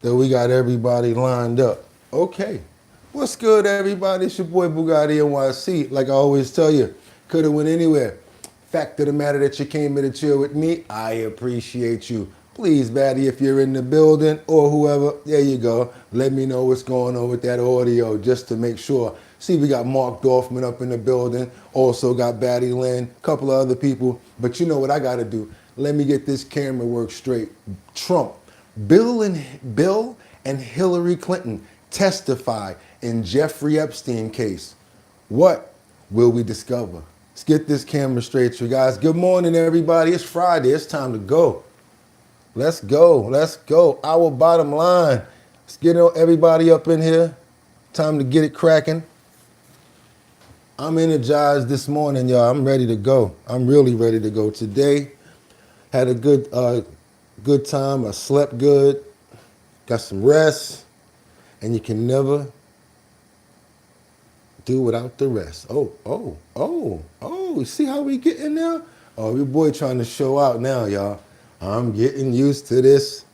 that we got everybody lined up. Okay. What's good, everybody? It's your boy BOOGOTTINYC. Like I always tell you, could have went anywhere. Fact of the matter that you came here to chill with me, I appreciate you. Please, Batty, if you're in the building or whoever, there you go. Let me know what's going on with that audio just to make sure. See, we got Mark Dorfman up in the building. Also got Batty Lynn, a couple of other people. But you know what I got to do? Let me get this camera work straight. Trump, Bill and Hillary Clinton testify in Jeffrey Epstein case. What will we discover? Let's get this camera straight, you guys. Good morning, everybody. It's Friday. It's time to go. Let's go. Let's go. Our bottom line. Let's get everybody up in here. Time to get it cracking. I'm energized this morning, y'all. I'm ready to go. I'm really ready to go today. Had a good time. I slept good. Got some rest. And you can never do without the rest. Oh. See how we getting now? Oh, your boy trying to show out now, y'all. I'm getting used to this.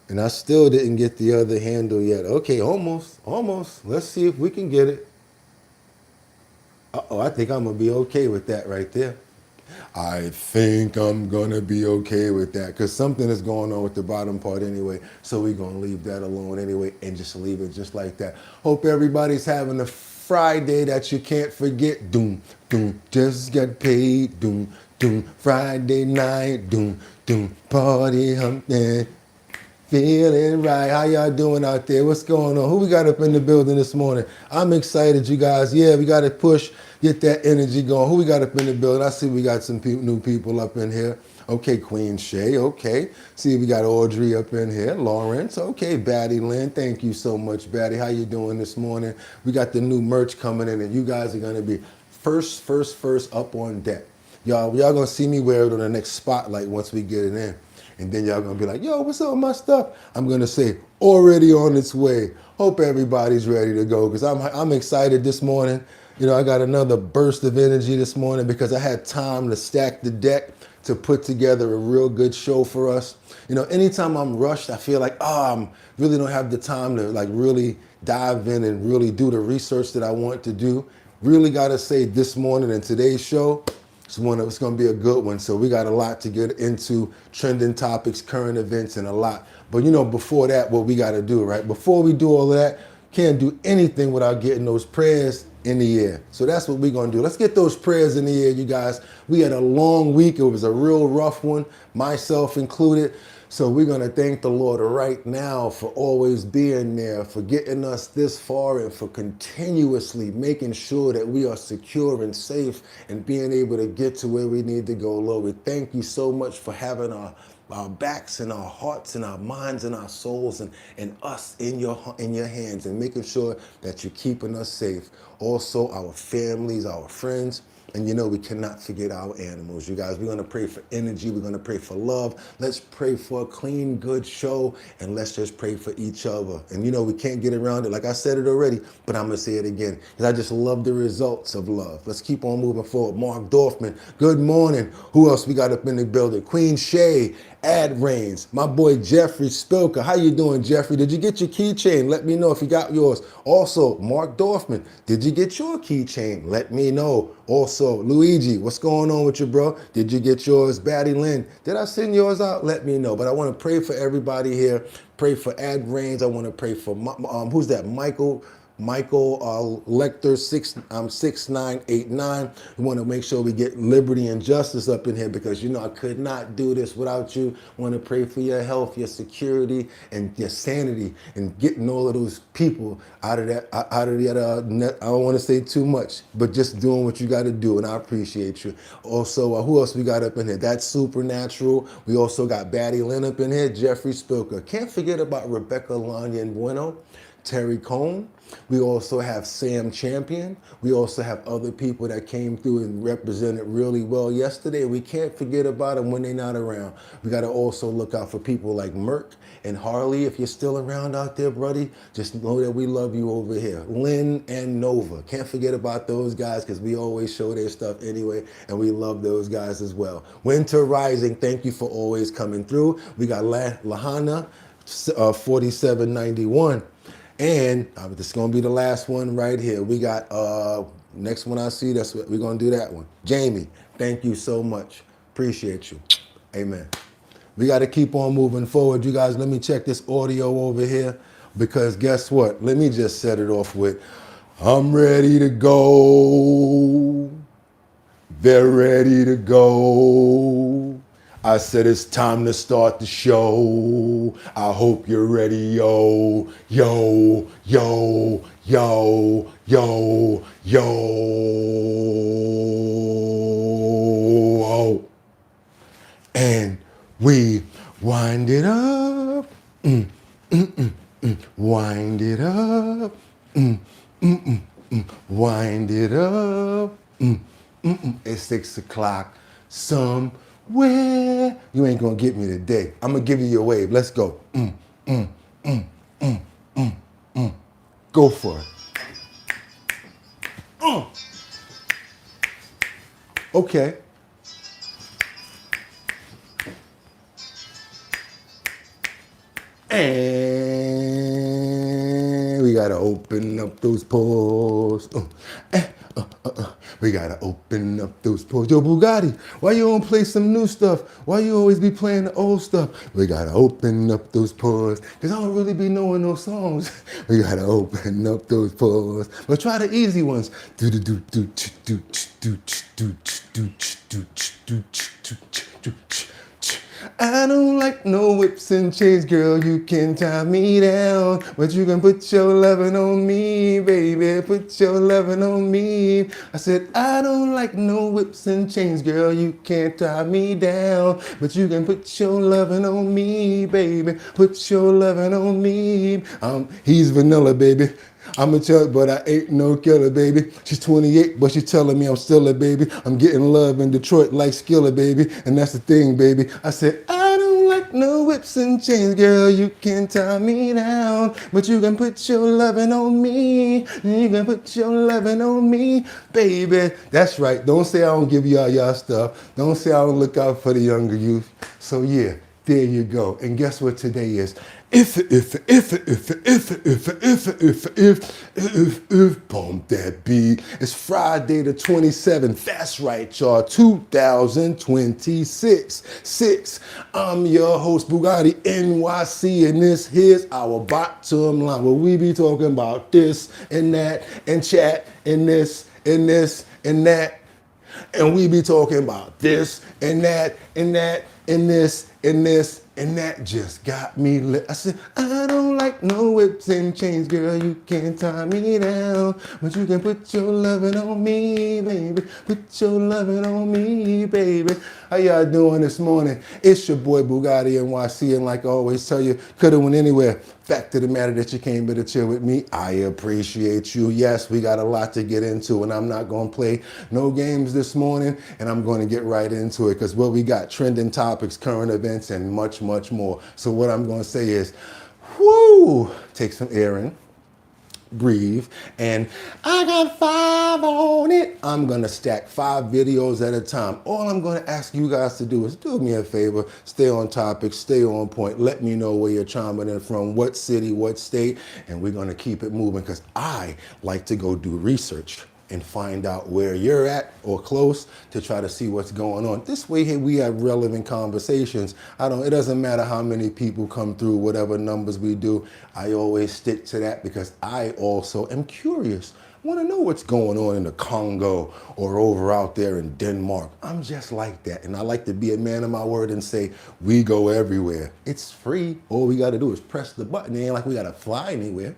And I still didn't get the other handle yet. Okay, almost. Let's see if we can get it. Uh-oh, I think I'm going to be okay with that right there. I think I'm going to be okay with that because something is going on with the bottom part anyway. So we're going to leave that alone anyway and just leave it just like that. Hope everybody's having a Friday that you can't forget. Doom, just get paid. Doom, Friday night. Doom, party humping. Feeling right. How y'all doing out there? What's going on? Who we got up in the building this morning? I'm excited, you guys. Yeah, we got to push, get that energy going. Who we got up in the building? I see we got some new people up in here. Okay, Queen Shay. Okay. See, we got Audrey up in here. Lawrence. Okay, Batty Lynn. Thank you so much, Batty. How you doing this morning? We got the new merch coming in, and you guys are going to be first up on deck. Y'all going to see me wear it on the next spotlight once we get it in. And then y'all gonna be like, yo, what's up with my stuff? I'm gonna say, already on its way. Hope everybody's ready to go because I'm excited this morning. You know, I got another burst of energy this morning because I had time to stack the deck to put together a real good show for us. You know, anytime I'm rushed, I feel like, I really don't have the time to like really dive in and really do the research that I want to do. Really gotta say this morning in today's show, it's going to be a good one. So we got a lot to get into, trending topics, current events, and a lot. But you know, before that, what we got to do, right? Before we do all of that, can't do anything without getting those prayers in the air. So that's what we're going to do. Let's get those prayers in the air, you guys. We had a long week. It was a real rough one, myself included. So we're going to thank the Lord right now for always being there, for getting us this far, and for continuously making sure that we are secure and safe and being able to get to where we need to go, Lord. We thank you so much for having our backs and our hearts and our minds and our souls and us in your hands and making sure that you're keeping us safe. Also, our families, our friends. And you know, we cannot forget our animals, you guys. We're going to pray for energy. We're going to pray for love. Let's pray for a clean, good show. And let's just pray for each other. And you know, we can't get around it. Like I said it already, but I'm going to say it again. Because I just love the results of love. Let's keep on moving forward. Mark Dorfman, good morning. Who else we got up in the building? Queen Shay, Ad Reigns, my boy Jeffrey Spilker. How you doing, Jeffrey? Did you get your keychain? Let me know if you got yours. Also, Mark Dorfman, did you get your keychain? Let me know. Also, Luigi, what's going on with you, bro? Did you get yours? Batty Lynn, did I send yours out? Let me know. But I want to pray for everybody here. Pray for Ad Reigns. I want to pray for, who's that? Michael Lecter 6989. We want to make sure we get liberty and justice up in here because you know I could not do this without you. I want to pray for your health, your security, and your sanity, and getting all of those people out of that. I don't want to say too much, but just doing what you got to do, and I appreciate you. Also, who else we got up in here? That's Supernatural. We also got Batty Lynn up in here. Jeffrey Spilker. Can't forget about Rebecca Lanya and Bueno. Terry Cohn. We also have Sam Champion. We also have other people that came through and represented really well yesterday. We can't forget about them when they're not around. We got to also look out for people like Merck and Harley. If you're still around out there, buddy, just know that we love you over here. Lynn and Nova. Can't forget about those guys because we always show their stuff anyway, and we love those guys as well. Winter Rising, thank you for always coming through. We got Lahana. 4791. And this is gonna be the last one right here. We got next one I see. That's what we're gonna do. That one. Jamie, thank you so much. Appreciate you. Amen. We got to keep on moving forward. You guys, let me check this audio over here, because guess what? Let me just set it off with, I'm ready to go. They're ready to go. I said it's time to start the show. I hope you're ready, yo, yo, yo, yo, yo, yo. And we wind it up, wind it up, wind it up. It's 6 o'clock somewhere. You ain't gonna get me today. I'm gonna give you your wave. Let's go. Go for it. Okay. And we gotta open up those pores. We gotta open up those pores. Yo, Bugatti, why you don't play some new stuff? Why you always be playing the old stuff? We gotta open up those pores, cause I don't really be knowing those songs. We gotta open up those pores. But try the easy ones. I don't like no whips and chains, girl, you can tie me down, but you can put your lovin' on me, baby, put your lovin' on me. I said, I don't like no whips and chains, girl, you can't tie me down, but you can put your lovin' on me, baby, put your lovin' on me. He's vanilla, baby. I'm a child, but I ain't no killer, baby. She's 28, but she's telling me I'm still a baby. I'm getting love in Detroit like Skilla, baby. And that's the thing, baby. I said, I don't like no whips and chains, girl. You can tie me down, but you can put your lovin' on me. You can put your lovin' on me, baby. That's right. Don't say I don't give y'all stuff. Don't say I don't look out for the younger youth. So yeah, there you go. And guess what today is? If, bump that beat. It's Friday the 27th. That's right, y'all. 2026. I'm your host, Bugatti NYC, and this here's our bottom line, where we be talking about this and that and chat and this and this and that. And we be talking about this and that and that and this and this. And that just got me lit. I said, I don't like no whips and chains, girl. You can't tie me down, but you can put your lovin' on me, baby. Put your lovin' on me, baby. How y'all doing this morning? It's your boy Bugatti NYC, and like I always tell you, coulda went anywhere. Fact of the matter that you came here to chill with me, I appreciate you. Yes, we got a lot to get into, and I'm not gonna play no games this morning, and I'm gonna get right into it, because what we got, trending topics, current events, and much, much more. So what I'm gonna say is, whoo, take some air in, breathe, and I got 5 on it. I'm gonna stack 5 videos at a time. All I'm gonna ask you guys to do is do me a favor, stay on topic, stay on point, let me know where you're chiming in from, what city, what state, and we're gonna keep it moving, because I like to go do research and find out where you're at or close to try to see what's going on. This way here we have relevant conversations. It doesn't matter how many people come through, whatever numbers we do, I always stick to that, because I also am curious. Want to know what's going on in the Congo or over out there in Denmark. I'm just like that, and I like to be a man of my word and say, we go everywhere. It's free. All we got to do is press the button. It ain't like we got to fly anywhere.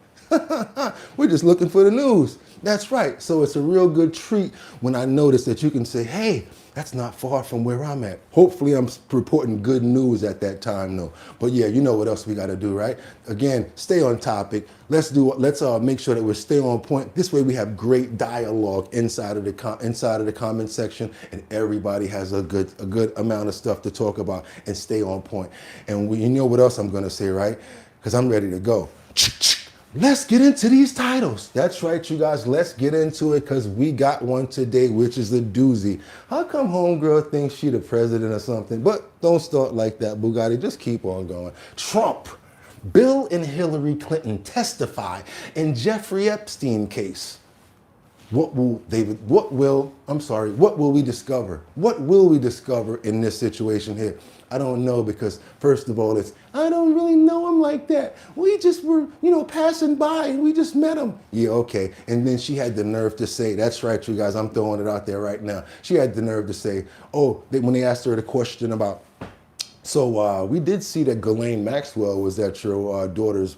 We're just looking for the news. That's right. So it's a real good treat when I notice that you can say, hey, that's not far from where I'm at. Hopefully I'm reporting good news at that time though. But yeah, you know what else we got to do, right? Again, stay on topic. Let's make sure that we stay on point. This way we have great dialogue inside of the comment section, and everybody has a good amount of stuff to talk about and stay on point. And you know what else I'm going to say, right? Because I'm ready to go. Let's get into these titles. That's right, you guys. Let's get into it, because we got one today, which is a doozy. How come homegirl thinks she the president or something? But don't start like that, Bugatti. Just keep on going. Trump Bill and Hillary Clinton testify in Jeffrey Epstein case. What will we discover? What will we discover in this situation here? I don't know, because first of all, I don't really know him like that. We just were, passing by and we just met him. Yeah, okay. And then she had the nerve to say, that's right, you guys, I'm throwing it out there right now. She had the nerve to say, when they asked her the question about, so we did see that Ghislaine Maxwell was at your daughter's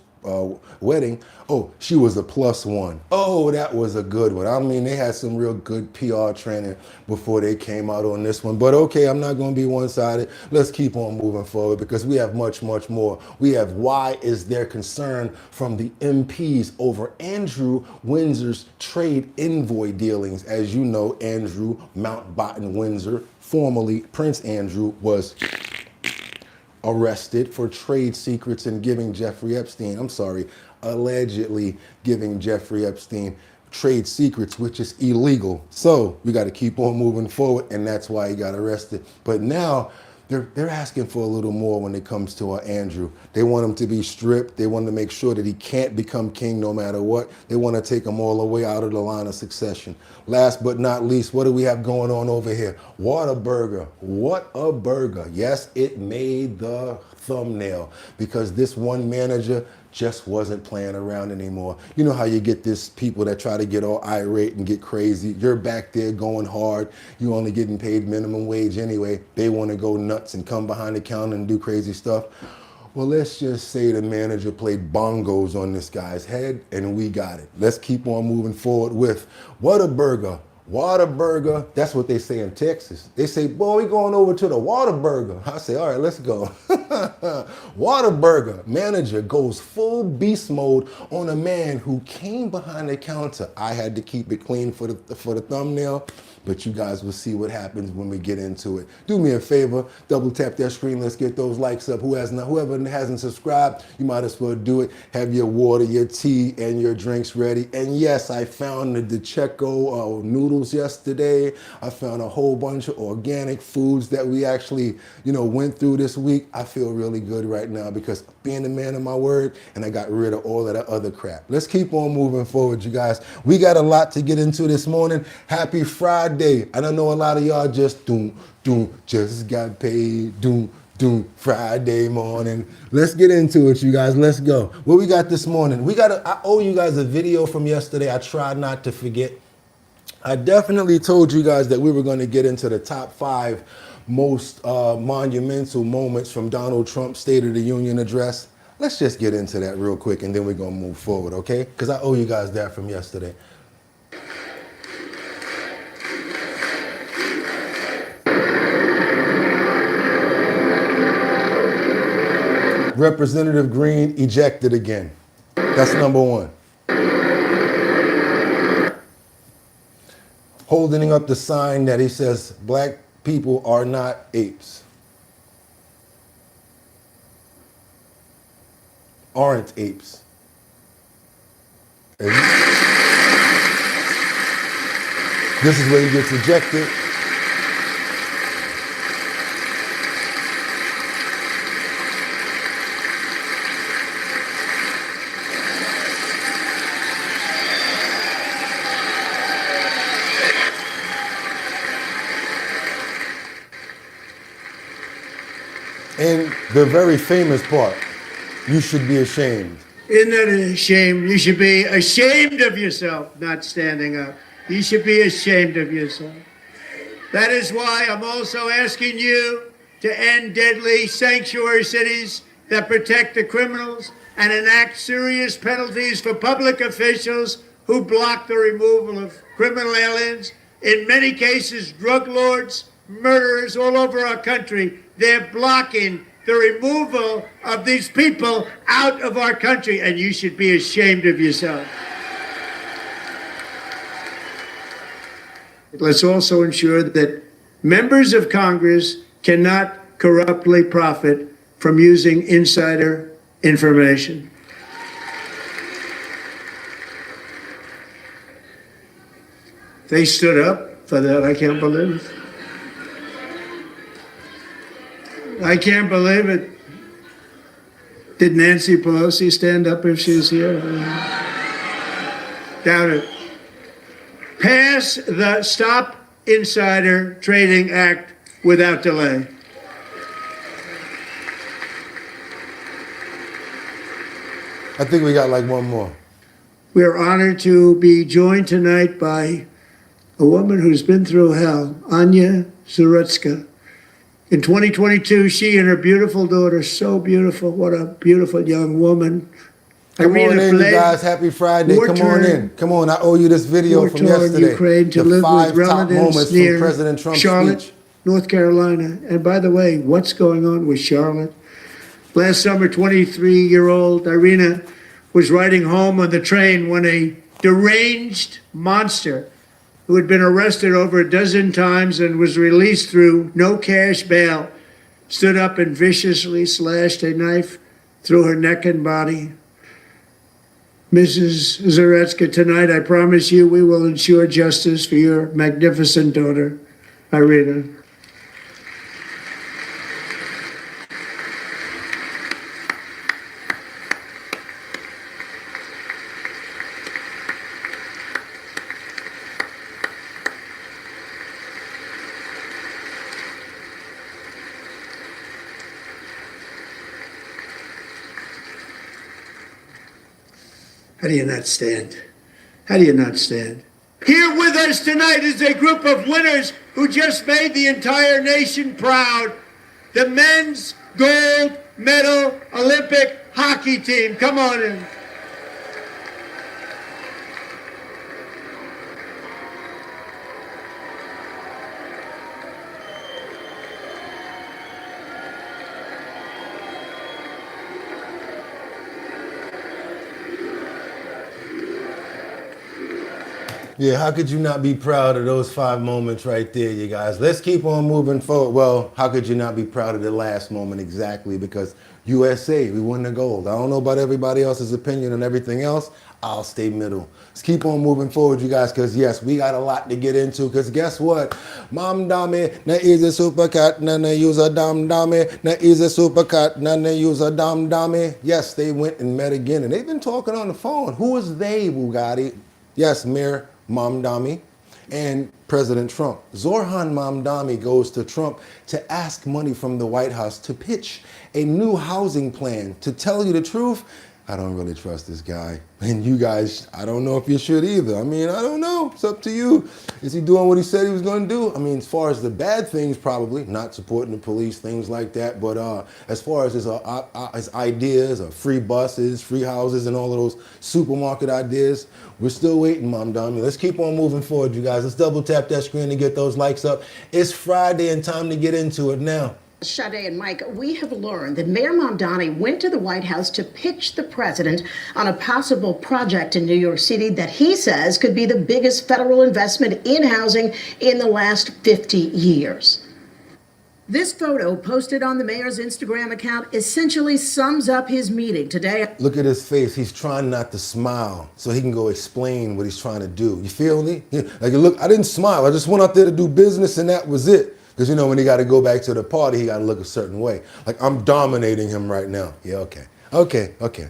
wedding. Oh, she was a +1. Oh, that was a good one. I mean, they had some real good PR training before they came out on this one. But okay, I'm not going to be one-sided. Let's keep on moving forward, because we have much, much more. We have, why is there concern from the MPs over Andrew Windsor's trade envoy dealings? As you know, Andrew Mountbatten Windsor, formerly Prince Andrew, was arrested for trade secrets and allegedly giving Jeffrey Epstein trade secrets, which is illegal. So we got to keep on moving forward, and that's why he got arrested. But now they're asking for a little more when it comes to Andrew. They want him to be stripped. They want to make sure that he can't become king no matter what. They want to take him all the way out of the line of succession. Last but not least, what do we have going on over here? Whataburger. What a burger. Yes, it made the thumbnail, because this one manager just wasn't playing around anymore. You know how you get this people that try to get all irate and get crazy. You're back there going hard. You only getting paid minimum wage anyway. They want to go nuts and come behind the counter and do crazy stuff. Well, let's just say the manager played bongos on this guy's head, and we got it. Let's keep on moving forward with Whataburger. Whataburger, that's what they say in Texas. They say, boy, we going over to the Whataburger. I say, all right, let's go. Whataburger manager goes full beast mode on a man who came behind the counter. I had to keep it clean for the thumbnail, but you guys will see what happens when we get into it. Do me a favor, double tap that screen. Let's get those likes up. Whoever hasn't subscribed, you might as well do it. Have your water, your tea, and your drinks ready. And yes, I found the Checo noodles yesterday. I found a whole bunch of organic foods that we actually, went through this week. I feel really good right now, because being a man of my word, and I got rid of all of that other crap. Let's keep on moving forward, you guys. We got a lot to get into this morning. Happy Friday. I don't know, a lot of y'all just just got paid, Friday morning. Let's get into it, you guys. Let's go. What we got this morning? I owe you guys a video from yesterday. I tried not to forget. I definitely told you guys that we were going to get into the top 5 most monumental moments from Donald Trump's State of the Union address. Let's just get into that real quick, and then we're going to move forward, okay? Because I owe you guys that from yesterday. Representative Green ejected again. That's number 1. Holding up the sign that he says black people are not apes. Aren't apes. And this is where he gets ejected. And the very famous part, you should be ashamed. Isn't that a shame? You should be ashamed of yourself, not standing up. You should be ashamed of yourself. That is why I'm also asking you to end deadly sanctuary cities that protect the criminals and enact serious penalties for public officials who block the removal of criminal aliens. In many cases, drug lords, murderers all over our country, they're blocking the removal of these people out of our country, and you should be ashamed of yourself. Let's also ensure that members of Congress cannot corruptly profit from using insider information. They stood up for that. I can't believe it. I can't believe it. Did Nancy Pelosi stand up if she was here? Doubt it. Pass the Stop Insider Trading Act without delay. I think we got like one more. We are honored to be joined tonight by a woman who's been through hell, Anya Zarutska. In 2022, she and her beautiful daughter, so beautiful, what a beautiful young woman. Come on in, you guys. Happy Friday. Come on in. Come on. I owe you this video from yesterday. Ukraine to the live 5 with top relatives moments near from President Trump's Charlotte, speech. North Carolina. And by the way, what's going on with Charlotte? Last summer, 23-year-old Irina was riding home on the train when a deranged monster who had been arrested over a dozen times and was released through no cash bail stood up and viciously slashed a knife through her neck and body. Mrs. Zarutska, tonight I promise you we will ensure justice for your magnificent daughter, Irina. How do you not stand? How do you not stand? Here with us tonight is a group of winners who just made the entire nation proud. The men's gold medal Olympic hockey team. Come on in. Yeah, how could you not be proud of those 5 moments right there, you guys? Let's keep on moving forward. Well, how could you not be proud of the last moment exactly? Because USA, we won the gold. I don't know about everybody else's opinion and everything else. I'll stay middle. Let's keep on moving forward, you guys, because yes, we got a lot to get into. Because guess what? Mamdani, na is a super cat, na use a dam dami, na is a super cat, na use a dam dami. Yes, they went and met again, and they've been talking on the phone. Who is they, Bugatti? Yes, Mayor Mamdani and President Trump. Zoran Mamdani goes to Trump to ask money from the White House to pitch a new housing plan. To tell you the truth, I don't really trust this guy. And you guys, I don't know if you should either. I mean, I don't know. It's up to you. Is he doing what he said he was going to do? I mean, as far as the bad things, probably not supporting the police, things like that. But as far as his ideas of free buses, free houses, and all of those supermarket ideas, we're still waiting, Mamdani. Let's keep on moving forward, you guys. Let's double tap that screen to get those likes up. It's Friday and time to get into it now. Sade and Mike, we have learned that Mayor Mamdani went to the White House to pitch the president on a possible project in New York City that he says could be the biggest federal investment in housing in the last 50 years. This photo posted on the mayor's Instagram account essentially sums up his meeting today. Look at his face. He's trying not to smile so he can go explain what he's trying to do. You feel me? Like, look, I didn't smile. I just went out there to do business and that was it. Because, you know, when he got to go back to the party, he got to look a certain way. Like, I'm dominating him right now. Yeah, okay. Okay.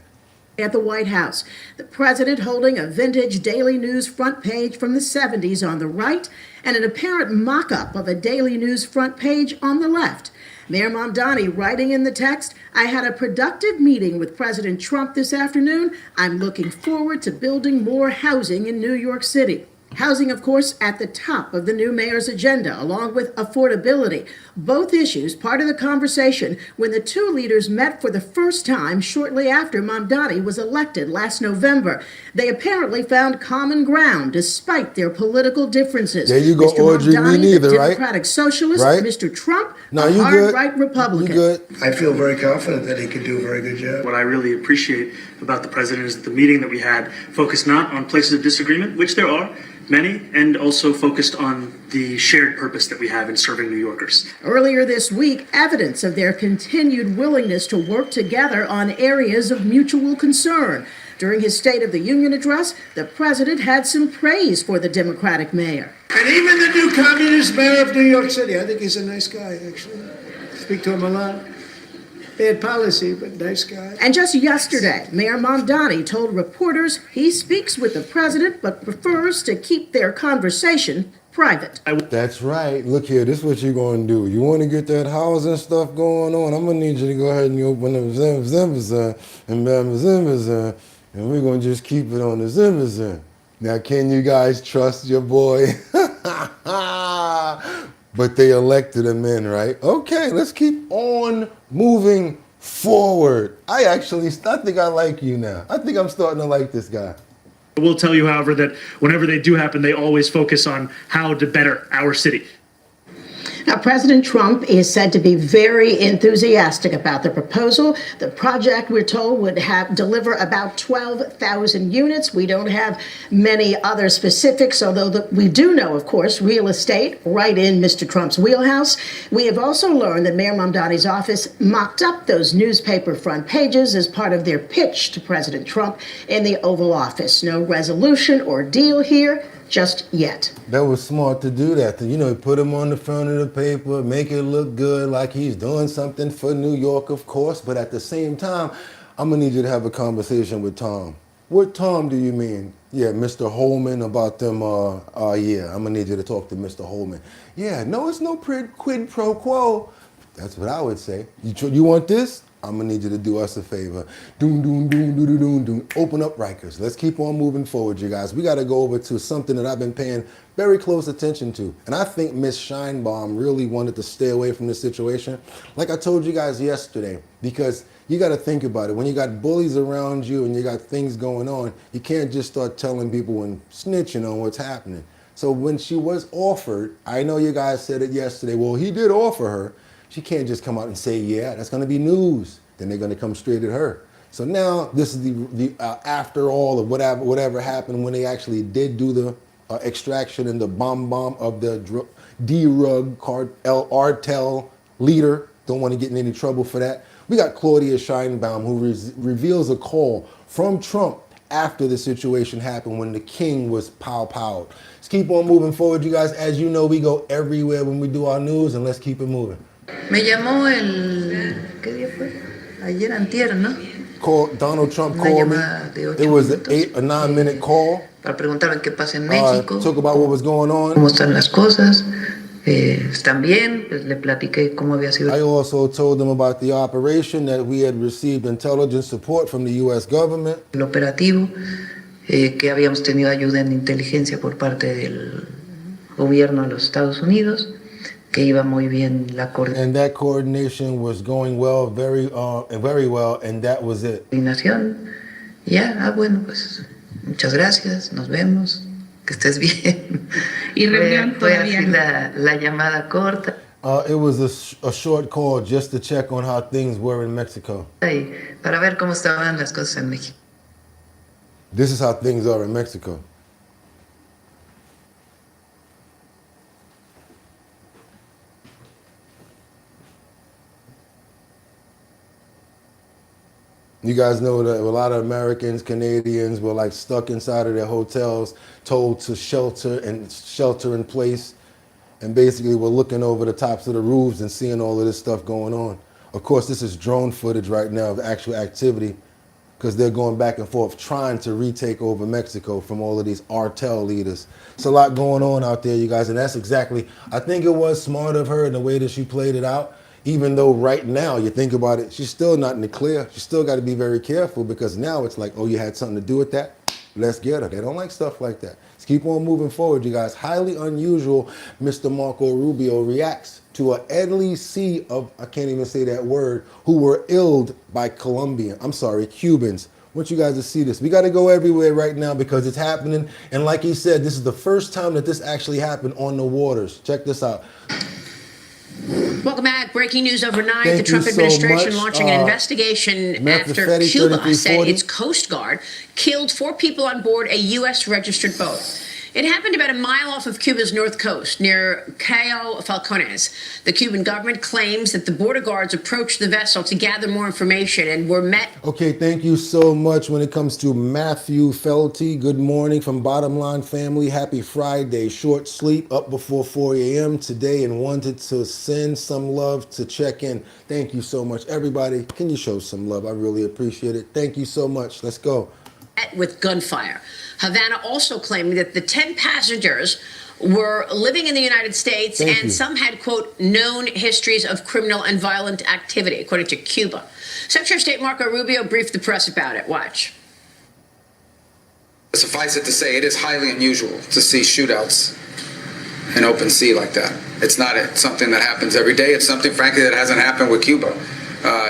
At the White House, the president holding a vintage Daily News front page from the 70s on the right and an apparent mock-up of a Daily News front page on the left. Mayor Mamdani writing in the text, I had a productive meeting with President Trump this afternoon. I'm looking forward to building more housing in New York City. Housing, of course, at the top of the new mayor's agenda, along with affordability. Both issues part of the conversation when the two leaders met for the first time shortly after Mamdani was elected last November. They apparently found common ground despite their political differences. There you go, Mr. Audrey, Mamdani, me neither, the right? Democratic Socialist, right? Mr. Trump, no, a you hard-right Republican. You good. I feel very confident that he could do a very good job. What I really appreciate about the president is that the meeting that we had focused not on places of disagreement, which there are many, and also focused on the shared purpose that we have in serving New Yorkers. Earlier this week, evidence of their continued willingness to work together on areas of mutual concern. During his State of the Union address, the president had some praise for the Democratic mayor. And even the new communist mayor of New York City, I think he's a nice guy, actually. Speak to him a lot. Bad policy, but nice guy. And just yesterday, Mayor Mamdani told reporters he speaks with the president but prefers to keep their conversation private. That's right. Look here, this is what you're going to do. You want to get that housing stuff going on? I'm going to need you to go ahead and open up Zimmerson and Zimmerson, and we're going to just keep it on the Zimmerson. Now, can you guys trust your boy? But they elected him in, right? Okay, let's keep on moving forward. I think I like you now. I think I'm starting to like this guy. I will tell you, however, that whenever they do happen, they always focus on how to better our city. Now, President Trump is said to be very enthusiastic about the proposal. The project, we're told, would deliver about 12,000 units. We don't have many other specifics, although we do know, of course, real estate right in Mr. Trump's wheelhouse. We have also learned that Mayor Mamdani's office mocked up those newspaper front pages as part of their pitch to President Trump in the Oval Office. No resolution or deal here just yet. That was smart to do that. Put him on the front of the paper, make it look good like he's doing something for New York, of course. But at the same time, I'm going to need you to have a conversation with Tom. What Tom do you mean? Yeah, Mr. Holman about them. Yeah, I'm going to need you to talk to Mr. Holman. Yeah, no, it's no quid pro quo. That's what I would say. You want this? I'm going to need you to do us a favor. Doom, doom, doom, doom, doom, doom. Open up Rikers. Let's keep on moving forward, you guys. We got to go over to something that I've been paying very close attention to. And I think Miss Sheinbaum really wanted to stay away from this situation. Like I told you guys yesterday, because you got to think about it. When you got bullies around you and you got things going on, you can't just start telling people and snitching on what's happening. So when she was offered, I know you guys said it yesterday, well, he did offer her. She can't just come out and say, yeah, that's going to be news. Then they're going to come straight at her. So now this is the after all of whatever happened when they actually did do the extraction and the bomb of the D-Rug Artel leader. Don't want to get in any trouble for that. We got Claudia Sheinbaum, who reveals a call from Trump after the situation happened when the king was pow-powed. Let's keep on moving forward, you guys. As you know, we go everywhere when we do our news, and let's keep it moving. Me llamó ¿qué día fue? Ayer antier, ¿no? Donald Trump Una called me. llamada de 8 It was an minutos. 8 or 9 minute call. Para preguntarme qué pasa en México, Talk about what was going cómo on. están las cosas, están bien, pues le platiqué cómo había sido I also told them about the operation, that we had received intelligence support from the U.S. government. el operativo, que habíamos tenido ayuda en inteligencia por parte del gobierno de los Estados Unidos, que iba muy bien la And that coordination was going well, very well, and that was it. coordinación. Ya, bueno, pues muchas gracias, nos vemos, que estés bien. Y reunión Fue así todavía. la llamada corta. It was a short call just to check on how things were in Mexico. Y para ver cómo estaban las cosas en México. This is how things are in Mexico. You guys know that a lot of Americans, Canadians were like stuck inside of their hotels, told to shelter in place, and basically were looking over the tops of the roofs and seeing all of this stuff going on. Of course, this is drone footage right now of actual activity, because they're going back and forth trying to retake over Mexico from all of these Artel leaders. It's a lot going on out there, you guys, and that's exactly, I think it was smart of her in the way that she played it out. Even though right now, you think about it, she's still not in the clear. She's still got to be very careful, because now it's like, oh, you had something to do with that? Let's get her. They don't like stuff like that. Let's keep on moving forward, you guys. Highly unusual, Mr. Marco Rubio reacts to an LEC of, I can't even say that word, who were illed by Cubans. I want you guys to see this. We got to go everywhere right now because it's happening. And like he said, this is the first time that this actually happened on the waters. Check this out. Welcome back. Breaking news overnight. Thank The Trump you so administration much. launching an investigation after Methafetti Cuba 3340. said its Coast Guard killed 4 people on board a U.S. registered boat. It happened about a mile off of Cuba's north coast, near Cayo Falcones. The Cuban government claims that the border guards approached the vessel to gather more information and were met. Okay, thank you so much. When it comes to Matthew Felty, good morning from Bottom Line family. Happy Friday. Short sleep, up before 4 a.m. today and wanted to send some love to check in. Thank you so much. Everybody, can you show some love? I really appreciate it. Thank you so much. Let's go. With gunfire. Havana also claimed that the 10 passengers were living in the United States and some had, quote, known histories of criminal and violent activity, according to Cuba. Secretary of State Marco Rubio briefed the press about it. Watch. Suffice it to say, it is highly unusual to see shootouts in open sea like that. It's not something that happens every day. It's something, frankly, that hasn't happened with Cuba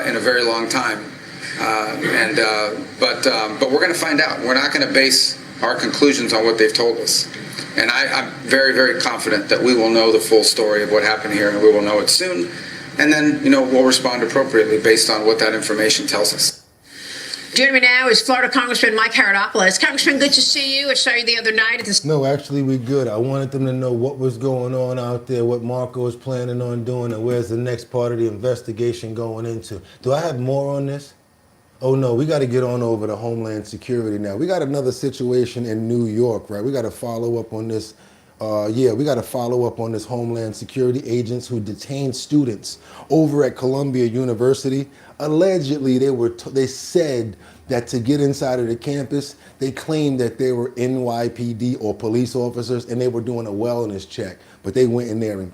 in a very long time. But we're going to find out. We're not going to base our conclusions on what they've told us. And I'm very, very confident that we will know the full story of what happened here, and we will know it soon. And then, we'll respond appropriately based on what that information tells us. Joining me now is Florida Congressman Mike Haradopoulos. Congressman, good to see you. I saw you the other night at this. No, actually, we good. I wanted them to know what was going on out there, what Marco is planning on doing, and where's the next part of the investigation going into. Do I have more on this? Oh no, we got to get on over to Homeland Security now. We got another situation in New York, right? We got to follow up on this. We got to follow up on this Homeland Security agents who detained students over at Columbia University. Allegedly, they said that to get inside of the campus, they claimed that they were NYPD or police officers and they were doing a wellness check, but they went in there and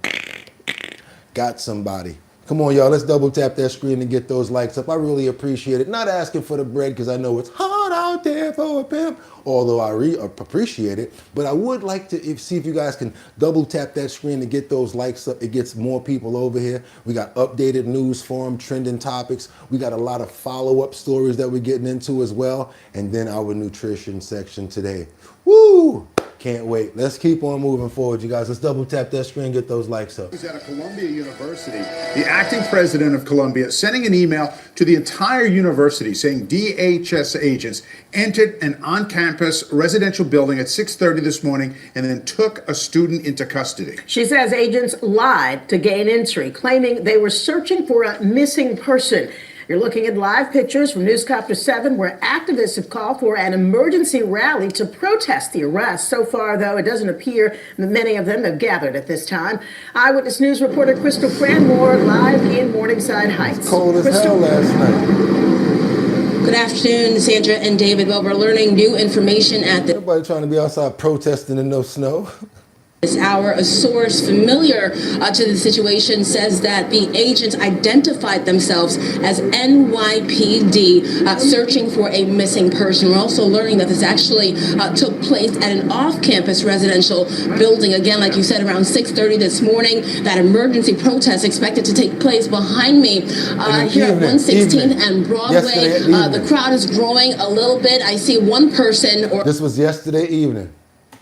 got somebody. Come on, y'all, let's double tap that screen and get those likes up. I really appreciate it. Not asking for the bread because I know it's hard out there for a pimp, although I appreciate it. But I would like to see if you guys can double tap that screen and get those likes up. It gets more people over here. We got updated news forum, trending topics. We got a lot of follow-up stories that we're getting into as well. And then our nutrition section today. Woo! Can't wait. Let's keep on moving forward, you guys. Let's double tap that screen, get those likes up. At a Columbia University, the acting president of Columbia sending an email to the entire university saying DHS agents entered an on-campus residential building at 6:30 this morning and then took a student into custody. She says agents lied to gain entry, claiming they were searching for a missing person. You're looking at live pictures from Newscopter 7 where activists have called for an emergency rally to protest the arrest. So far, though, it doesn't appear that many of them have gathered at this time. Eyewitness News reporter Crystal Cranmore live in Morningside Heights. Cold as hell last night. Good afternoon, Sandra and David. Well, we're learning new information at the Everybody trying to be outside protesting in no snow. this hour. A source familiar to the situation says that the agents identified themselves as NYPD searching for a missing person. We're also learning that this actually took place at an off-campus residential building. Again, like you said, around 6:30 this morning. That emergency protest expected to take place behind me here at 116th and Broadway. The crowd is growing a little bit. I see one person. This was yesterday evening.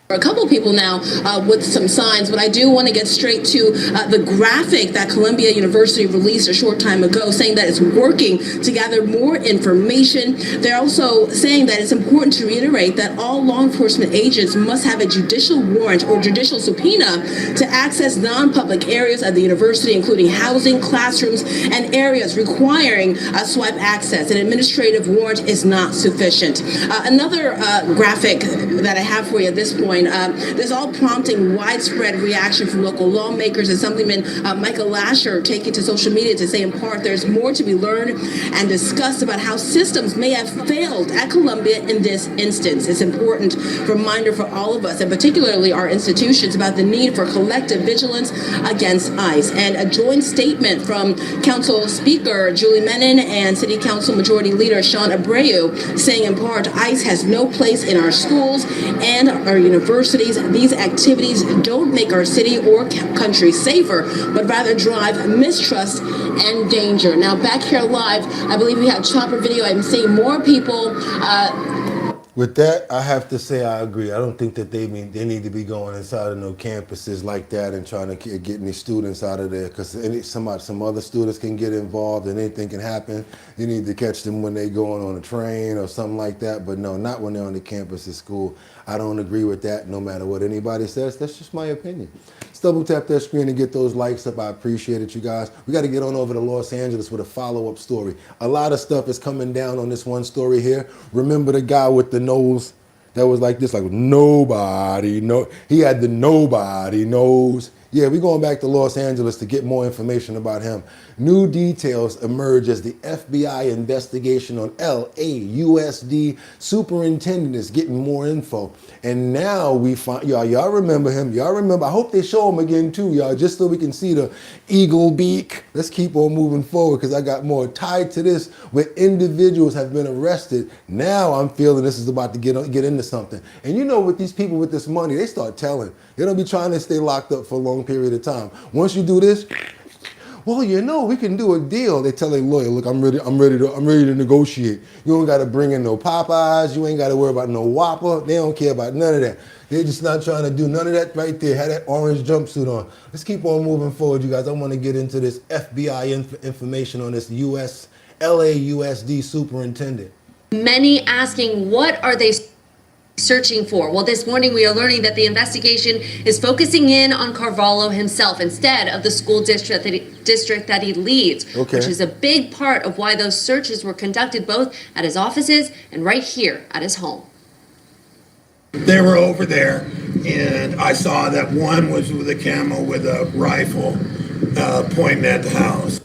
A couple of people now with some signs, but I do want to get straight to the graphic that Columbia University released a short time ago saying that it's working to gather more information. They're also saying that it's important to reiterate that all law enforcement agents must have a judicial warrant or judicial subpoena to access non-public areas of the university, including housing, classrooms, and areas requiring swipe access. An administrative warrant is not sufficient. Another graphic that I have for you at this point, this all prompting widespread reaction from local lawmakers. Assemblyman Michael Lasher taking to social media to say in part there's more to be learned and discussed about how systems may have failed at Columbia in this instance. It's an important reminder for all of us, and particularly our institutions, about the need for collective vigilance against ICE. And a joint statement from Council Speaker Julie Menin and City Council Majority Leader Sean Abreu saying in part, ICE has no place in our schools and our universities. These activities don't make our city or country safer, but rather drive mistrust and danger. Now back here live, I believe we have chopper video. I'm seeing more people. With that, I have to say I agree. I don't think that they need to be going inside of no campuses like that and trying to get any students out of there, because some other students can get involved and anything can happen. You need to catch them when they going on a train or something like that, but no, not when they're on the campus of school. I don't agree with that no matter what anybody says. That's just my opinion. Just double tap that screen and get those likes up. I appreciate it, you guys. We got to get on over to Los Angeles with a follow-up story. A lot of stuff is coming down on this one story here. Remember the guy with the nose that was like this, like nobody know. He had the nobody nose. Yeah, we're going back to Los Angeles to get more information about him. New details emerge as the FBI investigation on LAUSD superintendent is getting more info. And now we find, y'all remember him. Y'all remember, I hope they show him again too, y'all, just so we can see the eagle beak. Let's keep on moving forward because I got more tied to this where individuals have been arrested. Now I'm feeling this is about to get into something. And you know, with these people with this money, they start telling. They don't be trying to stay locked up for a long period of time. Once you do this, well, you know, we can do a deal. They tell their lawyer, look, I'm ready to negotiate. You don't got to bring in no Popeyes. You ain't got to worry about no Whopper. They don't care about none of that. They're just not trying to do none of that right there. Have that orange jumpsuit on. Let's keep on moving forward, you guys. I want to get into this FBI information on this LAUSD superintendent. Many asking, what are they searching for? Well, this morning we are learning that the investigation is focusing in on Carvalho himself instead of the school district that he leads, which is a big part of why those searches were conducted both at his offices and right here at his home. They were over there, and I saw that one was with a camel with a rifle pointing at the house.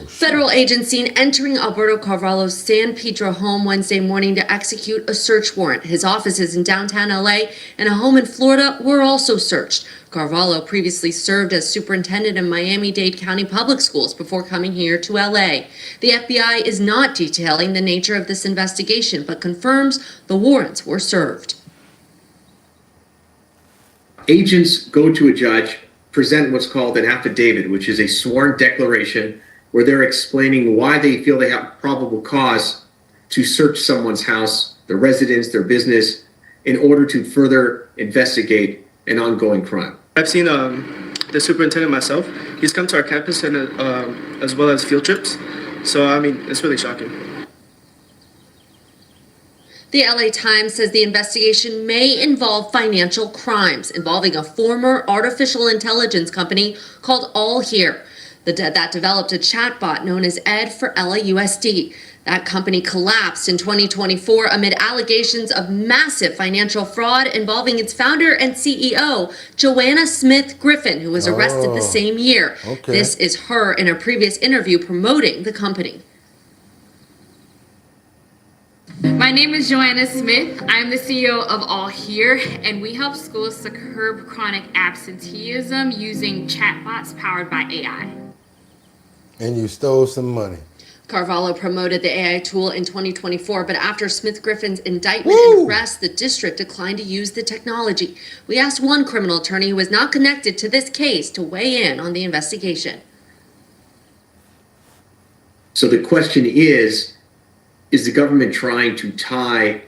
Federal agents seen entering Alberto Carvalho's San Pedro home Wednesday morning to execute a search warrant. His offices in downtown LA and a home in Florida were also searched. Carvalho previously served as superintendent in Miami-Dade County Public Schools before coming here to LA. The FBI is not detailing the nature of this investigation, but confirms the warrants were served. Agents go to a judge, present what's called an affidavit, which is a sworn declaration where they're explaining why they feel they have probable cause to search someone's house, their residence, their business, in order to further investigate an ongoing crime. I've seen the superintendent myself. He's come to our campus and as well as field trips. So, I mean, it's really shocking. The LA Times says the investigation may involve financial crimes involving a former artificial intelligence company called All Here. That developed a chatbot known as Ed for LAUSD. That company collapsed in 2024 amid allegations of massive financial fraud involving its founder and CEO, Joanna Smith Griffin, who was arrested the same year. This is her in a previous interview promoting the company. My name is Joanna Smith. I'm the CEO of All Here, and we help schools to curb chronic absenteeism using chatbots powered by AI. And you stole some money. Carvalho promoted the AI tool in 2024, but after Smith Griffin's indictment and arrest, the district declined to use the technology. We asked one criminal attorney who was not connected to this case to weigh in on the investigation. So the question is the government trying to tie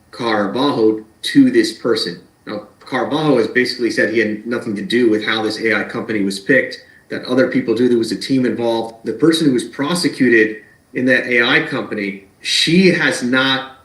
Carvalho to this person? Now, Carvalho has basically said he had nothing to do with how this AI company was picked, that other people do. There was a team involved. The person who was prosecuted in that AI company, she has not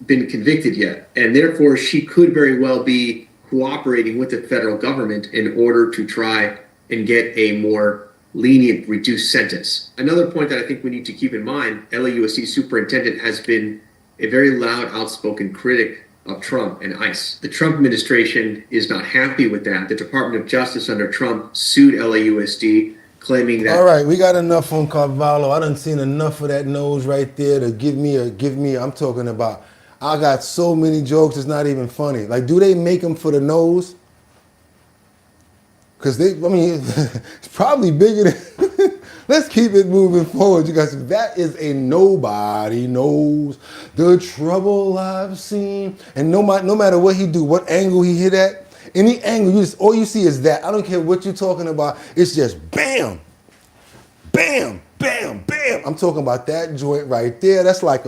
been convicted yet. And therefore, she could very well be cooperating with the federal government in order to try and get a more lenient, reduced sentence. Another point that I think we need to keep in mind, LAUSD superintendent has been a very loud, outspoken critic of Trump and ICE. The Trump administration is not happy with that. The Department of Justice under Trump sued LAUSD, claiming that... All right, we got enough on Carvalho. I done seen enough of that nose right there to give me, I'm talking about, I got so many jokes, it's not even funny. Like, do they make them for the nose? Because it's probably bigger than... Let's keep it moving forward, you guys. That is a nobody knows the trouble I've seen. And no matter what he do, what angle he hit at, any angle, all you see is that. I don't care what you're talking about. It's just bam, bam, bam, bam. I'm talking about that joint right there. That's like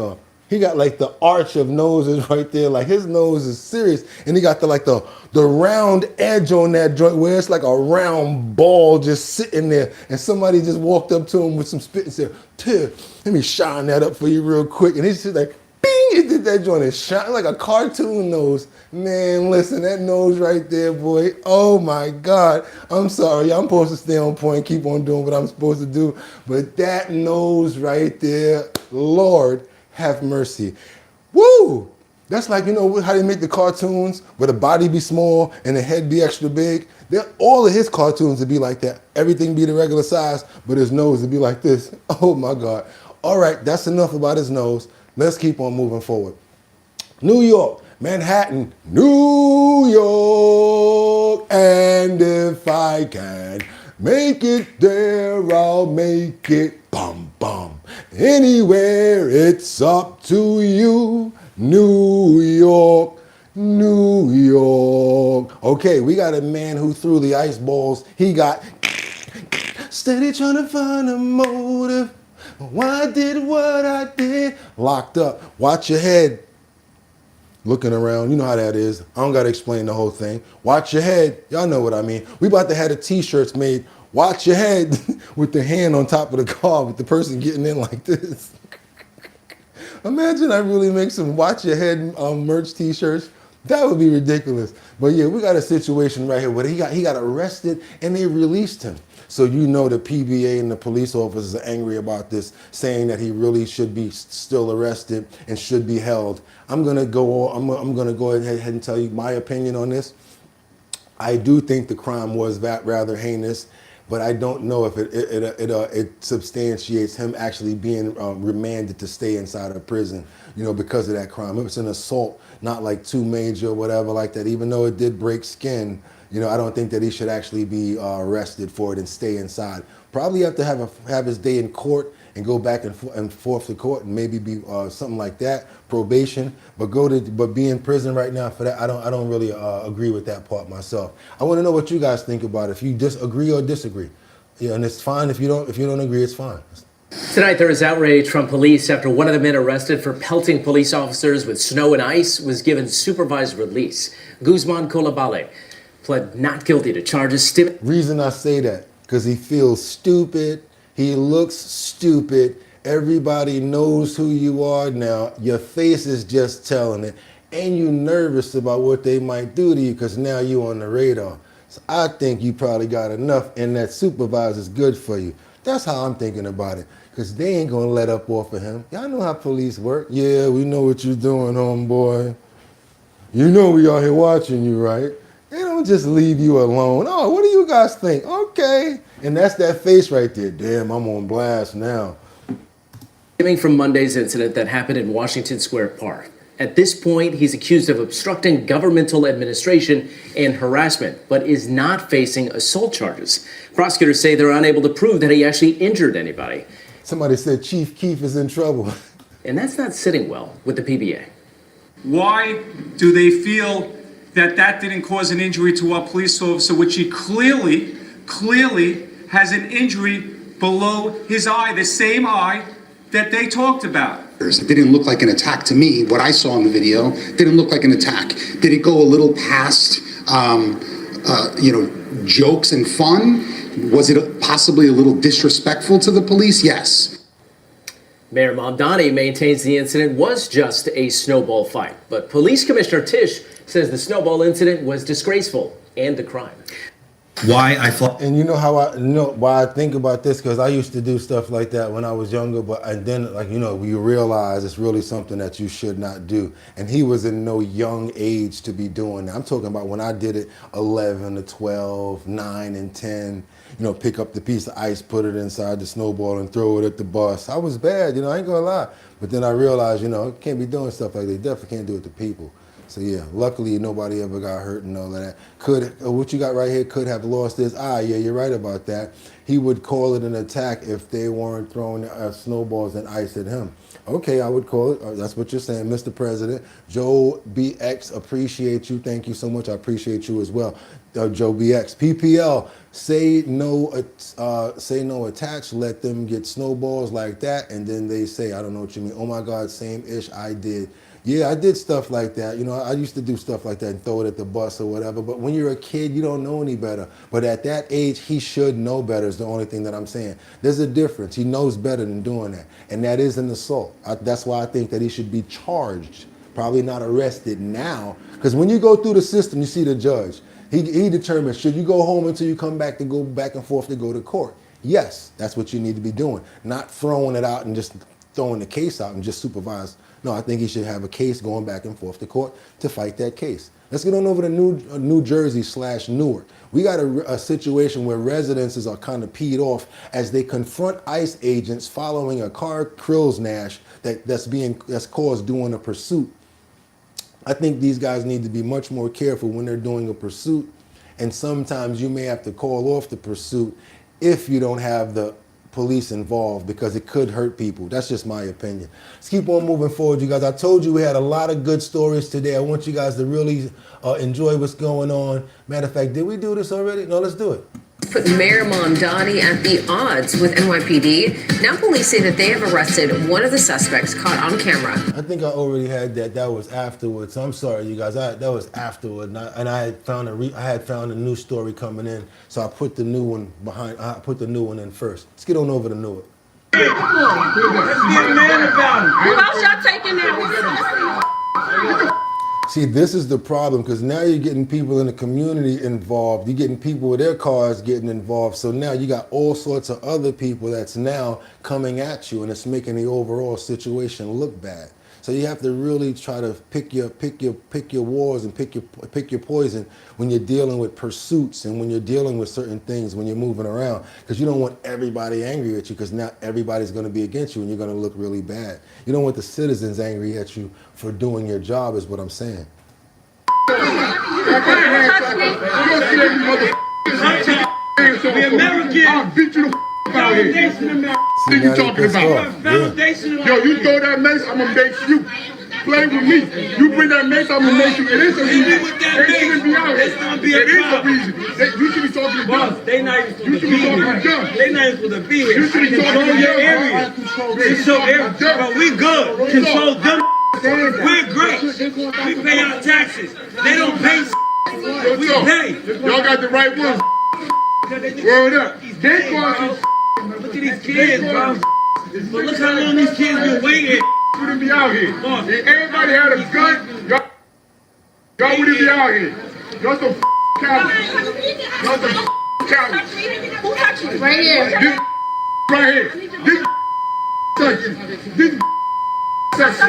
He got like the arch of noses right there. Like his nose is serious. And he got the round edge on that joint where it's like a round ball just sitting there. And somebody just walked up to him with some spit and said, "Ted, let me shine that up for you real quick." And he's just like, bing, he did that joint and shine like a cartoon nose. Man, listen, that nose right there, boy. Oh my God. I'm sorry. I'm supposed to stay on point, keep on doing what I'm supposed to do. But that nose right there, Lord, have mercy. Woo! That's like, you know how they make the cartoons where the body be small and the head be extra big? All of his cartoons would be like that. Everything be the regular size, but his nose would be like this. Oh my God. All right, that's enough about his nose. Let's keep on moving forward. New York, Manhattan, New York. And if I can make it there, I'll make it. Bum, bum. Anywhere, it's up to you. New York, New York. Okay, we got a man who threw the ice balls. He got steady trying to find a motive. Why I did what I did. Locked up. Watch your head. Looking around, you know how that is. I don't gotta explain the whole thing. Watch your head. Y'all know what I mean. We about to have the t-shirts made. Watch your head with the hand on top of the car with the person getting in like this. Imagine I really make some watch your head merch t-shirts. That would be ridiculous. But yeah, we got a situation right here where he got arrested and they released him. So you know the PBA and the police officers are angry about this, saying that he really should be still arrested and should be held. I'm gonna go ahead and tell you my opinion on this. I do think the crime was rather heinous, but I don't know if it substantiates him actually being remanded to stay inside of prison, you know, because of that crime. It was an assault, not like too major or whatever like that. Even though it did break skin, you know, I don't think that he should actually be arrested for it and stay inside. Probably have to have his day in court and go back and forth to court and maybe be something like that, probation. But be in prison right now for that. I don't really agree with that part myself. I want to know what you guys think about it. If you disagree or disagree, yeah, and it's fine if you don't agree. It's fine. Tonight there is outrage from police after one of the men arrested for pelting police officers with snow and ice was given supervised release. Guzman Coulibaly pled not guilty to charges. Reason I say that, because he feels stupid. He looks stupid. Everybody knows who you are now. Your face is just telling it. And you're nervous about what they might do to you because now you're on the radar. So I think you probably got enough and that supervisor's good for you. That's how I'm thinking about it. Because they ain't going to let up off of him. Y'all know how police work. Yeah, we know what you're doing, homeboy. You know we out here watching you, right? They don't just leave you alone. Oh, what do you guys think? Okay. And that's that face right there. Damn, I'm on blast now. Stemming from Monday's incident that happened in Washington Square Park. At this point, he's accused of obstructing governmental administration and harassment, but is not facing assault charges. Prosecutors say they're unable to prove that he actually injured anybody. Somebody said Chief Keef is in trouble. And that's not sitting well with the PBA. Why do they feel that didn't cause an injury to our police officer, which he clearly has an injury below his eye, the same eye that they talked about? It didn't look like an attack to me. What I saw in the video didn't look like an attack. Did it go a little past, jokes and fun? Was it possibly a little disrespectful to the police? Yes. Mayor Mamdani maintains the incident was just a snowball fight, but Police Commissioner Tisch says the snowball incident was disgraceful and a crime. And you know why I think about this, because I used to do stuff like that when I was younger, and then you realize it's really something that you should not do. And he was in no young age to be doing that. I'm talking about when I did it 11 to 12, 9 and 10, pick up the piece of ice, put it inside the snowball and throw it at the bus. I was bad, I ain't gonna lie. But then I realized, can't be doing stuff like that. Definitely can't do it to people. So yeah, luckily nobody ever got hurt and all of that. What you got right here could have lost his eye. Yeah, you're right about that. he would call it an attack if they weren't throwing snowballs and ice at him. Okay, I would call it. That's what you're saying, Mr. President. Joe BX, appreciate you. Thank you so much. I appreciate you as well. Joe BX. PPL, say no attach, let them get snowballs like that, and then they say, I don't know what you mean. Oh my God, same ish, I did. Yeah, I did stuff like that. You know, I used to do stuff like that and throw it at the bus or whatever. But when you're a kid, you don't know any better. But at that age, he should know better is the only thing that I'm saying. There's a difference. He knows better than doing that. And that is an assault. That's why I think that he should be charged, probably not arrested now. Because when you go through the system, you see the judge. He determines, should you go home until you come back to go back and forth to go to court? Yes, that's what you need to be doing. Not throwing it out and just throwing the case out and just supervise. No, I think he should have a case going back and forth to court to fight that case. Let's get on over to New Jersey / Newark. We got a situation where residences are kind of peed off as they confront ICE agents following a car krills nash that's caused during a pursuit. I think these guys need to be much more careful when they're doing a pursuit, and sometimes you may have to call off the pursuit if you don't have the police involved, because it could hurt people. That's just my opinion. Let's keep on moving forward, you guys. I told you we had a lot of good stories today. I want you guys to really enjoy what's going on. Matter of fact, did we do this already? No, let's do it. Put Mayor Mamdani at the odds with NYPD. Now police say that they have arrested one of the suspects caught on camera. I think I already had that. That was afterwards. I'm sorry, you guys. That was afterward, and I had found a new story coming in, so I put the new one behind. I put the new one in first. Let's get on over to Newark. Let's be a man about it. Who else y'all taking now? See, this is the problem, because now you're getting people in the community involved. You're getting people with their cars getting involved. So now you got all sorts of other people that's now coming at you, and it's making the overall situation look bad. So you have to really try to pick your wars and pick your poison when you're dealing with pursuits and when you're dealing with certain things when you're moving around, because you don't want everybody angry at you, because now everybody's going to be against you and you're going to look really bad. You don't want the citizens angry at you for doing your job, is what I'm saying. The American. I'll beat you the out here. What you talking about? Yo, you throw that mace, I'm gonna make you. Play with me. You bring that mace, I'm gonna make you. It is a reason. They shouldn't be out here. It is a reason. You should be talking to them. They not even supposed to be here. They not even supposed to be here. You should be talking to your area. Control area. Bro, we good. Control them. We're great. We pay our taxes. They don't pay. We pay. Y'all got the right ones. Word up. Look at these kids, bro. But look how long these kids been waiting. Wouldn't be out here. If everybody had a gun, y'all wouldn't be out here. Y'all some cowards. Y'all some cowards. Who touched you? Right here. This right here. This section. This section.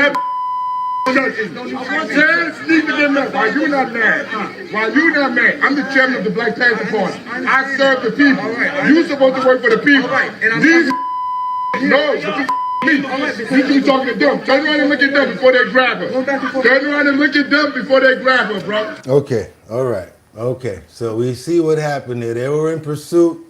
That why you not mad? Why you not mad? I'm the chairman of the Black Panther Party. I serve the people. You supposed to work for the people. These no, me. You keep talking to them. Turn around and look at them before they grab her. Turn around and look at them before they grab her, bro. Okay, all right. Okay, so we see what happened there. They were in pursuit.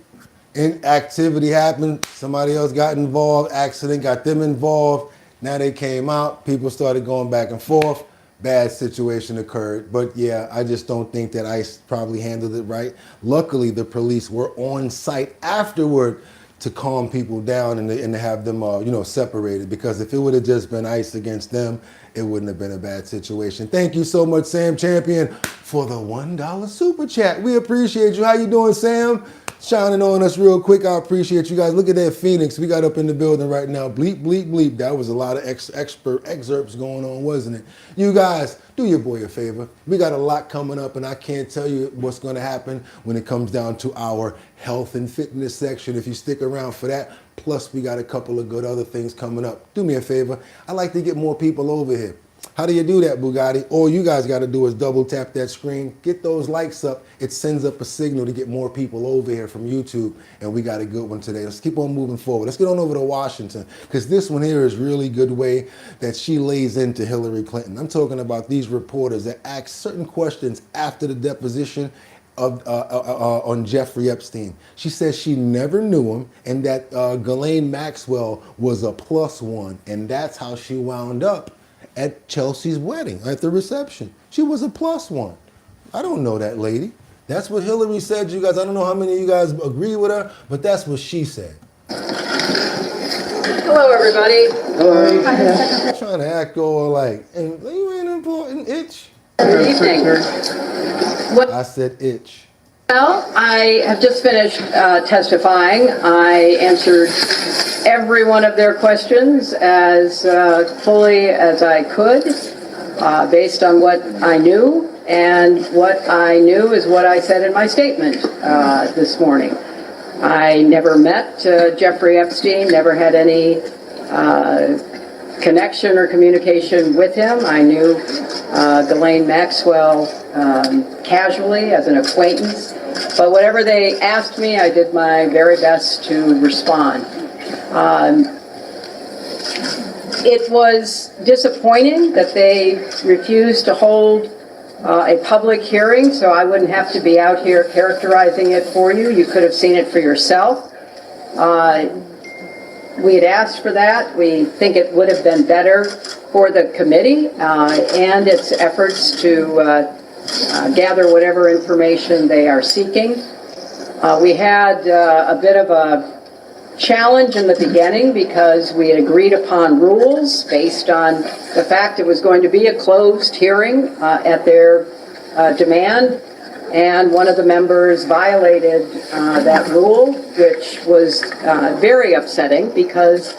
Activity happened. Somebody else got involved. Accident got them involved. Now they came out, people started going back and forth, bad situation occurred. But yeah, I just don't think that ICE probably handled it right. Luckily, the police were on site afterward to calm people down and to have them separated, because if it would have just been ICE against them, it wouldn't have been a bad situation. Thank you so much, Sam Champion, for the $1 super chat. We appreciate you. How you doing, Sam? Shining on us real quick. I appreciate you guys. Look at that Phoenix. We got up in the building right now. Bleep, bleep, bleep. That was a lot of expert excerpts going on, wasn't it? You guys, do your boy a favor. We got a lot coming up, and I can't tell you what's going to happen when it comes down to our health and fitness section. If you stick around for that, plus we got a couple of good other things coming up. Do me a favor. I'd like to get more people over here. How do you do that, Bugatti? All you guys got to do is double tap that screen, get those likes up. It sends up a signal to get more people over here from YouTube, and we got a good one today. Let's keep on moving forward. Let's get on over to Washington, because this one here is really good way that she lays into Hillary Clinton. I'm talking about these reporters that ask certain questions after the deposition on Jeffrey Epstein. She says she never knew him and that Ghislaine Maxwell was a +1, and that's how she wound up at Chelsea's wedding, at the reception. She was a +1. I don't know that lady. That's what Hillary said, you guys. I don't know how many of you guys agree with her, but that's what she said. Hello, everybody. Hello. I'm trying to act all like, and you ain't important, itch. Good evening. I said itch. Well, I have just finished testifying. I answered every one of their questions as fully as I could, based on what I knew, and what I knew is what I said in my statement this morning. I never met Jeffrey Epstein, never had any connection or communication with him. I knew Ghislaine Maxwell casually as an acquaintance, but whatever they asked me, I did my very best to respond. It was disappointing that they refused to hold a public hearing, so I wouldn't have to be out here characterizing it for you. You could have seen it for yourself. We had asked for that. We think it would have been better for the committee and its efforts to gather whatever information they are seeking. We had a bit of a challenge in the beginning because we had agreed upon rules based on the fact it was going to be a closed hearing at their demand, and one of the members violated that rule, which was very upsetting because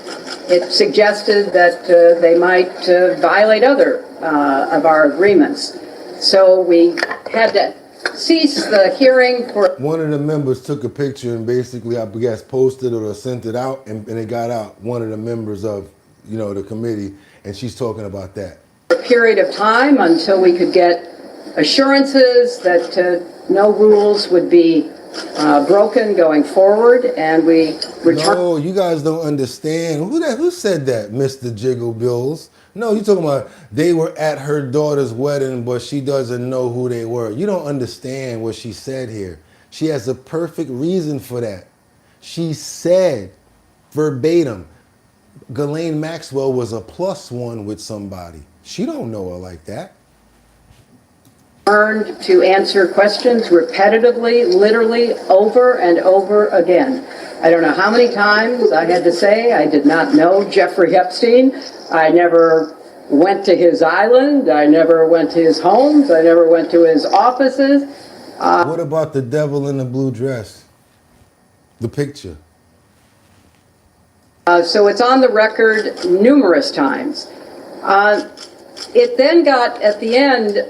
it suggested that they might violate other of our agreements. So we had to cease the hearing for... One of the members took a picture and basically, I guess, posted it or sent it out, and it got out. One of the members of, the committee, and she's talking about that. A period of time until we could get assurances that no rules would be broken going forward, and we returned... No, you guys don't understand. Who said that, Mr. Jiggle Bills? No, you're talking about they were at her daughter's wedding, but she doesn't know who they were. You don't understand what she said here. She has a perfect reason for that. She said, verbatim, Ghislaine Maxwell was a +1 with somebody. She don't know her like that. Learned to answer questions repetitively, literally, over and over again. I don't know how many times I had to say I did not know Jeffrey Epstein. I never went to his island. I never went to his homes. I never went to his offices. What about the devil in the blue dress? The picture. So it's on the record numerous times. It then got, at the end,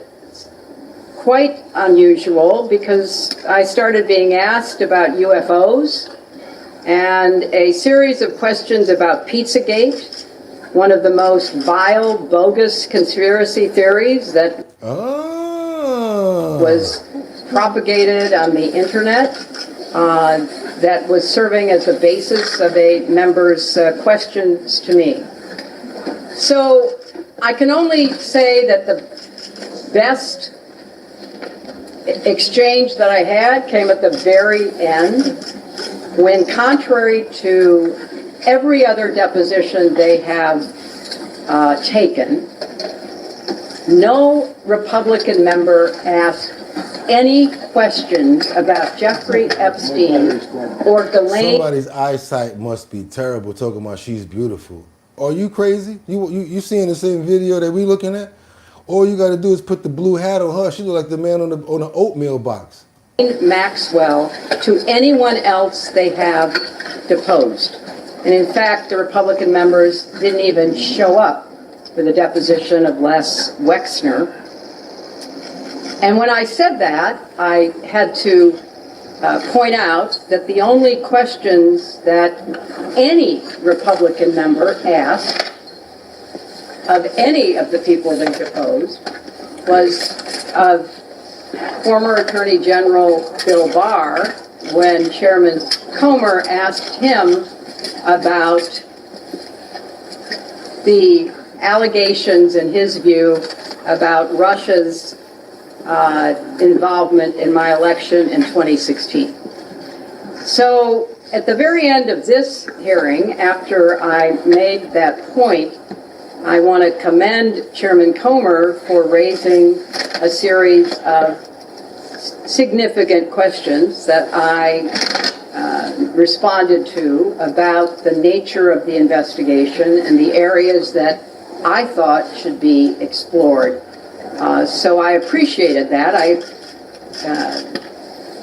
quite unusual because I started being asked about UFOs and a series of questions about Pizzagate, one of the most vile, bogus conspiracy theories that was propagated on the internet, that was serving as the basis of a member's questions to me. So I can only say that the best exchange that I had came at the very end, when, contrary to every other deposition they have taken, no Republican member asked any questions about Jeffrey Epstein or Ghislaine. Somebody's eyesight must be terrible talking about she's beautiful. Are you crazy? You seeing the same video that we looking at? All you got to do is put the blue hat on her. She look like the man on the oatmeal box. Maxwell to anyone else they have deposed. And in fact, the Republican members didn't even show up for the deposition of Les Wexner. And when I said that, I had to point out that the only questions that any Republican member asked of any of the people they deposed was of former Attorney General Bill Barr, when Chairman Comer asked him about the allegations, in his view, about Russia's involvement in my election in 2016. So at the very end of this hearing, after I made that point, I want to commend Chairman Comer for raising a series of significant questions that I responded to about the nature of the investigation and the areas that I thought should be explored. So I appreciated that. I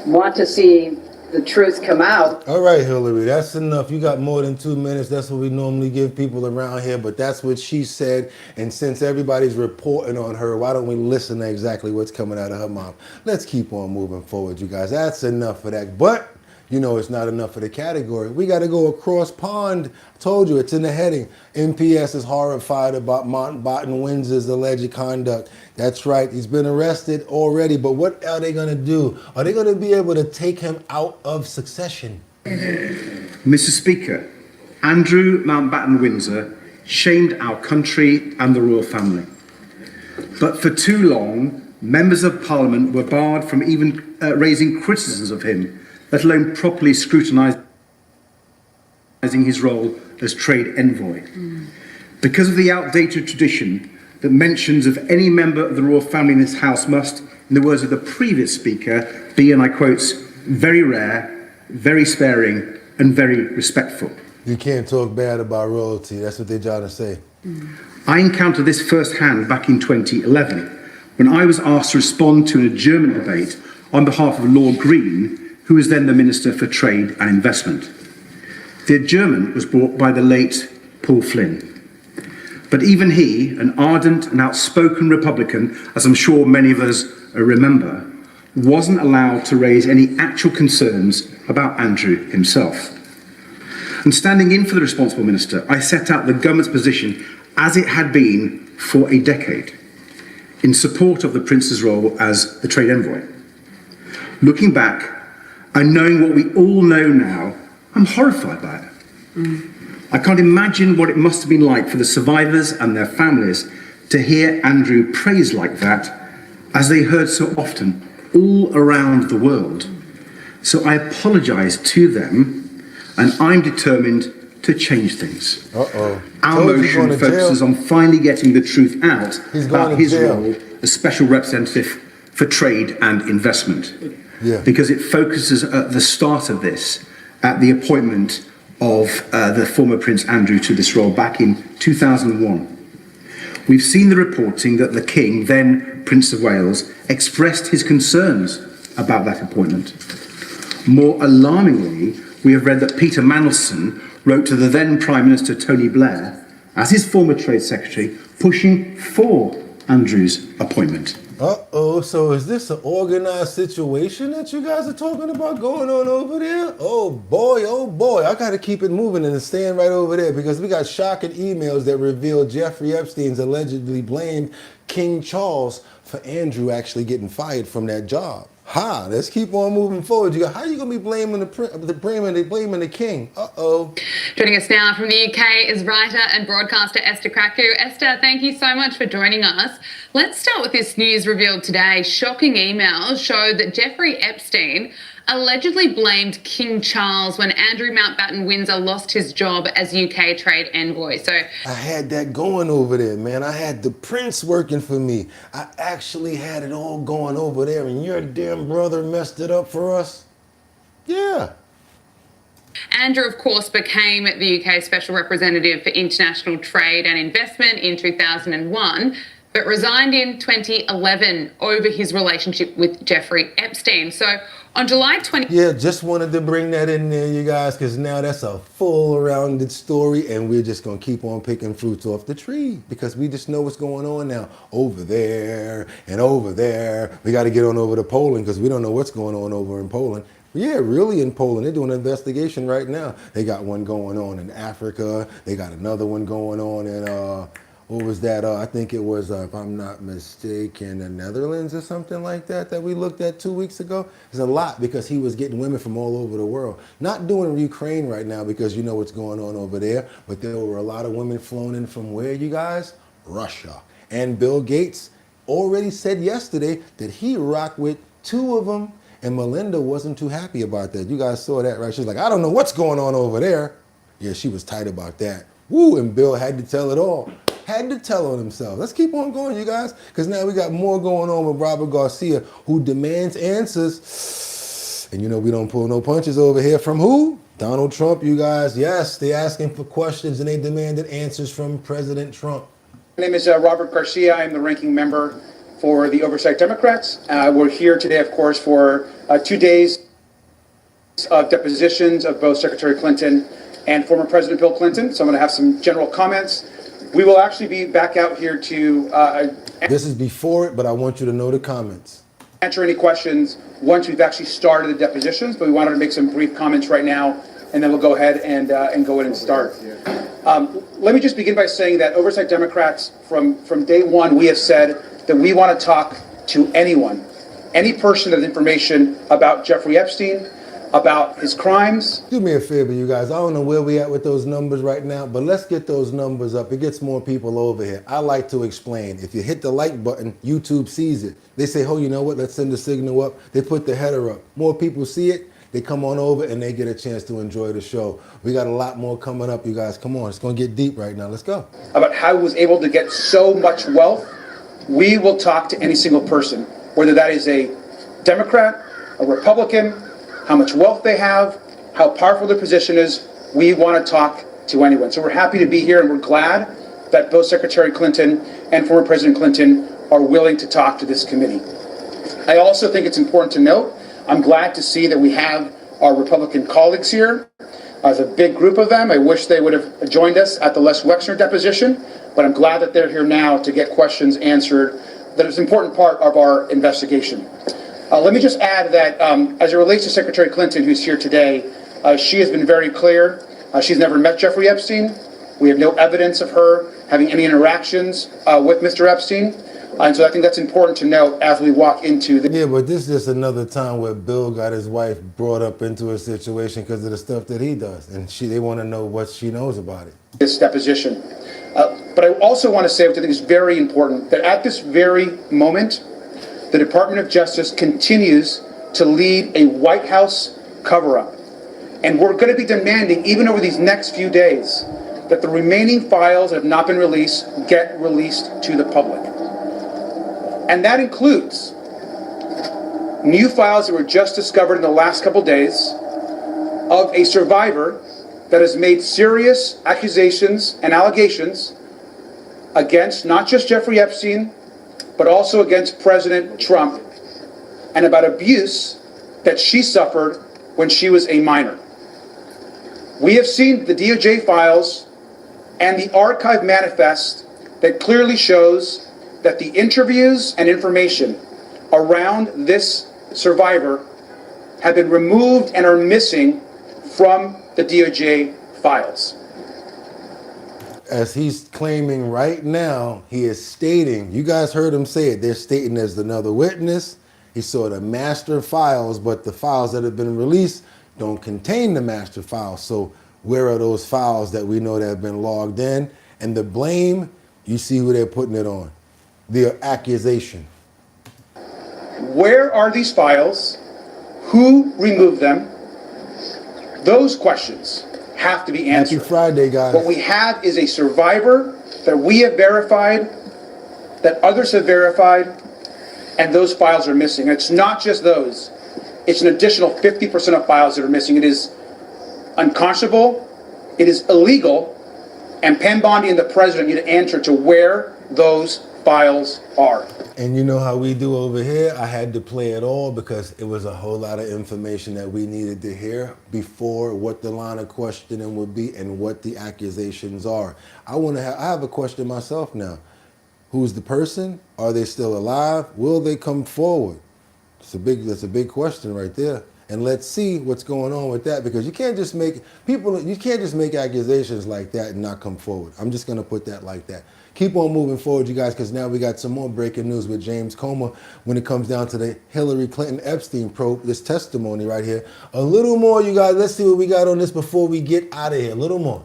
want to see the truth come out. All right, Hillary, that's enough. You got more than 2 minutes. That's what we normally give people around here, but that's what she said. And since everybody's reporting on her, why don't we listen to exactly what's coming out of her mouth? Let's keep on moving forward, you guys. That's enough for that. But you know it's not enough for the category. We got to go across pond. I told you, it's in the heading. MPS is horrified about Mountbatten Windsor's alleged conduct. That's right, he's been arrested already, but what are they going to do? Are they going to be able to take him out of succession? Mr. Speaker, Andrew Mountbatten Windsor shamed our country and the royal family. But for too long, members of Parliament were barred from even raising criticisms of him, let alone properly scrutinising his role as trade envoy. Because of the outdated tradition that mentions of any member of the royal family in this House must, in the words of the previous speaker, be, and I quote, very rare, very sparing, and very respectful. You can't talk bad about royalty. That's what they're trying to say. I encountered this firsthand back in 2011, when I was asked to respond to an adjournment debate on behalf of Lord Green, who was then the Minister for Trade and Investment. The adjournment was brought by the late Paul Flynn. But even he, an ardent and outspoken Republican, as I'm sure many of us remember, wasn't allowed to raise any actual concerns about Andrew himself. And standing in for the responsible minister, I set out the government's position as it had been for a decade, in support of the Prince's role as the trade envoy. Looking back, and knowing what we all know now, I'm horrified by it. I can't imagine what it must have been like for the survivors and their families to hear Andrew praised like that, as they heard so often all around the world. So I apologise to them, and I'm determined to change things. Our motion focuses on finally getting the truth out about his role as Special Representative for Trade and Investment. Because it focuses at the start of this, at the appointment of the former Prince Andrew to this role back in 2001. We've seen the reporting that the King, then Prince of Wales, expressed his concerns about that appointment. More alarmingly, we have read that Peter Mandelson wrote to the then Prime Minister Tony Blair, as his former Trade Secretary, pushing for Andrew's appointment. So is this an organized situation that you guys are talking about going on over there? Oh boy, I gotta keep it moving and staying right over there, because we got shocking emails that reveal Jeffrey Epstein's allegedly blamed King Charles for Andrew actually getting fired from that job. Let's keep on moving forward. How are you gonna be blaming the king? Joining us now from the UK is writer and broadcaster Esther Kraku. Esther, thank you so much for joining us. Let's start with this news revealed today. Shocking emails showed that Jeffrey Epstein allegedly blamed King Charles when Andrew Mountbatten Windsor lost his job as UK trade envoy. So I had that going over there, man. I had the prince working for me. I actually had it all going over there, and your damn brother messed it up for us? Yeah. Andrew, of course, became the UK Special Representative for International Trade and Investment in 2001, but resigned in 2011 over his relationship with Jeffrey Epstein. So on July 20... Yeah, just wanted to bring that in there, you guys, because now that's a full rounded story, and we're just going to keep on picking fruits off the tree, because we just know what's going on now. Over there and over there. We got to get on over to Poland, because we don't know what's going on over in Poland. Yeah, really in Poland. They're doing an investigation right now. They got one going on in Africa. They got another one going on in... what was that? I think it was, if I'm not mistaken, the Netherlands or something like that we looked at 2 weeks ago. There's a lot, because he was getting women from all over the world. Not doing Ukraine right now, because you know what's going on over there, but there were a lot of women flown in from where, you guys? Russia. And Bill Gates already said yesterday that he rocked with 2 of them, and Melinda wasn't too happy about that. You guys saw that, right? She's like, I don't know what's going on over there. Yeah, she was tight about that. Woo, and Bill had to tell it all. Had to tell on himself. Let's keep on going, you guys, because now we got more going on with Robert Garcia, who demands answers. And you know we don't pull no punches over here. From who? Donald Trump, you guys. Yes, they asking for questions and they demanded answers from President Trump. My name is Robert Garcia. I'm the ranking member for the Oversight Democrats. We're here today, of course, for 2 days of depositions of both Secretary Clinton and former President Bill Clinton. So I'm going to have some general comments. We will actually be back out here to this is before it, but I want you to know the comments. Answer any questions once we've actually started the depositions, but we wanted to make some brief comments right now, and then we'll go ahead and go in and start. Let me just begin by saying that Oversight Democrats, from day one, we have said that we want to talk to anyone, any person that has information about Jeffrey Epstein, about his crimes. Do me a favor, you guys. I don't know where we at with those numbers right now, but let's get those numbers up. It gets more people over here. I like to explain. If you hit the like button, YouTube sees it. They say, oh, you know what? Let's send the signal up. They put the header up. More people see it. They come on over and they get a chance to enjoy the show. We got a lot more coming up, you guys. Come on. It's going to get deep right now. Let's go. About how he was able to get so much wealth. We will talk to any single person, whether that is a Democrat, a Republican, how much wealth they have, how powerful their position is. We want to talk to anyone. So we're happy to be here, and we're glad that both Secretary Clinton and former President Clinton are willing to talk to this committee. I also think it's important to note, I'm glad to see that we have our Republican colleagues here. There's a big group of them. I wish they would have joined us at the Les Wexner deposition, but I'm glad that they're here now to get questions answered. That is an important part of our investigation. Let me just add that as it relates to Secretary Clinton, who's here today, she has been very clear. She's never met Jeffrey Epstein. We have no evidence of her having any interactions with Mr. Epstein. And so I think that's important to note as we walk into the... Yeah, but this is just another time where Bill got his wife brought up into a situation because of the stuff that he does. And they want to know what she knows about it. This deposition. But I also want to say, which I think is very important, that at this very moment, the Department of Justice continues to lead a White House cover-up. And we're going to be demanding, even over these next few days, that the remaining files that have not been released get released to the public. And that includes new files that were just discovered in the last couple days of a survivor that has made serious accusations and allegations against not just Jeffrey Epstein, but also against President Trump, and about abuse that she suffered when she was a minor. We have seen the DOJ files and the archive manifest that clearly shows that the interviews and information around this survivor have been removed and are missing from the DOJ files. As he's claiming right now, he is stating, you guys heard him say it, they're stating there's another witness. He saw the master files, but the files that have been released don't contain the master files. So where are those files that we know that have been logged in? And the blame, you see who they're putting it on. The accusation. Where are these files? Who removed them? Those questions have to be answered. Happy Friday, guys. What we have is a survivor that we have verified, that others have verified, and those files are missing. It's not just those. It's an additional 50% of files that are missing. It is unconscionable, it is illegal, and Pam Bondi and the president need to answer to where those files are. And you know how we do over here? I had to play it all because it was a whole lot of information that we needed to hear before what the line of questioning would be and what the accusations are. I have a question myself now. Who's the person? Are they still alive? Will they come forward? That's a big question right there. And let's see what's going on with that, because you can't just make accusations like that and not come forward. I'm just going to put that like that. Keep on moving forward, you guys, because now we got some more breaking news with James Comer when it comes down to the Hillary Clinton Epstein probe, this testimony right here. A little more, you guys. Let's see what we got on this before we get out of here. A little more.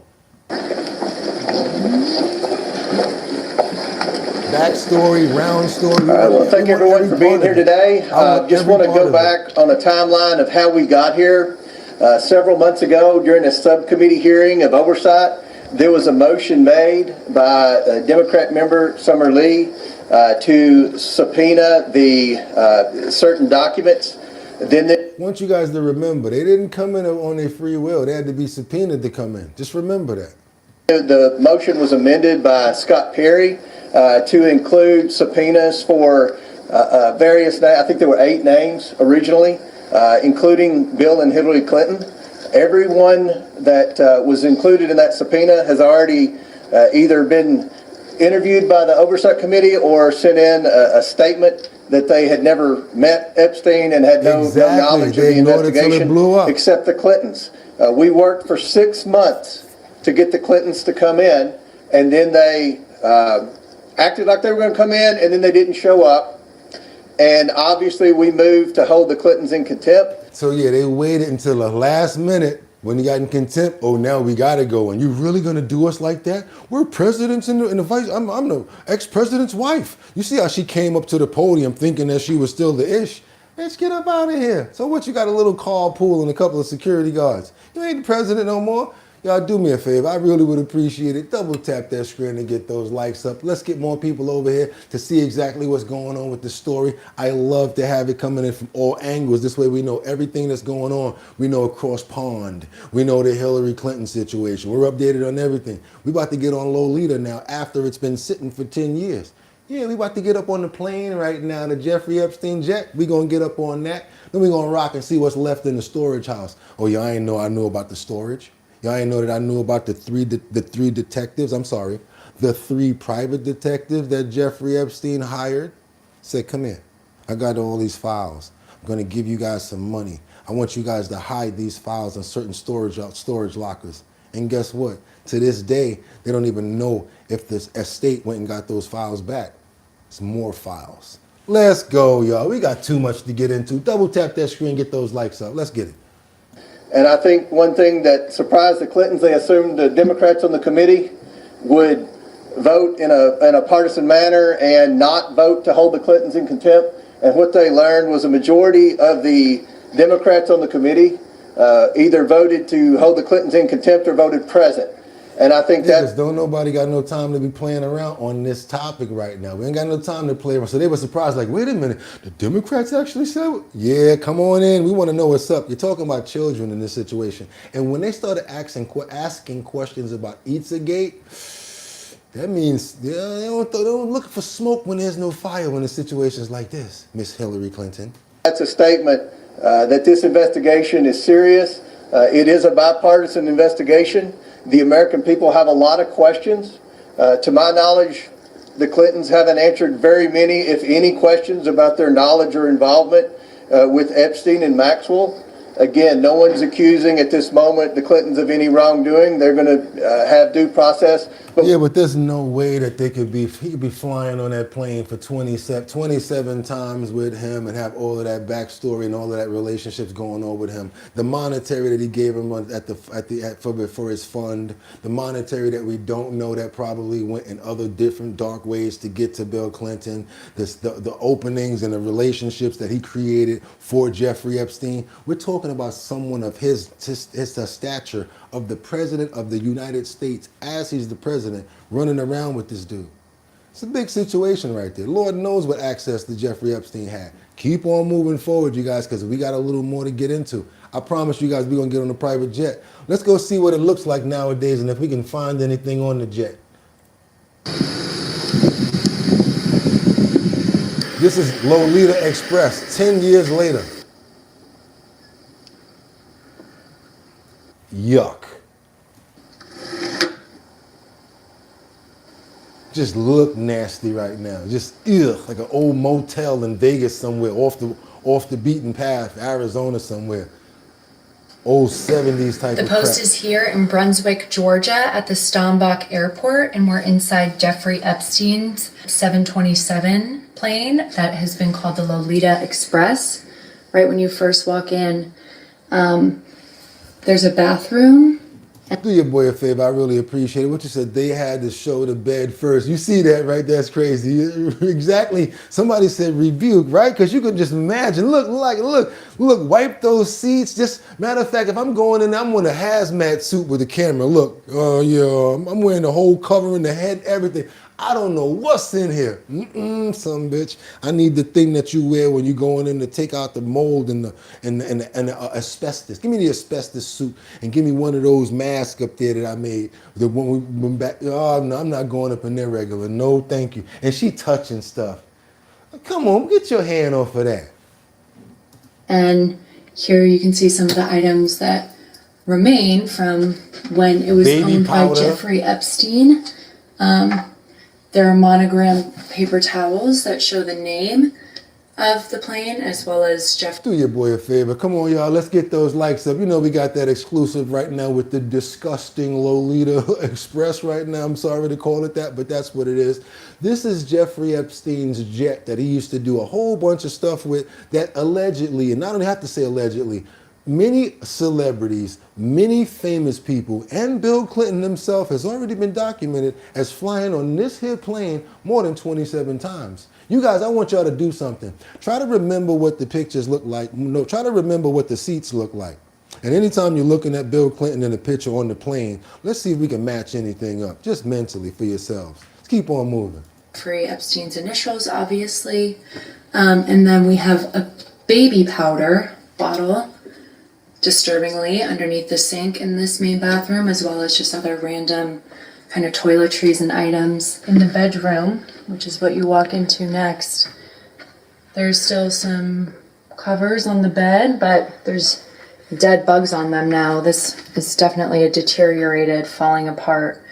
Back backstory, round story. All right, well, thank everyone for being here today. Just want to go back on a timeline of how we got here. Several months ago, during a subcommittee hearing of oversight, there was a motion made by Democrat member Summer Lee to subpoena the certain documents. Then I want you guys to remember, they didn't come in on their free will. They had to be subpoenaed to come in. Just remember that. the motion was amended by Scott Perry to include subpoenas for various, I think there were 8 names originally, including Bill and Hillary Clinton. Everyone that was included in that subpoena has already either been interviewed by the Oversight Committee or sent in a statement that they had never met Epstein and had no knowledge of the investigation except the Clintons. We worked for 6 months to get the Clintons to come in, and then they acted like they were going to come in, and then they didn't show up. And obviously we moved to hold the Clintons in contempt. So yeah, they waited until the last minute when he got in contempt. Oh, now we got to go. And you really going to do us like that? We're presidents and the vice. I'm the ex-president's wife. You see how she came up to the podium thinking that she was still the ish? Let's get up out of here. So what, you got a little carpool and a couple of security guards. You ain't the president no more. Y'all do me a favor. I really would appreciate it. Double tap that screen and get those likes up. Let's get more people over here to see exactly what's going on with the story. I love to have it coming in from all angles. This way we know everything that's going on. We know across pond. We know the Hillary Clinton situation. We're updated on everything. We about to get on Lolita now after it's been sitting for 10 years. Yeah, we about to get up on the plane right now, the Jeffrey Epstein jet. We gonna get up on that. Then we gonna rock and see what's left in the storage house. Oh, y'all ain't know I knew about the storage. Y'all ain't know that I knew about the three detectives, the 3 private detectives that Jeffrey Epstein hired. Said, come here, I got all these files. I'm gonna give you guys some money. I want you guys to hide these files in certain storage lockers. And guess what? To this day, they don't even know if this estate went and got those files back. It's more files. Let's go, y'all. We got too much to get into. Double tap that screen, get those likes up. Let's get it. And I think one thing that surprised the Clintons, they assumed the Democrats on the committee would vote in a partisan manner and not vote to hold the Clintons in contempt. And what they learned was a majority of the Democrats on the committee either voted to hold the Clintons in contempt or voted present. And I think that don't nobody got no time to be playing around on this topic right now. We ain't got no time to play around. So they were surprised, like, wait a minute, the Democrats actually said, yeah, come on in. We want to know what's up. You're talking about children in this situation. And when they started asking questions about Pizzagate, that means they don't look for smoke when there's no fire when the situation's like this, Miss Hillary Clinton. that's a statement that this investigation is serious. It is a bipartisan investigation. The American people have a lot of questions. To my knowledge, the Clintons haven't answered very many, if any, questions about their knowledge or involvement with Epstein and Maxwell. Again, no one's accusing at this moment the Clintons of any wrongdoing. They're going to have due process. Yeah, but there's no way that he could be flying on that plane for 27 times with him and have all of that backstory and all of that relationships going on with him. The monetary that he gave him for his fund, the monetary that we don't know that probably went in other different dark ways to get to Bill Clinton, the openings and the relationships that he created for Jeffrey Epstein. We're talking about someone of his stature, of the president of the United States, as he's the president, running around with this dude. It's a big situation right there. Lord knows what access to Jeffrey Epstein had. Keep on moving forward, you guys, because we got a little more to get into. I promise you guys we're going to get on a private jet. Let's go see what it looks like nowadays and if we can find anything on the jet. This is Lolita Express, 10 years later. Yuck. Just look nasty right now. Just ugh, like an old motel in Vegas somewhere, off the beaten path, Arizona somewhere. Old 70s type of crap. The Post is here in Brunswick, Georgia at the Stombach Airport, and we're inside Jeffrey Epstein's 727 plane that has been called the Lolita Express. Right when you first walk in, there's a bathroom Do your boy a favor. I really appreciate it. What you said, they had to show the bed first. You see that, right? That's crazy. Exactly. Somebody said rebuke, right? Because you could just imagine. Look, wipe those seats. Just, matter of fact, if I'm going in, I'm wearing a hazmat suit with a camera. Look, I'm wearing the whole cover in the head, everything. I don't know what's in here. Some bitch. I need the thing that you wear when you're going in to take out the mold and the asbestos. Give me the asbestos suit and give me one of those masks up there that I made. The one we went back. Oh no, I'm not going up in there regular. No, thank you. And she touching stuff. Come on, get your hand off of that. And here you can see some of the items that remain from when it was owned by Jeffrey Epstein. There are monogrammed paper towels that show the name of the plane as well as Jeff. Do your boy a favor. Come on, y'all. Let's get those likes up. You know we got that exclusive right now with the disgusting Lolita Express right now. I'm sorry to call it that, but that's what it is. This is Jeffrey Epstein's jet that he used to do a whole bunch of stuff with that allegedly, and I don't have to say allegedly, many celebrities, many famous people, and Bill Clinton himself has already been documented as flying on this here plane more than 27 times. You guys, I want y'all to do something. Try to remember what the pictures look like. No, try to remember what the seats look like. And anytime you're looking at Bill Clinton in a picture on the plane, let's see if we can match anything up, just mentally for yourselves. Let's keep on moving. Jeffrey Epstein's initials, obviously. And then we have a baby powder bottle, disturbingly, underneath the sink in this main bathroom, as well as just other random kind of toiletries and items. In the bedroom, which is what you walk into next, there's still some covers on the bed, but there's dead bugs on them now. This is definitely a deteriorated, falling apart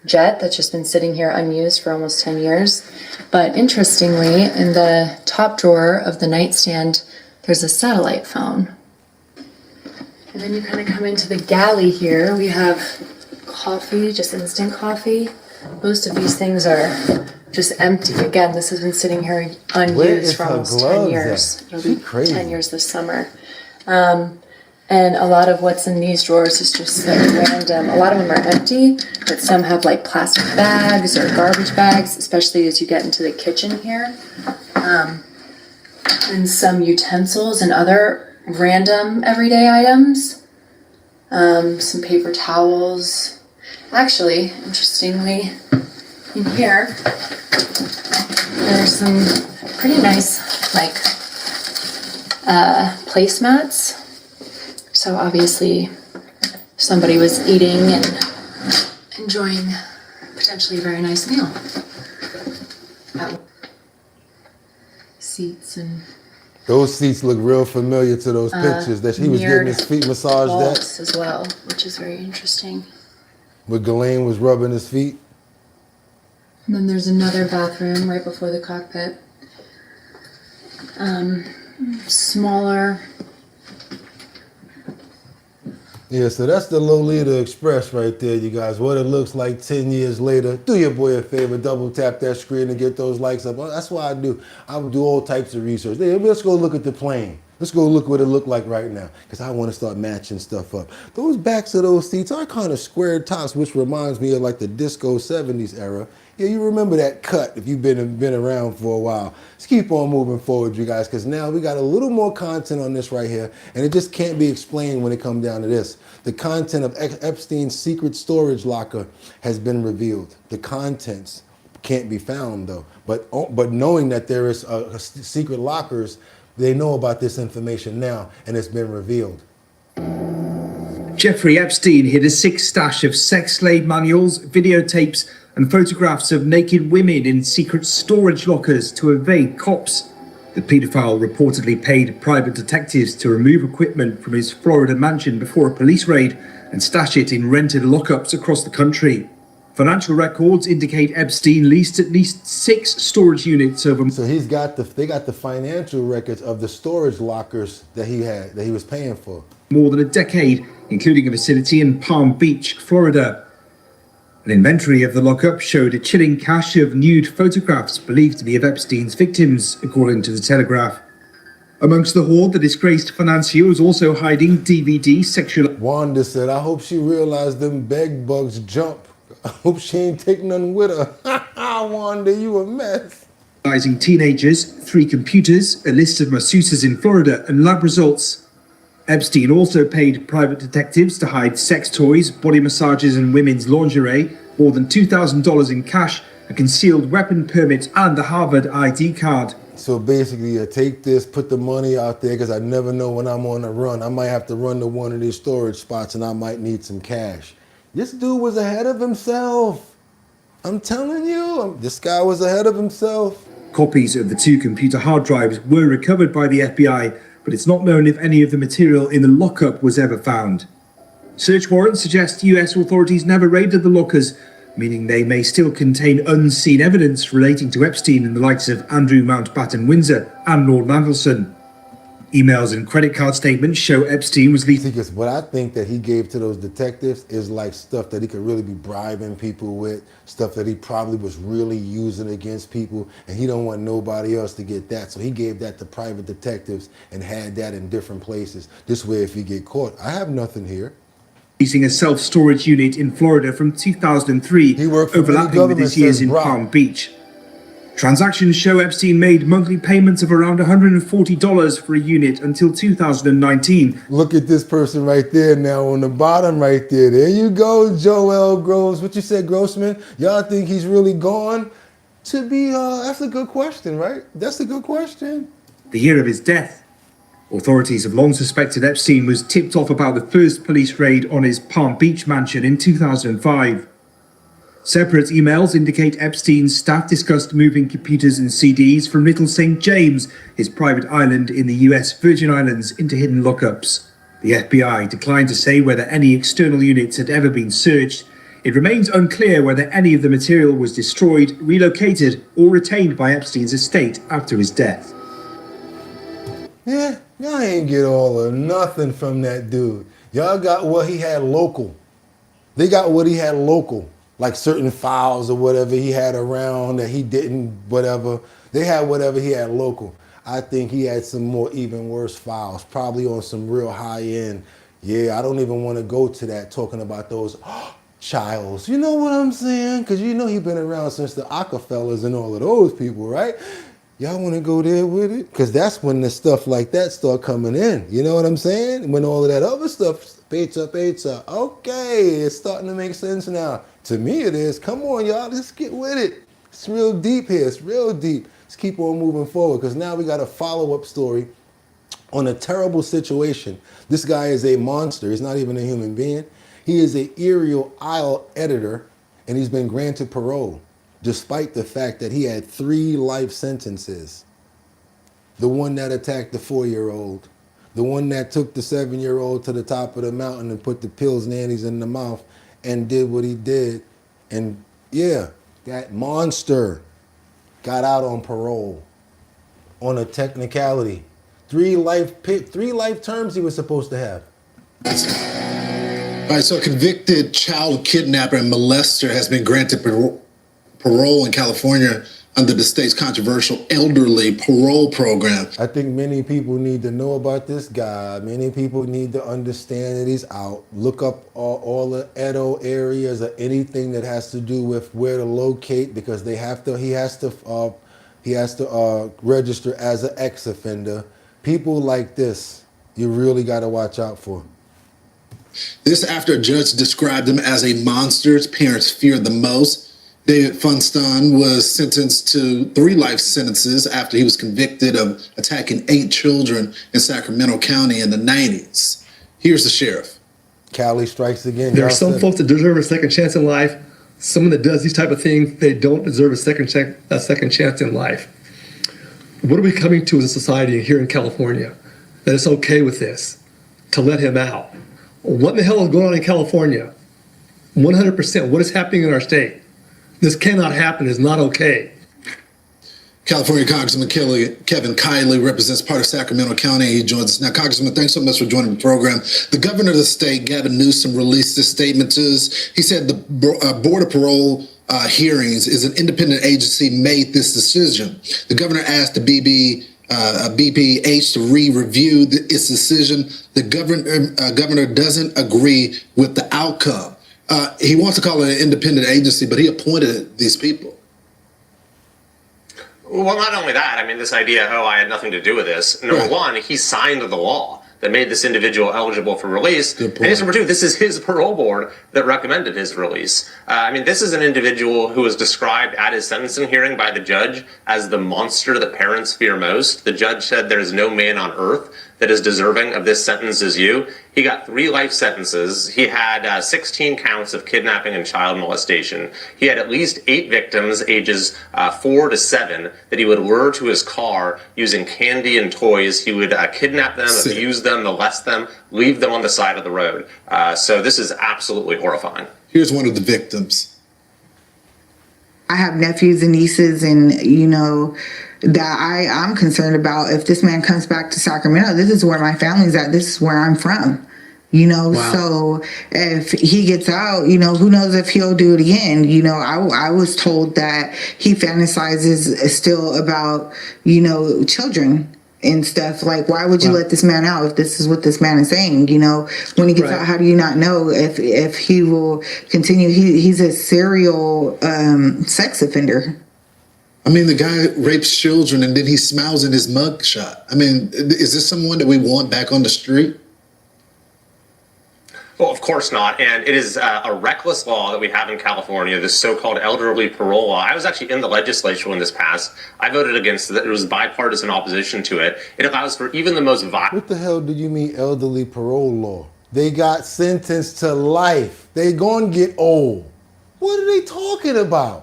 jet that's just been sitting here unused for almost 10 years. But interestingly, in the top drawer of the nightstand, there's a satellite phone. And then you kind of come into the galley here. We have coffee, just instant coffee. Most of these things are just empty. Again, this has been sitting here unused for almost 10 years. It'll be 10 years this summer. And a lot of what's in these drawers is just like random. A lot of them are empty, but some have like plastic bags or garbage bags, especially as you get into the kitchen here. And some utensils and other random everyday items, some paper towels. Actually, interestingly, in here, there's some pretty nice, like, placemats. So obviously, somebody was eating and enjoying potentially a very nice meal. Seats and those seats look real familiar to those pictures that he was getting his feet massaged at. As well, which is very interesting. Where Ghislaine was rubbing his feet. And then there's another bathroom right before the cockpit. Smaller. Yeah, so that's the Lolita Express right there, you guys. What it looks like 10 years later. Do your boy a favor, double tap that screen and get those likes up. That's what I do. I do all types of research. Hey, let's go look at the plane. Let's go look what it looked like right now, because I want to start matching stuff up. Those backs of those seats are kind of squared tops, which reminds me of like the disco 70s era. Yeah, you remember that cut if you've been around for a while. Let's keep on moving forward, you guys, because now we got a little more content on this right here, and it just can't be explained when it comes down to this. The content of Epstein's secret storage locker has been revealed. The contents can't be found, though. But knowing that there is secret lockers, they know about this information now, and it's been revealed. Jeffrey Epstein hid a sick stash of sex slave manuals, videotapes, and photographs of naked women in secret storage lockers to evade cops. The paedophile reportedly paid private detectives to remove equipment from his Florida mansion before a police raid and stash it in rented lockups across the country. Financial records indicate Epstein leased at least 6 storage units of them. So they got the financial records of the storage lockers that he was paying for. More than a decade, including a facility in Palm Beach, Florida. An inventory of the lockup showed a chilling cache of nude photographs believed to be of Epstein's victims, according to the Telegraph. Amongst the hoard, the disgraced financier was also hiding DVD, sexual... Wanda said, I hope she realized them bed bugs jump. I hope she ain't taking none with her. Wanda, you a mess. Teenagers, 3 computers, a list of masseuses in Florida, and lab results. Epstein also paid private detectives to hide sex toys, body massages, and women's lingerie, more than $2,000 in cash, a concealed weapon permit, and the Harvard ID card. So basically, I take this, put the money out there, because I never know when I'm on a run. I might have to run to one of these storage spots, and I might need some cash. This dude was ahead of himself. I'm telling you, this guy was ahead of himself. Copies of the 2 computer hard drives were recovered by the FBI, but it's not known if any of the material in the lockup was ever found. Search warrants suggest US authorities never raided the lockers, meaning they may still contain unseen evidence relating to Epstein and the likes of Andrew Mountbatten Windsor and Lord Mandelson. Emails and credit card statements show Epstein was leading. Because what I think that he gave to those detectives is like stuff that he could really be bribing people with, stuff that he probably was really using against people, and he don't want nobody else to get that. So he gave that to private detectives and had that in different places. This way, if he get caught, I have nothing here. Leasing a self-storage unit in Florida from 2003, overlapping with his years in Palm Beach. Transactions show Epstein made monthly payments of around $140 for a unit until 2019. Look at this person right there now on the bottom right there. There you go, Joel Groves. What you said, Grossman? Y'all think he's really gone? To be, that's a good question, right? That's a good question. The year of his death. Authorities have long suspected Epstein was tipped off about the first police raid on his Palm Beach mansion in 2005. Separate emails indicate Epstein's staff discussed moving computers and CDs from Little St. James, his private island in the US Virgin Islands, into hidden lockups. The FBI declined to say whether any external units had ever been searched. It remains unclear whether any of the material was destroyed, relocated, or retained by Epstein's estate after his death. Yeah, y'all ain't get all or nothing from that dude. Y'all got what he had local. They got what he had local. Like certain files or whatever he had around that he didn't, whatever. They had whatever he had local. I think he had some more even worse files, probably on some real high end. Yeah, I don't even want to go to that talking about those Childs. You know what I'm saying? Because you know he's been around since the Rockefellers and all of those people, right? Y'all want to go there with it? Because that's when the stuff like that start coming in. You know what I'm saying? When all of that other stuff, pizza. Okay, it's starting to make sense now. To me it is. Come on, y'all, let's get with it. It's real deep here. It's real deep. Let's keep on moving forward because now we got a follow-up story on a terrible situation. This guy is a monster. He's not even a human being. He is an Ariel Isle editor, and he's been granted parole, despite the fact that he had 3 life sentences. The one that attacked the 4-year-old, the one that took the 7-year-old to the top of the mountain and put the pills nannies in the mouth and did what he did. And yeah, that monster got out on parole on a technicality. 3 life terms he was supposed to have. All right, so a convicted child kidnapper and molester has been granted parole in California under the state's controversial elderly parole program. I think many people need to know about this guy. Many people need to understand that he's out. Look up all the Edo areas or anything that has to do with where to locate, because he has to register as an ex-offender. People like this, you really got to watch out for. This after a judge described him as a monster his parents feared the most. David Funston was sentenced to 3 life sentences after he was convicted of attacking 8 children in Sacramento County in the 90s. Here's the sheriff. Cali strikes again. There are some folks that deserve a second chance in life. Someone that does these type of things, they don't deserve a second chance in life. What are we coming to as a society here in California? That it's okay with this, to let him out. What in the hell is going on in California? 100%, what is happening in our state? This cannot happen. It's not okay. California Congressman Kevin Kiley represents part of Sacramento County. He joins us now. Congressman, thanks so much for joining the program. The governor of the state, Gavin Newsom, released this statement to us. He said the Board of Parole hearings is an independent agency made this decision. The governor asked the BPH to re-review its decision. The governor doesn't agree with the outcome. He wants to call it an independent agency, but he appointed these people. Well, not only that, I mean, this idea, oh, I had nothing to do with this. Number one, he signed the law that made this individual eligible for release. And number two, this is his parole board that recommended his release. I mean, this is an individual who was described at his sentencing hearing by the judge as the monster that parents fear most. The judge said there is no man on earth that is deserving of this sentence as you. He got 3 life sentences. He had 16 counts of kidnapping and child molestation. He had at least 8 victims, ages 4 to 7, that he would lure to his car using candy and toys. He would kidnap them, abuse them, molest them, leave them on the side of the road. So this is absolutely horrifying. Here's one of the victims. I have nephews and nieces, and that I'm concerned about. If this man comes back to Sacramento, this is where my family's at. This is where I'm from. Wow. So if he gets out, who knows if he'll do it again. I was told that he fantasizes still about, children and stuff. Like, why would you let this man out if this is what this man is saying? When he gets out, how do you not know if he will continue? He's a serial sex offender. I mean, the guy rapes children and then he smiles in his mugshot. I mean, is this someone that we want back on the street? Well, of course not. And it is a reckless law that we have in California, this so-called elderly parole law. I was actually in the legislature when this passed. I voted against it. There was bipartisan opposition to it. It allows for even the most violent. What the hell do you mean elderly parole law? They got sentenced to life. They gonna get old. What are they talking about?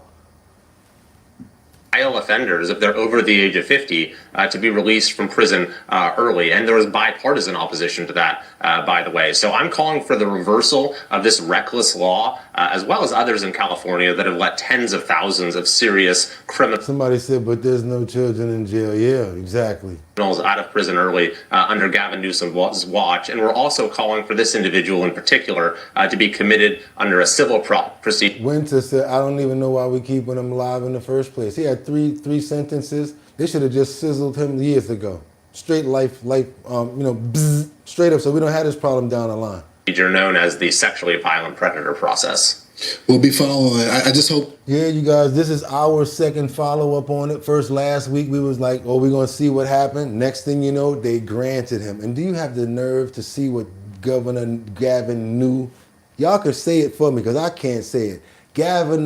Offenders, if they're over the age of 50, to be released from prison early. And there was bipartisan opposition to that, by the way. So I'm calling for the reversal of this reckless law, as well as others in California that have let tens of thousands of serious criminals. Somebody said, but there's no children in jail. Yeah, exactly. Out of prison early under Gavin Newsom's watch. And we're also calling for this individual in particular to be committed under a civil procedure. Windsor said, I don't even know why we keeping him alive in the first place. He had three sentences. They should have just sizzled him years ago. Straight life, bzz, straight up, so we don't have this problem down the line. Known as the sexually violent predator process. We'll be following. I just hope. Yeah, you guys, this is our second follow-up on it. First, last week, we was like, oh, we're going to see what happened. Next thing you know, they granted him. And do you have the nerve to see what Governor Gavin knew? Y'all can say it for me, because I can't say it. Gavin,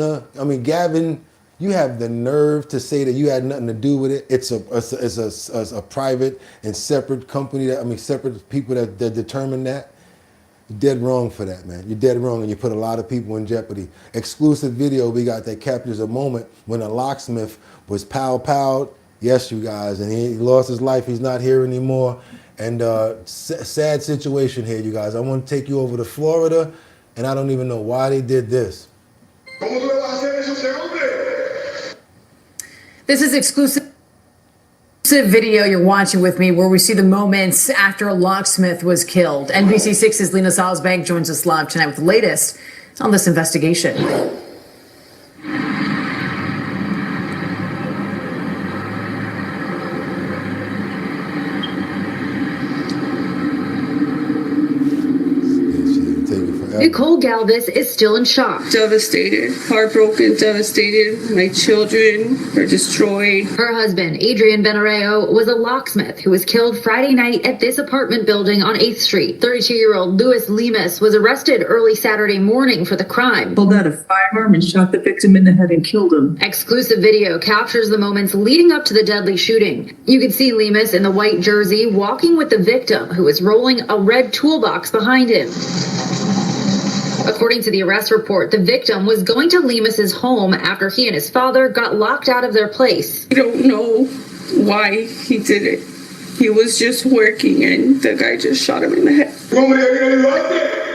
you have the nerve to say that you had nothing to do with it. It's a private and separate company, separate people that determine that. You're dead wrong for that, man. You're dead wrong, and you put a lot of people in jeopardy. Exclusive video we got that captures a moment when a locksmith was pow-powed. Yes, you guys, and he lost his life. He's not here anymore. And sad situation here, you guys. I want to take you over to Florida, and I don't even know why they did this. This is exclusive video you're watching with me where we see the moments after a locksmith was killed. NBC6's Lena Salzbank joins us live tonight with the latest on this investigation. Nicole Galvis is still in shock. Devastated, heartbroken, devastated. My children are destroyed. Her husband, Adrian Benareo, was a locksmith who was killed Friday night at this apartment building on 8th Street. 32-year-old Louis Lemus was arrested early Saturday morning for the crime. Pulled out a firearm and shot the victim in the head and killed him. Exclusive video captures the moments leading up to the deadly shooting. You can see Lemus in the white jersey walking with the victim, who was rolling a red toolbox behind him. According to the arrest report, the victim was going to Lemus's home after he and his father got locked out of their place. I don't know why he did it. He was just working and the guy just shot him in the head.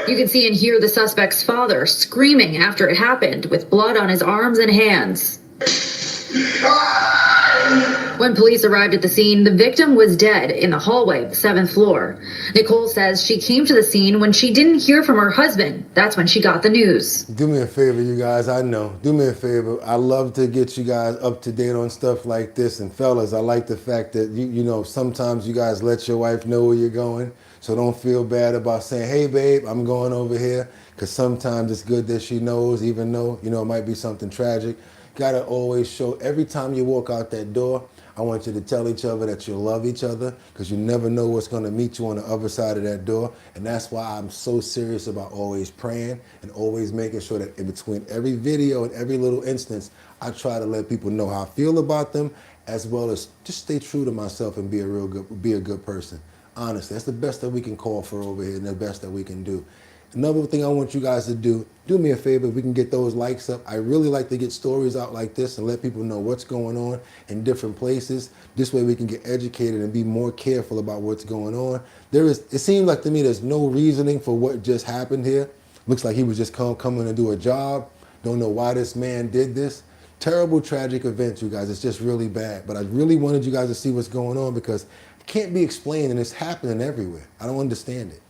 You can see and hear the suspect's father screaming after it happened, with blood on his arms and hands. When police arrived at the scene, the victim was dead in the hallway of the 7th floor. Nicole says she came to the scene when she didn't hear from her husband. That's when she got the news. Do me a favor, you guys. I know. Do me a favor. I love to get you guys up to date on stuff like this. And fellas, I like the fact that, you know, sometimes you guys let your wife know where you're going. So don't feel bad about saying, hey, babe, I'm going over here. Because sometimes it's good that she knows, even though, you know, it might be something tragic. Gotta always show, every time you walk out that door, I want you to tell each other that you love each other, because you never know what's going to meet you on the other side of that door. And that's why I'm so serious about always praying and always making sure that in between every video and every little instance, I try to let people know how I feel about them, as well as just stay true to myself and be a good person. Honestly, that's the best that we can call for over here and the best that we can do. Another thing I want you guys to do me a favor, if we can get those likes up. I really like to get stories out like this and let people know what's going on in different places. This way we can get educated and be more careful about what's going on. It seems like to me there's no reasoning for what just happened here. Looks like he was just coming to do a job. Don't know why this man did this. Terrible, tragic event, you guys. It's just really bad. But I really wanted you guys to see what's going on, because it can't be explained and it's happening everywhere. I don't understand it.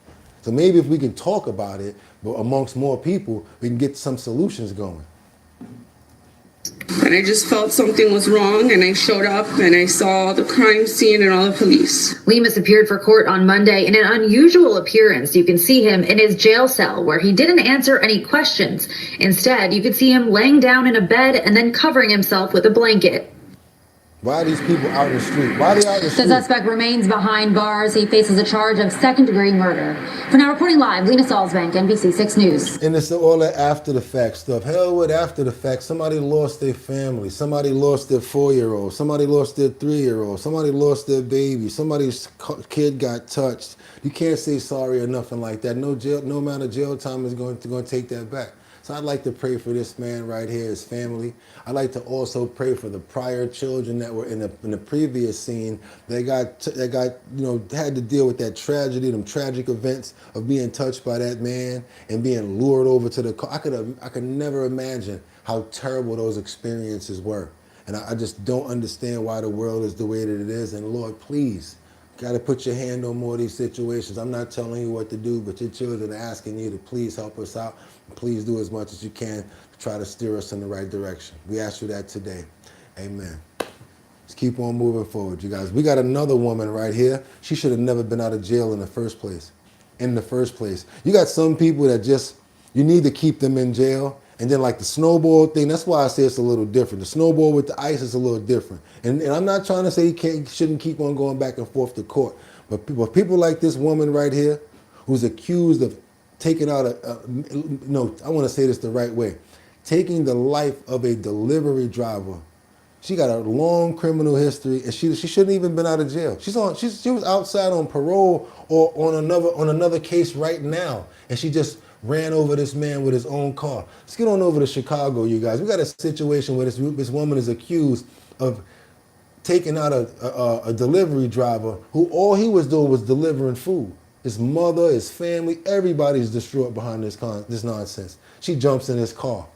So maybe if we can talk about it, but amongst more people, we can get some solutions going. And I just felt something was wrong, and I showed up and I saw the crime scene and all the police. Lemus appeared for court on Monday in an unusual appearance. You can see him in his jail cell where he didn't answer any questions. Instead, you could see him laying down in a bed and then covering himself with a blanket. Why are these people out in the street? Why are they out in the street? The suspect remains behind bars. He faces a charge of second-degree murder. For now, reporting live, Lena Salzbank, NBC 6 News. And it's all that after the fact stuff. Hell with after the fact. Somebody lost their family. Somebody lost their 4-year-old. Somebody lost their 3-year-old. Somebody lost their baby. Somebody's kid got touched. You can't say sorry or nothing like that. No amount of jail time is going to take that back. So I'd like to pray for this man right here, his family. I'd like to also pray for the prior children that were in the previous scene. They got had to deal with that tragedy, them tragic events of being touched by that man and being lured over to the car. I could never imagine how terrible those experiences were. And I just don't understand why the world is the way that it is. And Lord, please, got to put your hand on more of these situations. I'm not telling you what to do, but your children are asking you to please help us out. Please do as much as you can to try to steer us in the right direction. We ask you that today. Amen. Let's keep on moving forward, you guys. We got another woman right here. She should have never been out of jail in the first place. You got some people that you need to keep them in jail. And then like the snowball thing, that's why I say it's a little different. The snowball with the ice is a little different. And I'm not trying to say you shouldn't keep on going back and forth to court. But people like this woman right here, who's accused of taking out I want to say this the right way, taking the life of a delivery driver. She got a long criminal history, and she shouldn't even been out of jail. She was outside on parole or on another case right now, and she just ran over this man with his own car. Let's get on over to Chicago, you guys. We got a situation where this woman is accused of taking out a delivery driver who all he was doing was delivering food. His mother, his family, everybody's distraught behind this nonsense. She jumps in his car.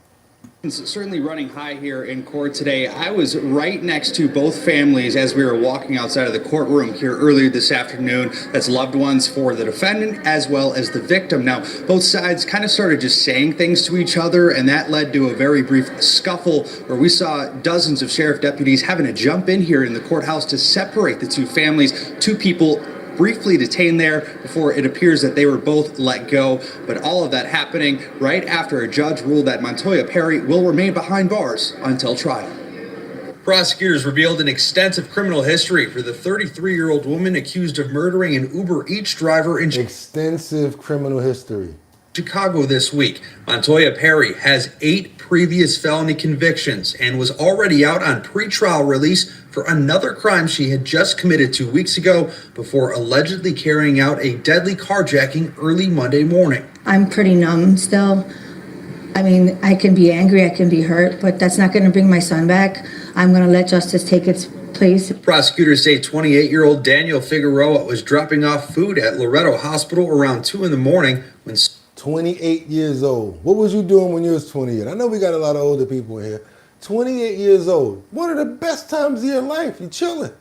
It's certainly running high here in court today. I was right next to both families as we were walking outside of the courtroom here earlier this afternoon. That's loved ones for the defendant as well as the victim. Now, both sides kind of started just saying things to each other, and that led to a very brief scuffle where we saw dozens of sheriff deputies having to jump in here in the courthouse to separate the two families. Two people briefly detained there before it appears that they were both let go. But all of that happening right after a judge ruled that Montoya Perry will remain behind bars until trial. Prosecutors revealed an extensive criminal history for the 33-year-old woman accused of murdering an Uber Eats driver in extensive criminal history. Chicago this week. Montoya Perry has 8 previous felony convictions and was already out on pretrial release for another crime she had just committed 2 weeks ago before allegedly carrying out a deadly carjacking early Monday morning. I'm pretty numb still. I mean, I can be angry, I can be hurt, but that's not going to bring my son back. I'm going to let justice take its place. Prosecutors say 28-year-old Daniel Figueroa was dropping off food at Loretto Hospital around 2 in the morning when 28 years old. What was you doing when you was 28? I know we got a lot of older people in here. 28 years old. One of the best times of your life. You're chilling.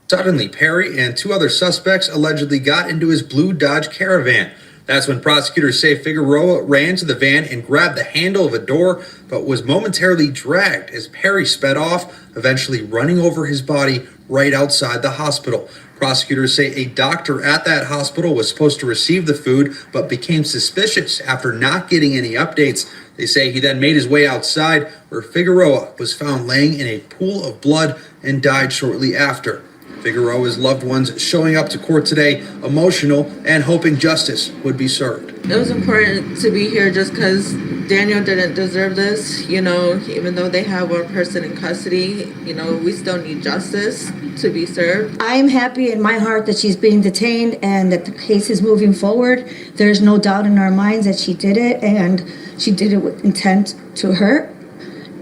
Suddenly, Perry and 2 other suspects allegedly got into his blue Dodge Caravan. That's when prosecutors say Figueroa ran to the van and grabbed the handle of a door, but was momentarily dragged as Perry sped off, eventually running over his body right outside the hospital. Prosecutors say a doctor at that hospital was supposed to receive the food, but became suspicious after not getting any updates. They say he then made his way outside, where Figueroa was found laying in a pool of blood and died shortly after. Figueroa's loved ones showing up to court today, emotional and hoping justice would be served. It was important to be here just because Daniel didn't deserve this. You know, even though they have one person in custody, you know, we still need justice to be served. I'm happy in my heart that she's being detained and that the case is moving forward. There's no doubt in our minds that she did it, and she did it with intent to hurt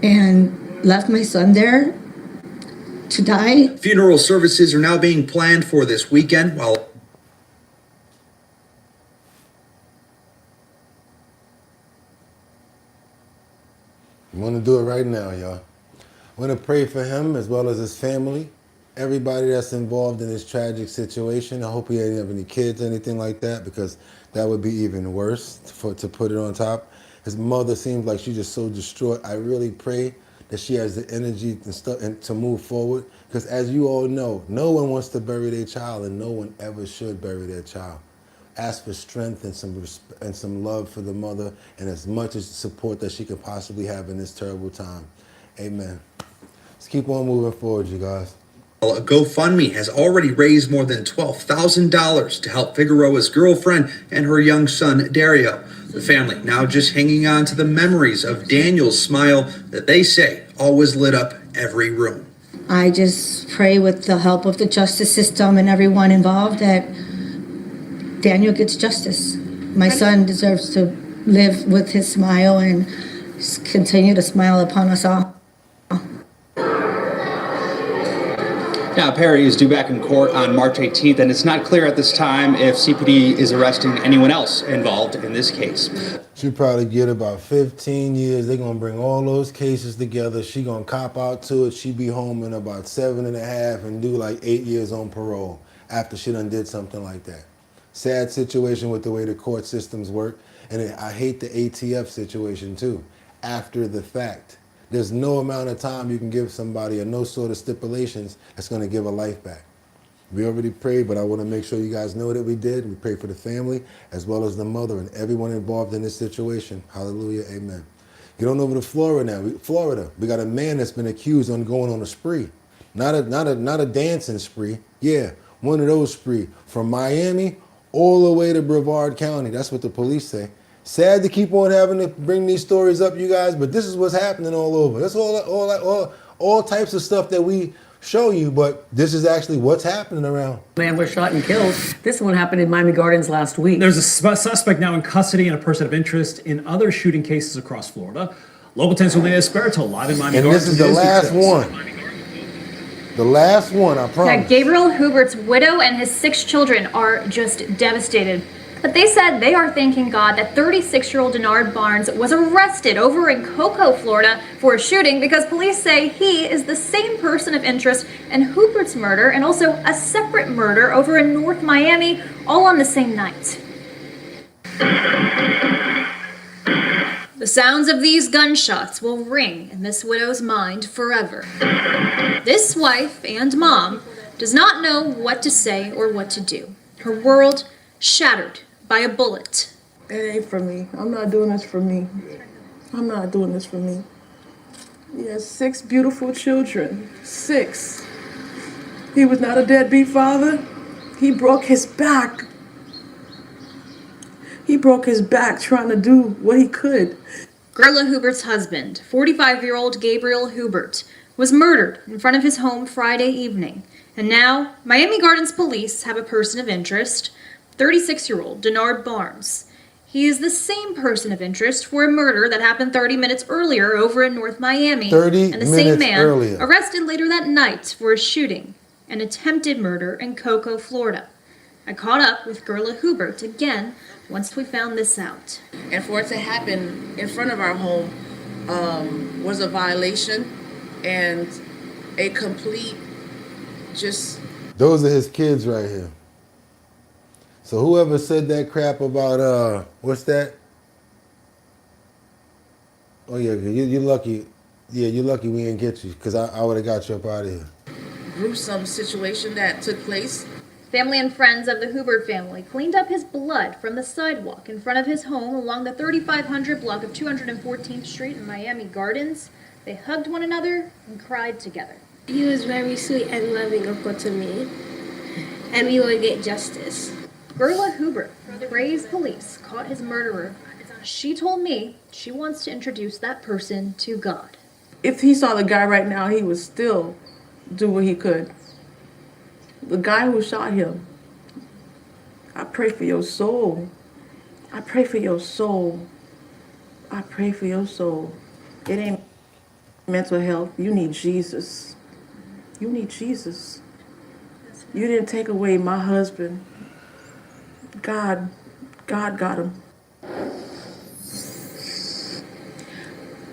and left my son there to die. Funeral services are now being planned for this weekend, while I want to do it right now, y'all. I want to pray for him as well as his family, everybody that's involved in this tragic situation. I hope he didn't have any kids or anything like that, because that would be even worse to put it on top. His mother seems like she's just so distraught. I really pray that she has the energy and to move forward, because as you all know, no one wants to bury their child, and no one ever should bury their child. Ask for strength and some love for the mother, and as much as support that she could possibly have in this terrible time. Amen. Let's keep on moving forward, you guys. A GoFundMe has already raised more than $12,000 to help Figueroa's girlfriend and her young son, Dario. The family now just hanging on to the memories of Daniel's smile that they say always lit up every room. I just pray with the help of the justice system and everyone involved that Daniel gets justice. My son deserves to live with his smile and continue to smile upon us all. Now, Perry is due back in court on March 18th, and it's not clear at this time if CPD is arresting anyone else involved in this case. She'll probably get about 15 years. They're going to bring all those cases together. She going to cop out to it. She be home in about 7.5 and do like 8 years on parole after she done did something like that. Sad situation with the way the court systems work. And I hate the ATF situation too, after the fact. There's no amount of time you can give somebody or no sort of stipulations that's going to give a life back. We already prayed, but I want to make sure you guys know that we did. We prayed for the family as well as the mother and everyone involved in this situation. Hallelujah, amen. Get on over to Florida now. Florida, we got a man that's been accused on going on a spree. Not a dancing spree. Yeah, one of those spree. From Miami all the way to Brevard County. That's what the police say. Sad to keep on having to bring these stories up, you guys, but this is what's happening all over. That's all types of stuff that we show you, but this is actually what's happening around. Man was shot and killed. This one happened in Miami Gardens last week. There's a suspect now in custody and a person of interest in other shooting cases across Florida. Local 10's Lolita Esperto live in Miami Gardens. And this is the last one. The last one, I promise. Gabriel Hubert's widow and his 6 children are just devastated. But they said they are thanking God that 36-year-old Denard Barnes was arrested over in Cocoa, Florida for a shooting, because police say he is the same person of interest in Hubert's murder and also a separate murder over in North Miami, all on the same night. The sounds of these gunshots will ring in this widow's mind forever. This wife and mom does not know what to say or what to do. Her world shattered by a bullet. It ain't for me. I'm not doing this for me. I'm not doing this for me. He has 6 beautiful children. 6. He was not a deadbeat father. He broke his back. He broke his back trying to do what he could. Gerla Hubert's husband, 45-year-old Gabriel Hubert, was murdered in front of his home Friday evening. And now, Miami Gardens police have a person of interest, 36-year-old Denard Barnes. He is the same person of interest for a murder that happened 30 minutes earlier over in North Miami. 30 and the minutes same man earlier. Arrested later that night for a shooting and attempted murder in Cocoa, Florida. I caught up with Gerla Hubert again once we found this out. And for it to happen in front of our home was a violation and a complete Those are his kids right here. So whoever said that crap about what's that? Oh yeah, you're lucky. Yeah, you're lucky we didn't get you, because I would have got you up out of here. gruesome situation that took place. Family and friends of the Hubbard family cleaned up his blood from the sidewalk in front of his home along the 3500 block of 214th Street in Miami Gardens. They hugged one another and cried together. He was very sweet and loving, uncle, to me, and we will get justice. Gerla Hubbard praised police caught his murderer. She told me she wants to introduce that person to God. If he saw the guy right now, he would still do what he could. The guy who shot him, I pray for your soul. I pray for your soul. I pray for your soul. It ain't mental health. You need Jesus. You need Jesus. You didn't take away my husband. God got him.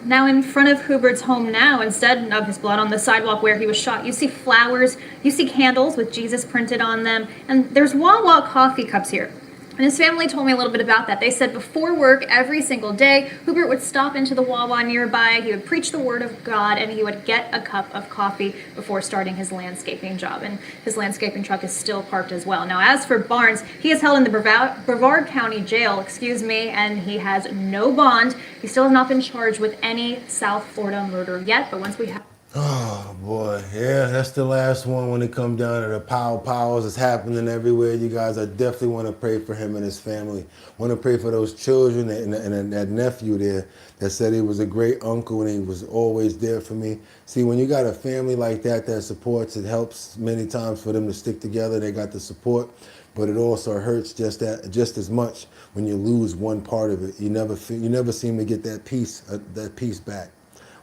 Now in front of Hubbard's home now, instead of his blood on the sidewalk where he was shot, you see flowers, you see candles with Jesus printed on them, and there's Wawa coffee cups here. And his family told me a little bit about that. They said before work every single day, Hubbard would stop into the Wawa nearby, he would preach the word of God, and he would get a cup of coffee before starting his landscaping job. And his landscaping truck is still parked as well. Now, as for Barnes, he is held in the Brevard County Jail, and he has no bond. He still has not been charged with any South Florida murder yet, but once we have... Oh boy, yeah, that's the last one when it comes down to the powers that's happening everywhere. You guys, I definitely want to pray for him and his family. Want to pray for those children and that nephew there that said he was a great uncle and he was always there for me. See, when you got a family like that that supports, it helps many times for them to stick together. They got the support, but it also hurts just as much when you lose one part of it. You never seem to get that peace back.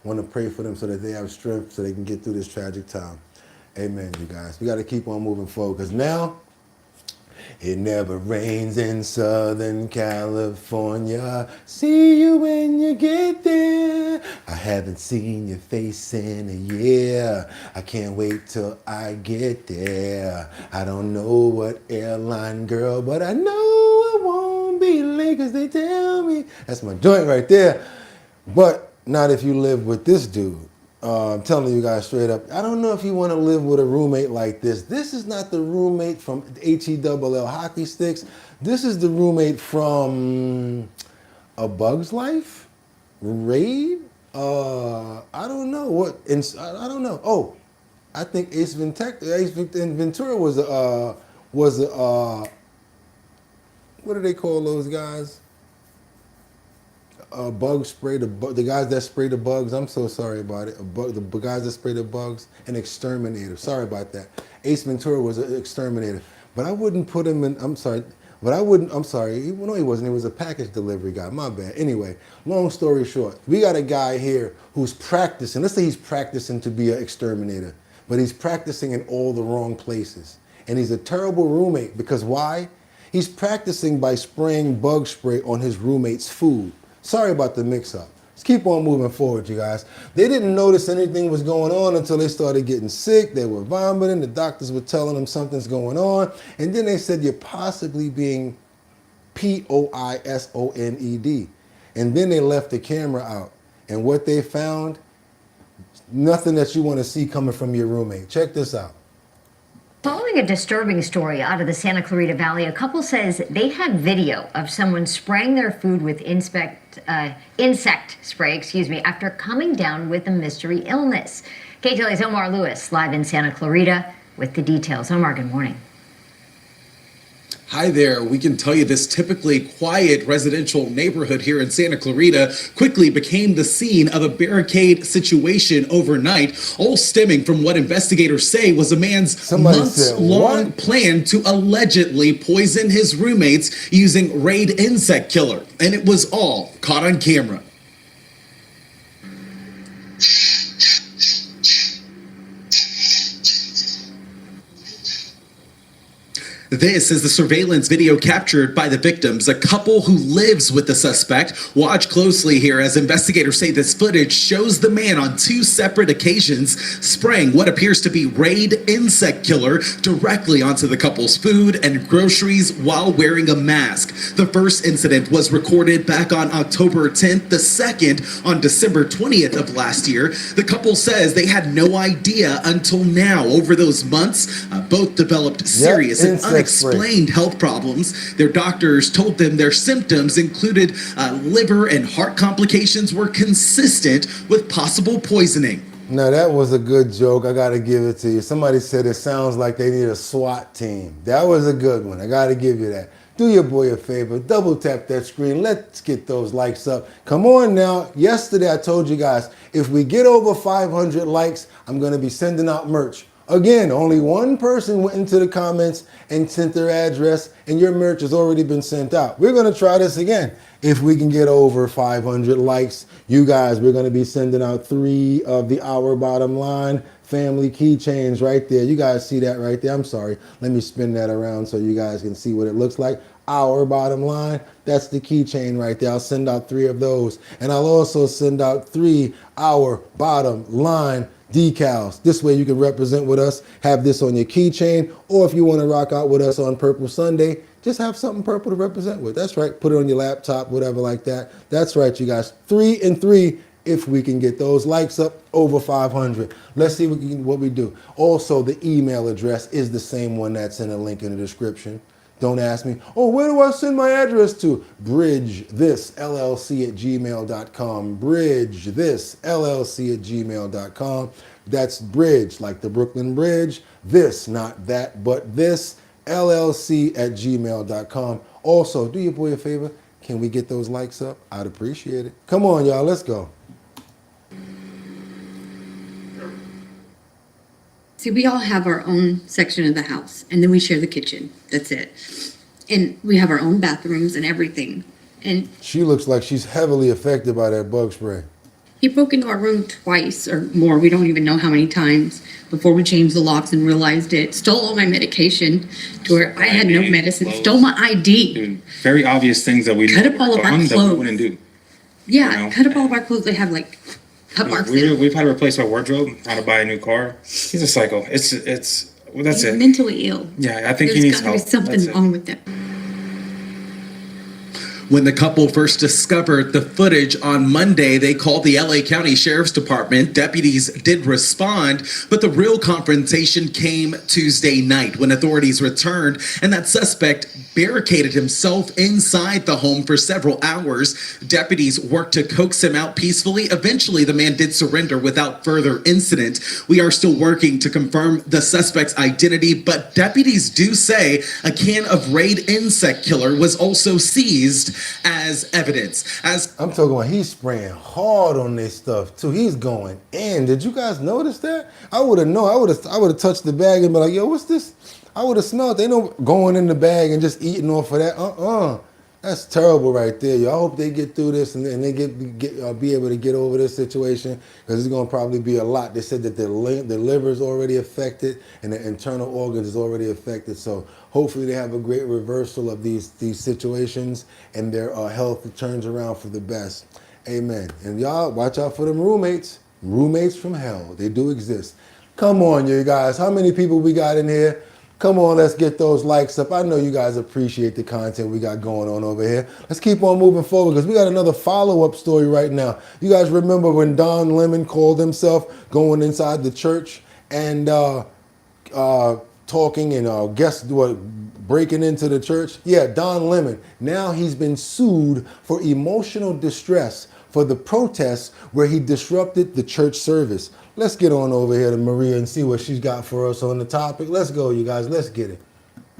Want to pray for them so that they have strength so they can get through this tragic time. Amen, you guys. We got to keep on moving forward because now it never rains in Southern California. See you when you get there. I haven't seen your face in a year. I can't wait till I get there. I don't know what airline, girl, but I know I won't be late because they tell me. That's my joint right there. But not if you live with this dude. I'm telling you guys straight up, I don't know if you want to live with a roommate like this. This is not the roommate from H+OUR hockey sticks. This is the roommate from A Bug's Life? Raid? I don't know what. I don't know. Oh, I think Ace Ventura was what do they call those guys? Bug spray, the guys that spray the bugs. I'm so sorry about it. The guys that spray the bugs, an exterminator. Sorry about that. Ace Ventura was an exterminator, but I wouldn't put him in. I'm sorry, but I wouldn't. I'm sorry. No, he wasn't. He was a package delivery guy. My bad. Anyway, long story short, we got a guy here who's practicing. Let's say he's practicing to be an exterminator, but he's practicing in all the wrong places, and he's a terrible roommate because why? He's practicing by spraying bug spray on his roommate's food. Sorry about the mix-up. Let's keep on moving forward, you guys. They didn't notice anything was going on until they started getting sick. They were vomiting. The doctors were telling them something's going on. And then they said, you're possibly being poisoned. And then they left the camera out. And what they found, nothing that you want to see coming from your roommate. Check this out. Following a disturbing story out of the Santa Clarita Valley, a couple says they had video of someone spraying their food with insect spray, after coming down with a mystery illness. KTLA's Omar Lewis live in Santa Clarita with the details. Omar, good morning. Hi there. We can tell you this typically quiet residential neighborhood here in Santa Clarita quickly became the scene of a barricade situation overnight, all stemming from what investigators say was a man's months-long plan to allegedly poison his roommates using Raid insect killer. And it was all caught on camera. This is the surveillance video captured by the victims, a couple who lives with the suspect. Watch closely here as investigators say this footage shows the man on 2 separate occasions spraying what appears to be Raid insect killer directly onto the couple's food and groceries while wearing a mask. The first incident was recorded back on October 10th, the second on December 20th of last year. The couple says they had no idea until now. Over those months, both developed serious and unexplained health problems. Their doctors told them their symptoms included liver and heart complications were consistent with possible poisoning. Now that was a good joke. I gotta give it to you. Somebody said it sounds like they need a SWAT team. That was a good one. I gotta give you that. Do your boy a favor, double tap that screen. Let's get those likes up. Come on now. Yesterday I told you guys, if we get over 500 likes, I'm gonna be sending out merch. Again, only one person went into the comments and sent their address, and your merch has already been sent out. We're gonna try this again. If we can get over 500 likes, you guys, we're gonna be sending out 3 of the Our Bottom Line family keychains right there. You guys see that right there? I'm sorry. Let me spin that around so you guys can see what it looks like. Our Bottom Line, that's the keychain right there. I'll send out 3 of those. And I'll also send out 3 Our Bottom Line decals. This way you can represent with us, have this on your keychain, or if you want to rock out with us on Purple Sunday, just have something purple to represent with. That's right. Put it on your laptop, whatever like that. That's right, you guys. 3 and 3 if we can get those likes up over 500. Let's see what we do. Also, the email address is the same one that's in the link in the description. Don't ask me, oh, where do I send my address to? bridgethisllc@gmail.com. bridgethisllc@gmail.com. That's bridge, like the Brooklyn Bridge. This, not that, but this, llc@gmail.com. Also, do your boy a favor. Can we get those likes up? I'd appreciate it. Come on, y'all, let's go. See, we all have our own section of the house, and then we share the kitchen. That's it. And we have our own bathrooms and everything. And she looks like she's heavily affected by that bug spray. he broke into our room twice or more. We don't even know how many times before we changed the locks and realized it. Stole all my medication to where I had no medicine. Stole my ID. Dude, very obvious things that we cut up all of our clothes. That we wouldn't do. Yeah, you know? cut up all of our clothes. They have like cut marks. We've had to replace our wardrobe, had to buy a new car. He's a psycho. It's well, that's He's it. mentally ill. Yeah, I think he needs help. There's something wrong with him. When the couple first discovered the footage on Monday, they called the LA County Sheriff's Department. Deputies did respond, but the real confrontation came Tuesday night when authorities returned and that suspect barricaded himself inside the home for several hours. Deputies worked to coax him out peacefully. Eventually, the man did surrender without further incident. We are still working to confirm the suspect's identity, but deputies do say a can of Raid insect killer was also seized as evidence. As I'm talking about, he's spraying hard on this stuff too. He's going in. Did you guys notice that? I would have known. I would have touched the bag and be like, yo, what's this? I would have smelled. They know going in the bag and just eating off of that. That's terrible right there. Y'all hope they get through this and they be able to get over this situation, because it's going to probably be a lot. They said that the liver is already affected and the internal organs is already affected. So hopefully they have a great reversal of these situations and their health turns around for the best. Amen. And y'all watch out for them roommates. Roommates from hell. They do exist. Come on, you guys. How many people we got in here? Come on, let's get those likes up. I know you guys appreciate the content we got going on over here. Let's keep on moving forward because we got another follow-up story right now. You guys remember when Don Lemon called himself going inside the church and talking and guess what, breaking into the church? Yeah, Don Lemon. Now he's been sued for emotional distress for the protests where he disrupted the church service. Let's get on over here to Maria and see what she's got for us on the topic. Let's go, you guys. Let's get it.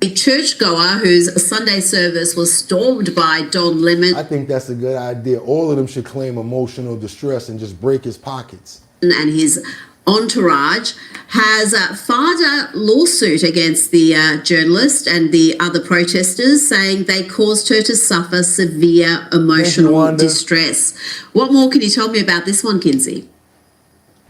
A churchgoer whose Sunday service was stormed by Don Lemon. I think that's a good idea. All of them should claim emotional distress and just break his pockets. And his entourage has filed a lawsuit against the journalist and the other protesters, saying they caused her to suffer severe emotional distress. What more can you tell me about this one, Kinsey?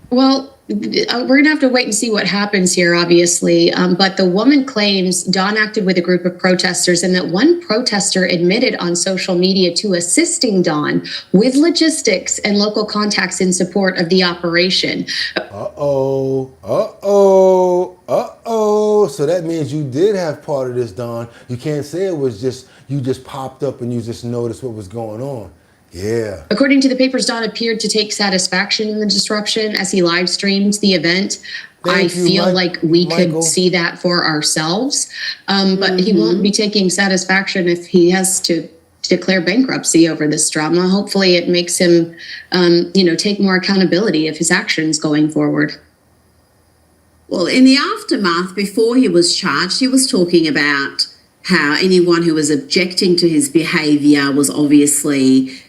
Well, we're going to have to wait and see what happens here, obviously. But the woman claims Don acted with a group of protesters and that one protester admitted on social media to assisting Don with logistics and local contacts in support of the operation. So that means you did have part of this, Don. You can't say it was just, you just popped up and you just noticed what was going on. Yeah. According to the papers, Don appeared to take satisfaction in the disruption as he live streamed the event. I feel like we could see that for ourselves, but he won't be taking satisfaction if he has to declare bankruptcy over this drama. Hopefully it makes him, take more accountability of his actions going forward. Well, in the aftermath, before he was charged, he was talking about how anyone who was objecting to his behaviour was obviously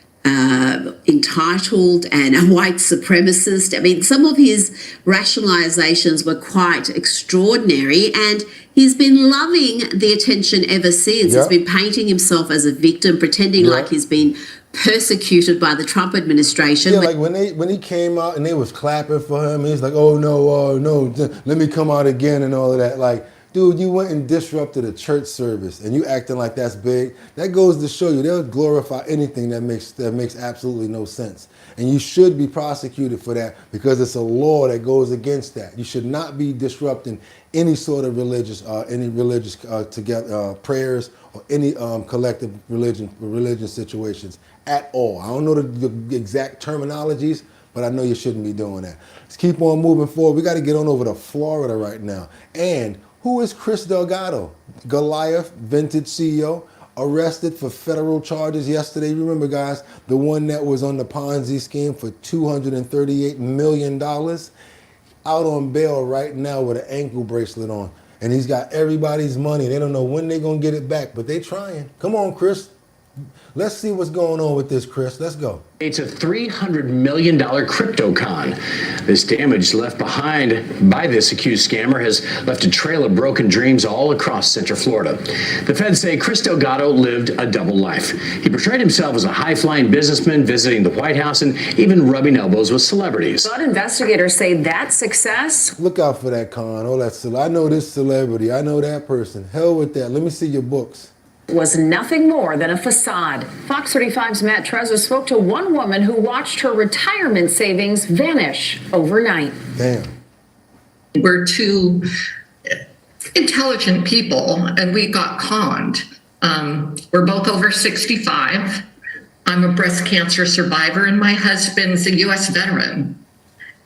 entitled and a white supremacist. I mean, some of his rationalizations were quite extraordinary, and he's been loving the attention ever since. He's been painting himself as a victim, pretending like he's been persecuted by the Trump administration. Yeah, like when he came out and they was clapping for him, he's like, oh no, let me come out again and all of that. Like, dude, you went and disrupted a church service and you acting like that's big. That goes to show you they'll glorify anything that makes absolutely no sense. And you should be prosecuted for that because it's a law that goes against that. You should not be disrupting any sort of religious prayers or any collective religious situations at all. I don't know the exact terminologies, but I know you shouldn't be doing that. Let's keep on moving forward. We got to get on over to Florida right now. And who is Chris Delgado? Goliath, Vintage CEO, arrested for federal charges yesterday. Remember, guys, the one that was on the Ponzi scheme for $238 million. Out on bail right now with an ankle bracelet on. And he's got everybody's money. They don't know when they're going to get it back, but they're trying. Come on, Chris. Let's see what's going on with this, Chris. Let's go. It's a $300 million crypto con. This damage left behind by this accused scammer has left a trail of broken dreams all across Central Florida. The feds say Chris Delgado lived a double life. He portrayed himself as a high-flying businessman visiting the White House and even rubbing elbows with celebrities. But investigators say that success... Look out for that con. Oh, I know this celebrity. I know that person. Hell with that. Let me see your books. ...was nothing more than a facade. Fox 35's Matt Trezor spoke to one woman who watched her retirement savings vanish overnight. Damn. We're two intelligent people, and we got conned. We're both over 65. I'm a breast cancer survivor, and my husband's a U.S. veteran.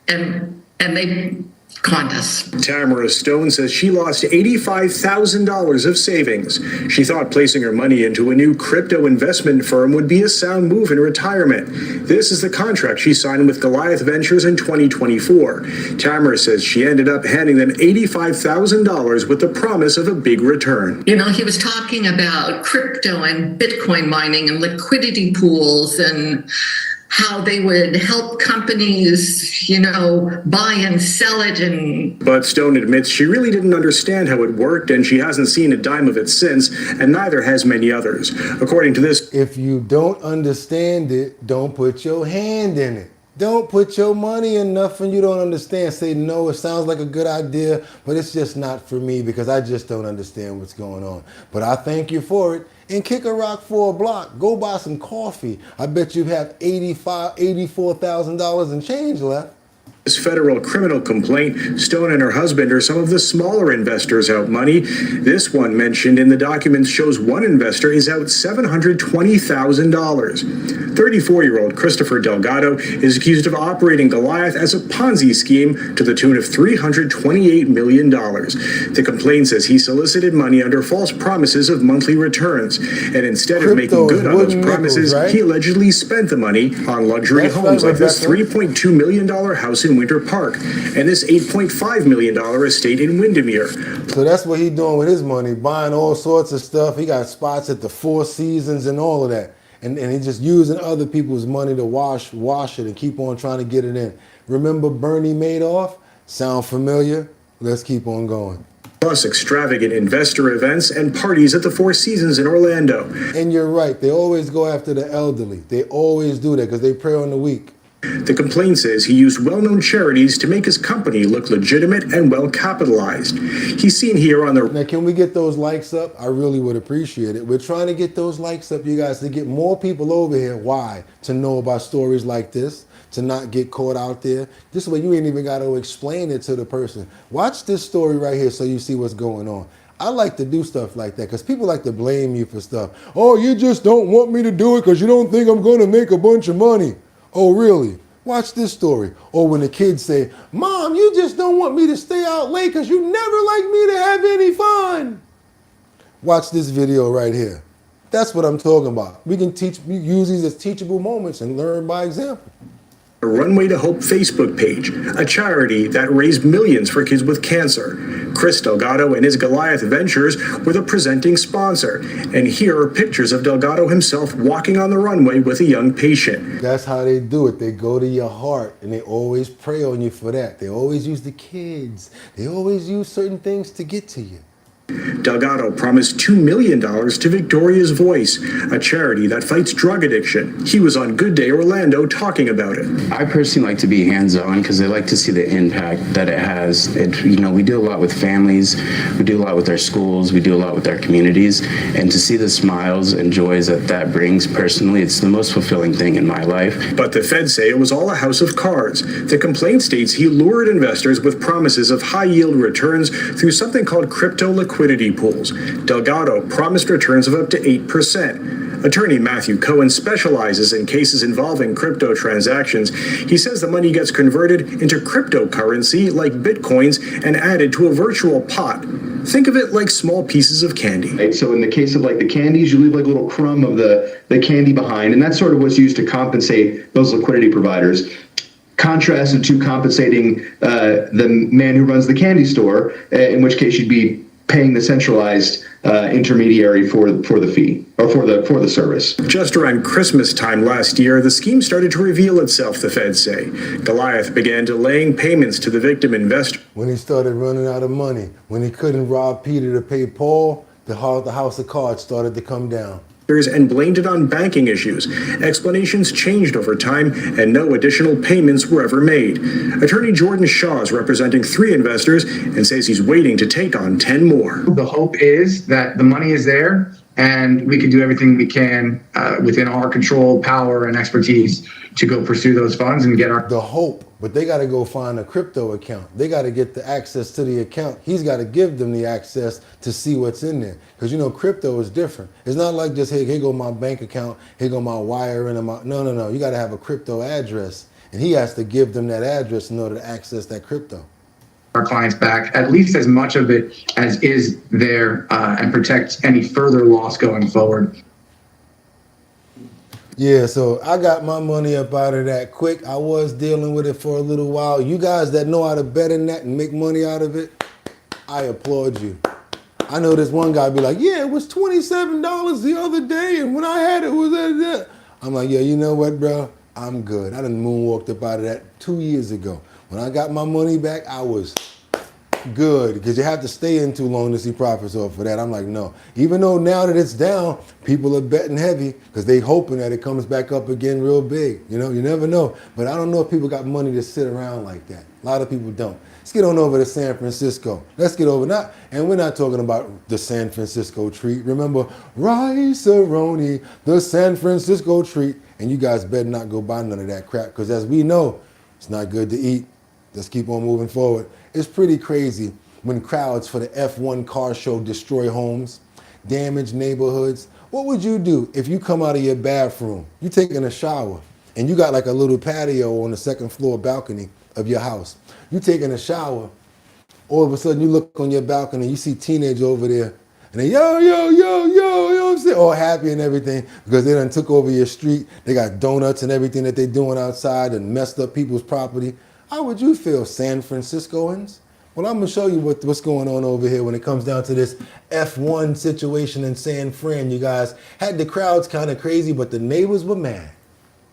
And they conned us. Tamara Stone says she lost $85,000 of savings. She thought placing her money into a new crypto investment firm would be a sound move in retirement. This is the contract she signed with Goliath Ventures in 2024. Tamara says she ended up handing them $85,000 with the promise of a big return. You know, he was talking about crypto and Bitcoin mining and liquidity pools and how they would help companies, buy and sell it. But Stone admits she really didn't understand how it worked, and she hasn't seen a dime of it since, and neither has many others. According to this, if you don't understand it, don't put your hand in it. Don't put your money in nothing you don't understand. Say, no, it sounds like a good idea, but it's just not for me because I just don't understand what's going on. But I thank you for it. And kick a rock for a block. Go buy some coffee. I bet you have $84,000 in change left. This federal criminal complaint, Stone and her husband are some of the smaller investors out money. This one mentioned in the documents shows one investor is out $720,000. 34-year-old Christopher Delgado is accused of operating Goliath as a Ponzi scheme to the tune of $328 million. The complaint says he solicited money under false promises of monthly returns. And instead of making good on those promises, he allegedly spent the money on luxury homes like this $3.2 million house in Winter Park and this $8.5 million estate in Windermere. So that's what he's doing with his money, buying all sorts of stuff. He got spots at the Four Seasons and all of that. And he's just using other people's money to wash it and keep on trying to get it in. Remember Bernie Madoff? Sound familiar? Let's keep on going. Plus extravagant investor events and parties at the Four Seasons in Orlando. And you're right. They always go after the elderly. They always do that because they prey on the weak. The complaint says he used well-known charities to make his company look legitimate and well-capitalized. He's seen here on the... Now, can we get those likes up? I really would appreciate it. We're trying to get those likes up, you guys, to get more people over here. Why? To know about stories like this, to not get caught out there. This way, you ain't even got to explain it to the person. Watch this story right here so you see what's going on. I like to do stuff like that because people like to blame you for stuff. Oh, you just don't want me to do it because you don't think I'm going to make a bunch of money. Oh, really? Watch this story. Or when the kids say, Mom, you just don't want me to stay out late because you never like me to have any fun. Watch this video right here. That's what I'm talking about. We use these as teachable moments and learn by example. A Runway to Hope Facebook page, a charity that raised millions for kids with cancer. Chris Delgado and his Goliath Ventures were the presenting sponsor. And here are pictures of Delgado himself walking on the runway with a young patient. That's how they do it. They go to your heart and they always pray on you for that. They always use the kids. They always use certain things to get to you. Delgado promised $2 million to Victoria's Voice, a charity that fights drug addiction. He was on Good Day Orlando talking about it. I personally like to be hands-on because I like to see the impact that it has. We do a lot with families, we do a lot with our schools, we do a lot with our communities, and to see the smiles and joys that brings personally, it's the most fulfilling thing in my life. But the feds say it was all a house of cards. The complaint states he lured investors with promises of high-yield returns through something called crypto liquidity pools. Delgado promised returns of up to 8%. Attorney Matthew Cohen specializes in cases involving crypto transactions. He says the money gets converted into cryptocurrency like bitcoins and added to a virtual pot. Think of it like small pieces of candy. Right, so in the case of like the candies, you leave like a little crumb of the candy behind, and that's sort of what's used to compensate those liquidity providers. Contrasted to compensating the man who runs the candy store, in which case you'd be paying the centralized intermediary for the fee or for the service. Just around Christmas time last year, the scheme started to reveal itself, the feds say. Goliath began delaying payments to the victim investor. When he started running out of money, when he couldn't rob Peter to pay Paul, the house of cards started to come down. And blamed it on banking issues. Explanations changed over time, and no additional payments were ever made. Attorney Jordan Shaw is representing 3 investors and says he's waiting to take on 10 more. The hope is that the money is there, and we can do everything we can within our control, power, and expertise to go pursue those funds and get our... The hope, but they got to go find a crypto account. They got to get the access to the account. He's got to give them the access to see what's in there. Because, crypto is different. It's not like just, hey, here go my bank account, here go my wire, and no. You got to have a crypto address. And he has to give them that address in order to access that crypto. Our clients back at least as much of it as is there and protect any further loss going forward. Yeah, so I got my money up out of that quick. I was dealing with it for a little while. You guys that know how to bet in that and make money out of it, I applaud you. I know this one guy be like, yeah, it was $27 the other day, and when I had it, it was that. I'm like, yeah, you know what, bro? I'm good. I done moonwalked up out of that 2 years ago. When I got my money back, I was good, because you have to stay in too long to see profits off of that. I'm like, no. Even though now that it's down, people are betting heavy because they hoping that it comes back up again real big. You never know. But I don't know if people got money to sit around like that. A lot of people don't. Let's get on over to San Francisco. Let's get over and we're not talking about the San Francisco treat. Remember, rice-a-roni, the San Francisco treat. And you guys better not go buy none of that crap, because as we know, it's not good to eat. Let's keep on moving forward. It's pretty crazy when crowds for the F1 car show destroy homes, damage neighborhoods. What would you do if you come out of your bathroom, you taking a shower, and you got like a little patio on the second floor balcony of your house? You taking a shower, all of a sudden you look on your balcony, you see teenagers over there, and they yo, I'm saying, all happy and everything because they done took over your street. They got donuts and everything that they doing outside and messed up people's property. How would you feel, San Franciscoans? Well, I'm going to show you what's going on over here when it comes down to this F1 situation in San Fran, you guys. Had the crowds kind of crazy, but the neighbors were mad.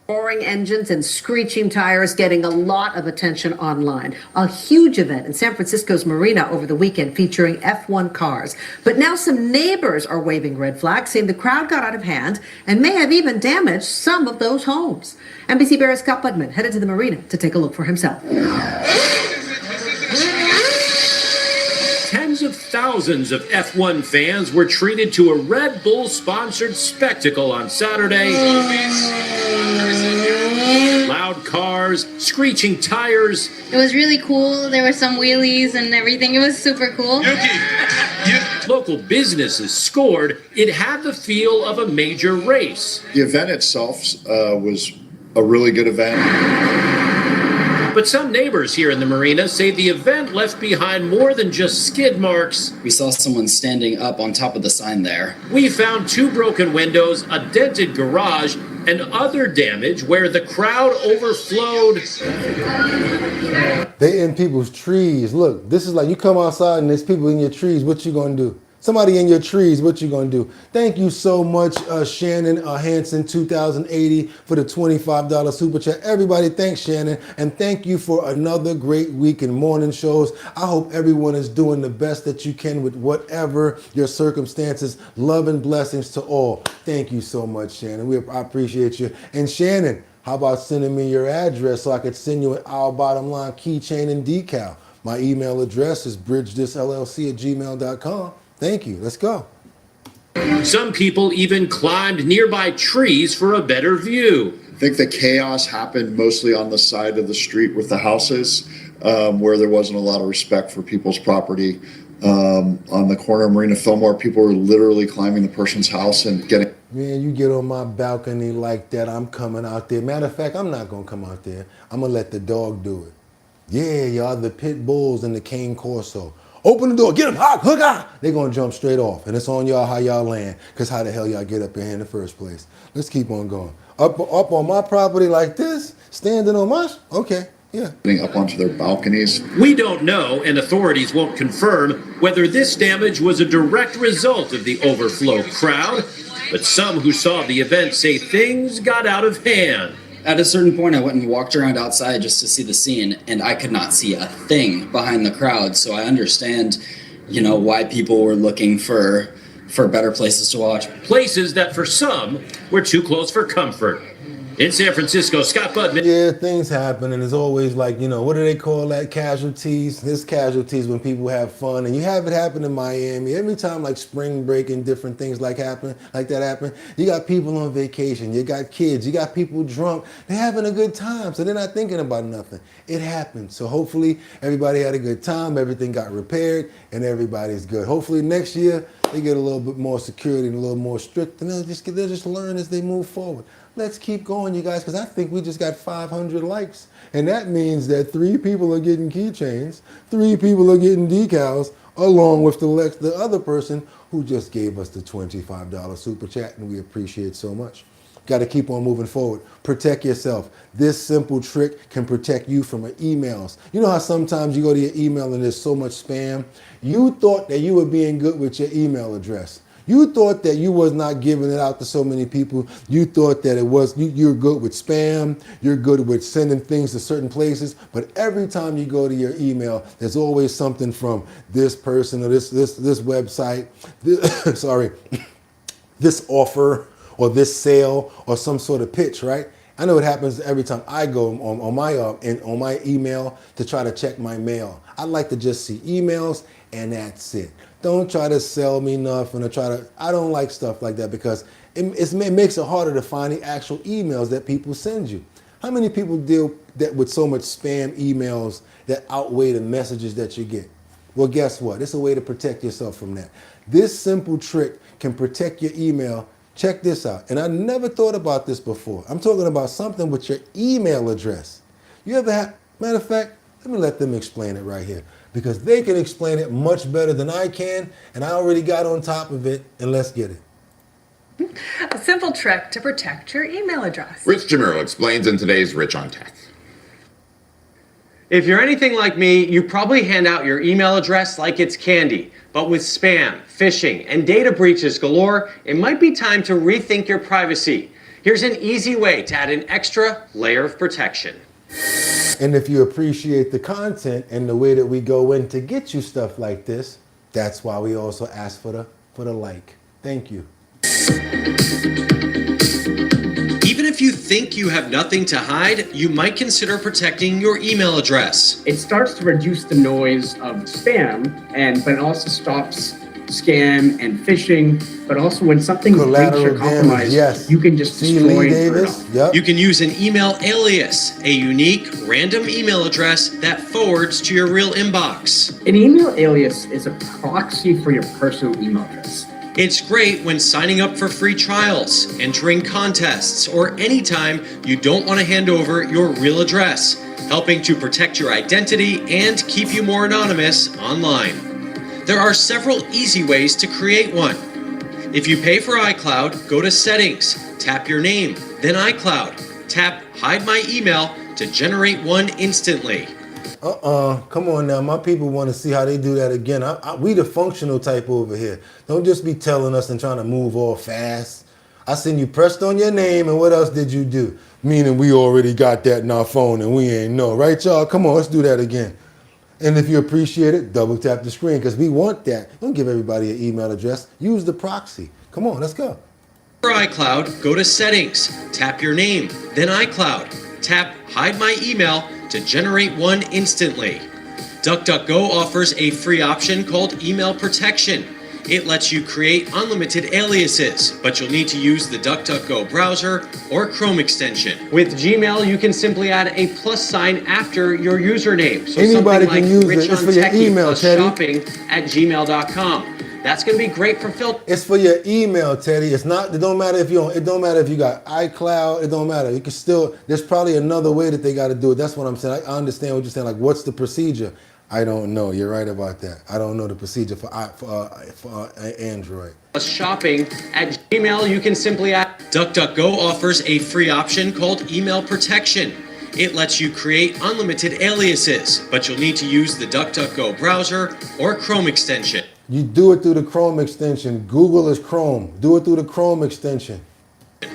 roaring engines and screeching tires getting a lot of attention online. A huge event in San Francisco's Marina over the weekend featuring F1 cars. But now some neighbors are waving red flags, saying the crowd got out of hand and may have even damaged some of those homes. NBC Bear's Scott Budman headed to the Marina to take a look for himself. Tens of thousands of F1 fans were treated to a Red Bull-sponsored spectacle on Saturday. Loud cars, screeching tires. It was really cool. There were some wheelies and everything. It was super cool. Local businesses scored. It had the feel of a major race. The event itself was a really good event. But some neighbors here in the Marina say the event left behind more than just skid marks. We saw someone standing up on top of the sign there. We found 2 broken windows, a dented garage, and other damage where the crowd overflowed. They in people's trees. Look, this is like you come outside and there's people in your trees. What you gonna do? Somebody in your trees, what you gonna do? Thank you so much, Shannon Hansen 2080 for the $25 super chat. Everybody, thanks Shannon, and thank you for another great week in morning shows. I hope everyone is doing the best that you can with whatever your circumstances. Love and blessings to all. Thank you so much, Shannon. I appreciate you. And Shannon, how about sending me your address so I could send you an Our Bottom Line keychain and decal? My email address is bridgethisllc@gmail.com. Thank you. Let's go. Some people even climbed nearby trees for a better view. I think the chaos happened mostly on the side of the street with the houses, where there wasn't a lot of respect for people's property. On the corner of Marina Fillmore, people were literally climbing the person's house and getting... Man, you get on my balcony like that, I'm coming out there. Matter of fact, I'm not going to come out there. I'm going to let the dog do it. Yeah, y'all, the pit bulls and the cane corso. Open the door, get them, hook out. They're going to jump straight off. And it's on y'all how y'all land, because how the hell y'all get up in here in the first place. Let's keep on going. Up on my property like this, standing on my, okay, yeah. Getting up onto their balconies. We don't know, and authorities won't confirm, whether this damage was a direct result of the overflow crowd, but some who saw the event say things got out of hand. At a certain point, I went and walked around outside just to see the scene, and I could not see a thing behind the crowd. So I understand, why people were looking for better places to watch. Places that for some were too close for comfort. In San Francisco, Scott Budman. Yeah, things happen, and it's always like, what do they call that? Casualties. There's casualties when people have fun, and you have it happen in Miami. Every time like spring break and different things like that happen, you got people on vacation, you got kids, you got people drunk. They're having a good time, so they're not thinking about nothing. It happens. So hopefully everybody had a good time, everything got repaired, and everybody's good. Hopefully next year they get a little bit more security and a little more strict, and they'll just learn as they move forward. Let's keep going, you guys, because I think we just got 500 likes. And that means that 3 people are getting keychains, 3 people are getting decals, along with the other person who just gave us the $25 super chat, and we appreciate so much. Got to keep on moving forward. Protect yourself. This simple trick can protect you from emails. You know how sometimes you go to your email and there's so much spam? You thought that you were being good with your email address. You thought that you was not giving it out to so many people. You thought that it was, you're good with spam, you're good with sending things to certain places, but every time you go to your email, there's always something from this person or this website, this offer or this sale or some sort of pitch, right? I know it happens every time I go on my email to try to check my mail. I like to just see emails and that's it. Don't try to sell me nothing or I don't like stuff like that because it makes it harder to find the actual emails that people send you. How many people deal with so much spam emails that outweigh the messages that you get? Well, guess what? It's a way to protect yourself from that. This simple trick can protect your email. Check this out. And I never thought about this before. I'm talking about something with your email address. You ever have, matter of fact, let me let them explain it right here because they can explain it much better than I can, and I already got on top of it, and let's get it. A simple trick to protect your email address. Rich Jamiro explains in today's Rich on Tech. If you're anything like me, you probably hand out your email address like it's candy. But with spam, phishing, and data breaches galore, it might be time to rethink your privacy. Here's an easy way to add an extra layer of protection. And if you appreciate the content and the way that we go in to get you stuff like this, that's why we also ask for the like. Thank you. Even if you think you have nothing to hide, you might consider protecting your email address. It starts to reduce the noise of spam, but it also stops scam and phishing. But also when something breaks or compromised, yes, you can just destroy it. Yep. You can use an email alias, a unique random email address that forwards to your real inbox. An email alias is a proxy for your personal email address. It's great when signing up for free trials, entering contests, or anytime you don't want to hand over your real address, helping to protect your identity and keep you more anonymous online. There are several easy ways to create one. If you pay for iCloud, go to Settings, tap your name, then iCloud. Tap Hide My Email to generate one instantly. Come on now. My people want to see how they do that again. We the functional type over here. Don't just be telling us and trying to move all fast. I seen you pressed on your name, and what else did you do? Meaning we already got that in our phone and we ain't know. Right, y'all? Come on, let's do that again. And if you appreciate it, double tap the screen because we want that. Don't give everybody an email address. Use the proxy. Come on, let's go. For iCloud, go to Settings, tap your name, then iCloud. Tap Hide My Email to generate one instantly. DuckDuckGo offers a free option called Email Protection. It lets you create unlimited aliases, but you'll need to use the DuckDuckGo browser or Chrome extension. With Gmail, you can simply add a plus sign after your username. So anybody something can like use it. It's for your email, Teddy. shopping@gmail.com. That's going to be great for filtering. It's for your email, Teddy. It's not. It don't matter if you don't. It don't matter if you got iCloud. It don't matter. You can still. There's probably another way that they got to do it. That's what I'm saying. I understand what you're saying. Like, what's the procedure? I don't know. You're right about that. I don't know the procedure for Android. Shopping at Gmail, you can simply add. DuckDuckGo offers a free option called Email Protection. It lets you create unlimited aliases, but you'll need to use the DuckDuckGo browser or Chrome extension. You do it through the Chrome extension. Google is Chrome. Do it through the Chrome extension.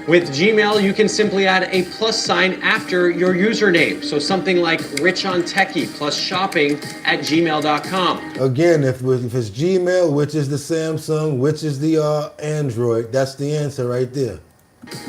With Gmail, you can simply add a plus sign after your username. So something like RichOnTechie plus shopping@gmail.com. Again, if it's Gmail, which is the Samsung, which is the Android, that's the answer right there.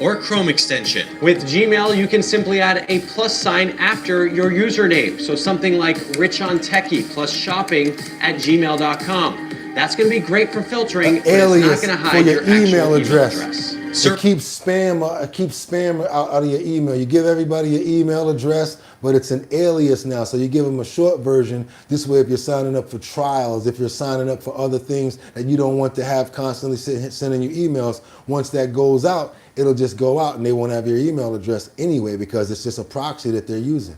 Or Chrome extension. With Gmail, you can simply add a plus sign after your username. So something like RichOnTechie plus shopping@gmail.com. That's going to be great for filtering, but alias it's not going to hide for your email address. Sir, keep spam out of your email. You give everybody your email address, but it's an alias now. So you give them a short version. This way, if you're signing up for trials, if you're signing up for other things that you don't want to have constantly sending you emails, once that goes out, it'll just go out and they won't have your email address anyway because it's just a proxy that they're using.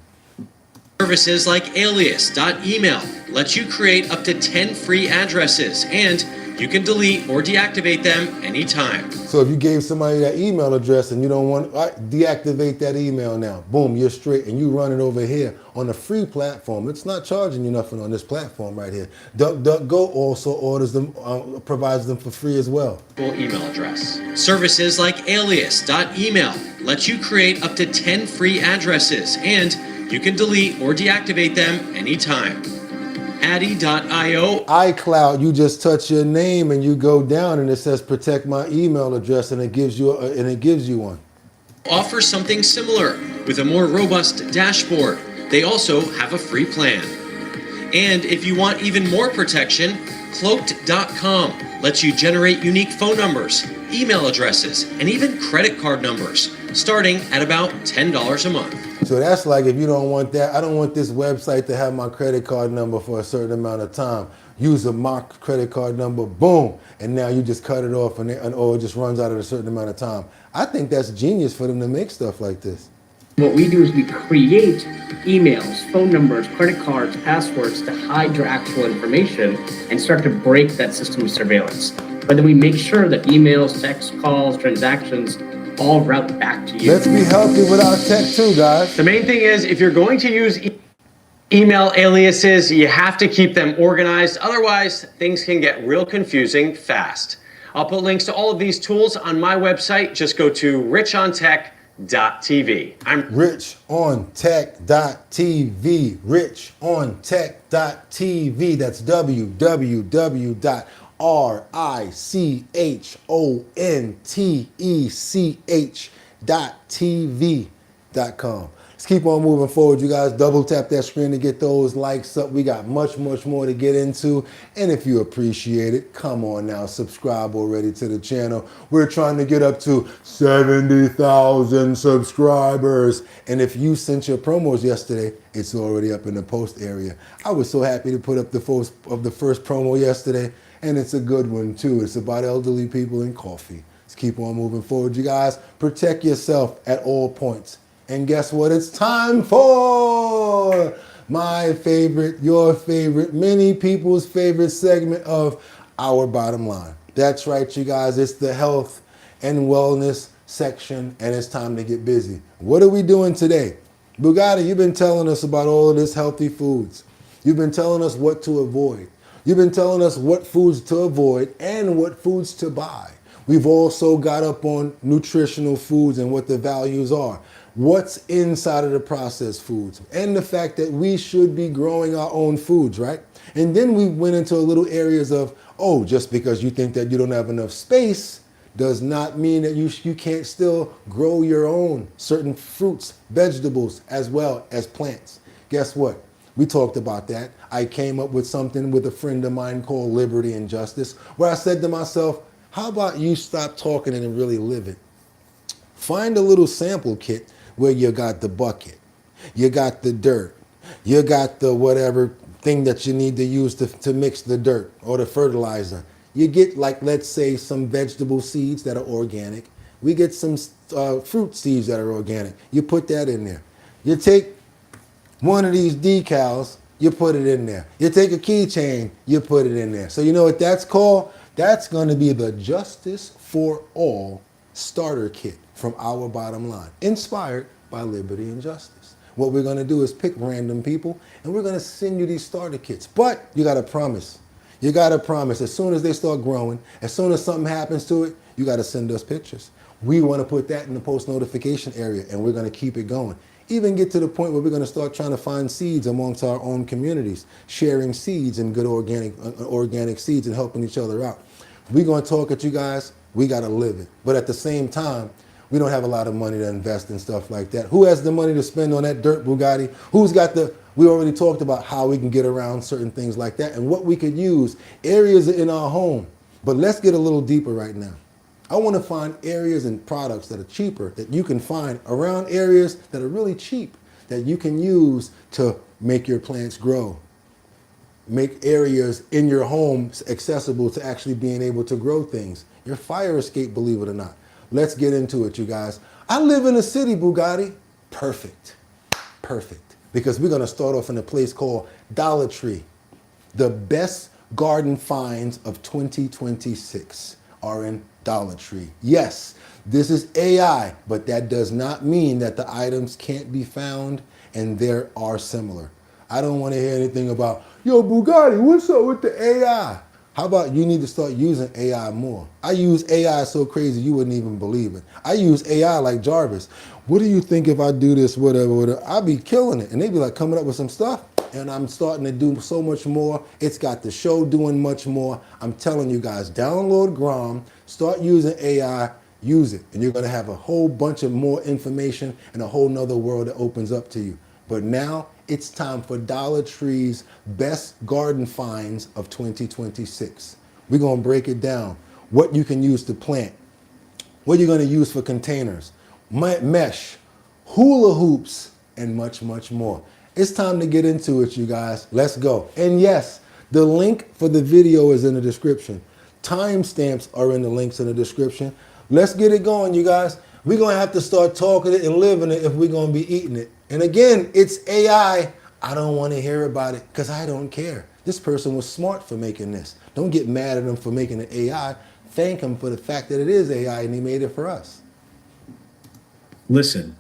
Services like alias.email lets you create up to 10 free addresses, and you can delete or deactivate them anytime. So if you gave somebody that email address and you don't want, deactivate that email now. Boom, you're straight, and you run it over here on a free platform. It's not charging you nothing on this platform right here. DuckDuckGo also orders them, provides them for free as well. Email address. Services like alias.email lets you create up to 10 free addresses, and you can delete or deactivate them anytime. Addy.io. iCloud, you just touch your name and you go down and it says protect my email address and it gives you one. Offers something similar with a more robust dashboard. They also have a free plan. And if you want even more protection, Cloaked.com lets you generate unique phone numbers, email addresses, and even credit card numbers, starting at about $10 a month. So that's like if you don't want that, I don't want this website to have my credit card number for a certain amount of time. Use a mock credit card number, boom, and now you just cut it off or it just runs out at a certain amount of time. I think that's genius for them to make stuff like this. What we do is we create emails, phone numbers, credit cards, passwords to hide your actual information and start to break that system of surveillance. But then we make sure that emails, text calls, transactions all route back to you. Let's be healthy with our tech too, guys. The main thing is if you're going to use email aliases, you have to keep them organized. Otherwise, things can get real confusing fast. I'll put links to all of these tools on my website. Just go to richontech.tv. I'm richontech.tv. richontech.tv. That's www.richontech.tv.com. Let's keep on moving forward, you guys. Double tap that screen to get those likes up. We got much more to get into. And if you appreciate it, come on now, subscribe already to the channel. We're trying to get up to 70,000 subscribers. And if you sent your promos yesterday, it's already up in the post area. I was so happy to put up the first promo yesterday, and it's a good one too. It's about elderly people and coffee. Let's keep on moving forward, you guys. Protect yourself at all points. And guess what? It's time for my favorite, your favorite, many people's favorite segment of Our Bottom Line. That's right, you guys. It's the health and wellness section, and it's time to get busy. What are we doing today? Bugatti, you've been telling us about all of this healthy foods. You've been telling us what to avoid. You've been telling us what foods to avoid and what foods to buy. We've also got up on nutritional foods and what the values are. What's inside of the processed foods, and the fact that we should be growing our own foods, right? And then we went into a little areas of, oh, just because you think that you don't have enough space does not mean that you can't still grow your own certain fruits, vegetables, as well as plants. Guess what? We talked about that. I came up with something with a friend of mine called Liberty and Justice, where I said to myself, how about you stop talking and really live it? Find a little sample kit where you got the bucket, you got the dirt, you got the whatever thing that you need to use to mix the dirt or the fertilizer. You get, like, let's say, some vegetable seeds that are organic. We get some fruit seeds that are organic. You put that in there. You take one of these decals, you put it in there. You take a keychain, you put it in there. So you know what that's called? That's going to be the Justice for All starter kit from Our Bottom Line, inspired by Liberty and Justice. What we're going to do is pick random people, and we're going to send you these starter kits. But you got to promise. You got to promise. As soon as they start growing, as soon as something happens to it, you got to send us pictures. We want to put that in the post notification area, and we're going to keep it going. Even get to the point where we're going to start trying to find seeds amongst our own communities, sharing seeds and good organic seeds and helping each other out. We're going to talk at you guys. We got to live it. But at the same time, we don't have a lot of money to invest in stuff like that. Who has the money to spend on that dirt Bugatti? Who's got we already talked about how we can get around certain things like that and what we could use, areas in our home. But let's get a little deeper right now. I want to find areas and products that are cheaper, that you can find around areas that are really cheap, that you can use to make your plants grow. Make areas in your home accessible to actually being able to grow things. Your fire escape, believe it or not. Let's get into it, you guys. I live in a city, Bugatti. Perfect. Perfect. Because we're going to start off in a place called Dollar Tree. The best garden finds of 2026 are in Dollar Tree. Yes, this is AI, but that does not mean that the items can't be found and there are similar. I don't want to hear anything about, yo, Bugatti, what's up with the AI? How about you need to start using AI more? I use AI so crazy you wouldn't even believe it. I use AI like Jarvis. What do you think if I do this, whatever? I'll be killing it. And they be like coming up with some stuff. And I'm starting to do so much more. It's got the show doing much more. I'm telling you guys, download Grom, start using AI, use it. And you're going to have a whole bunch of more information and a whole nother world that opens up to you. But now it's time for Dollar Tree's best garden finds of 2026. We're going to break it down. What you can use to plant. What you're going to use for containers. Mesh. Hula hoops. And much, much more. It's time to get into it, you guys. Let's go. And yes, the link for the video is in the description. Timestamps are in the links in the description. Let's get it going, you guys. We're going to have to start talking it and living it if we're going to be eating it. And again, it's AI. I don't want to hear about it because I don't care. This person was smart for making this. Don't get mad at him for making it AI. Thank him for the fact that it is AI and he made it for us. Listen,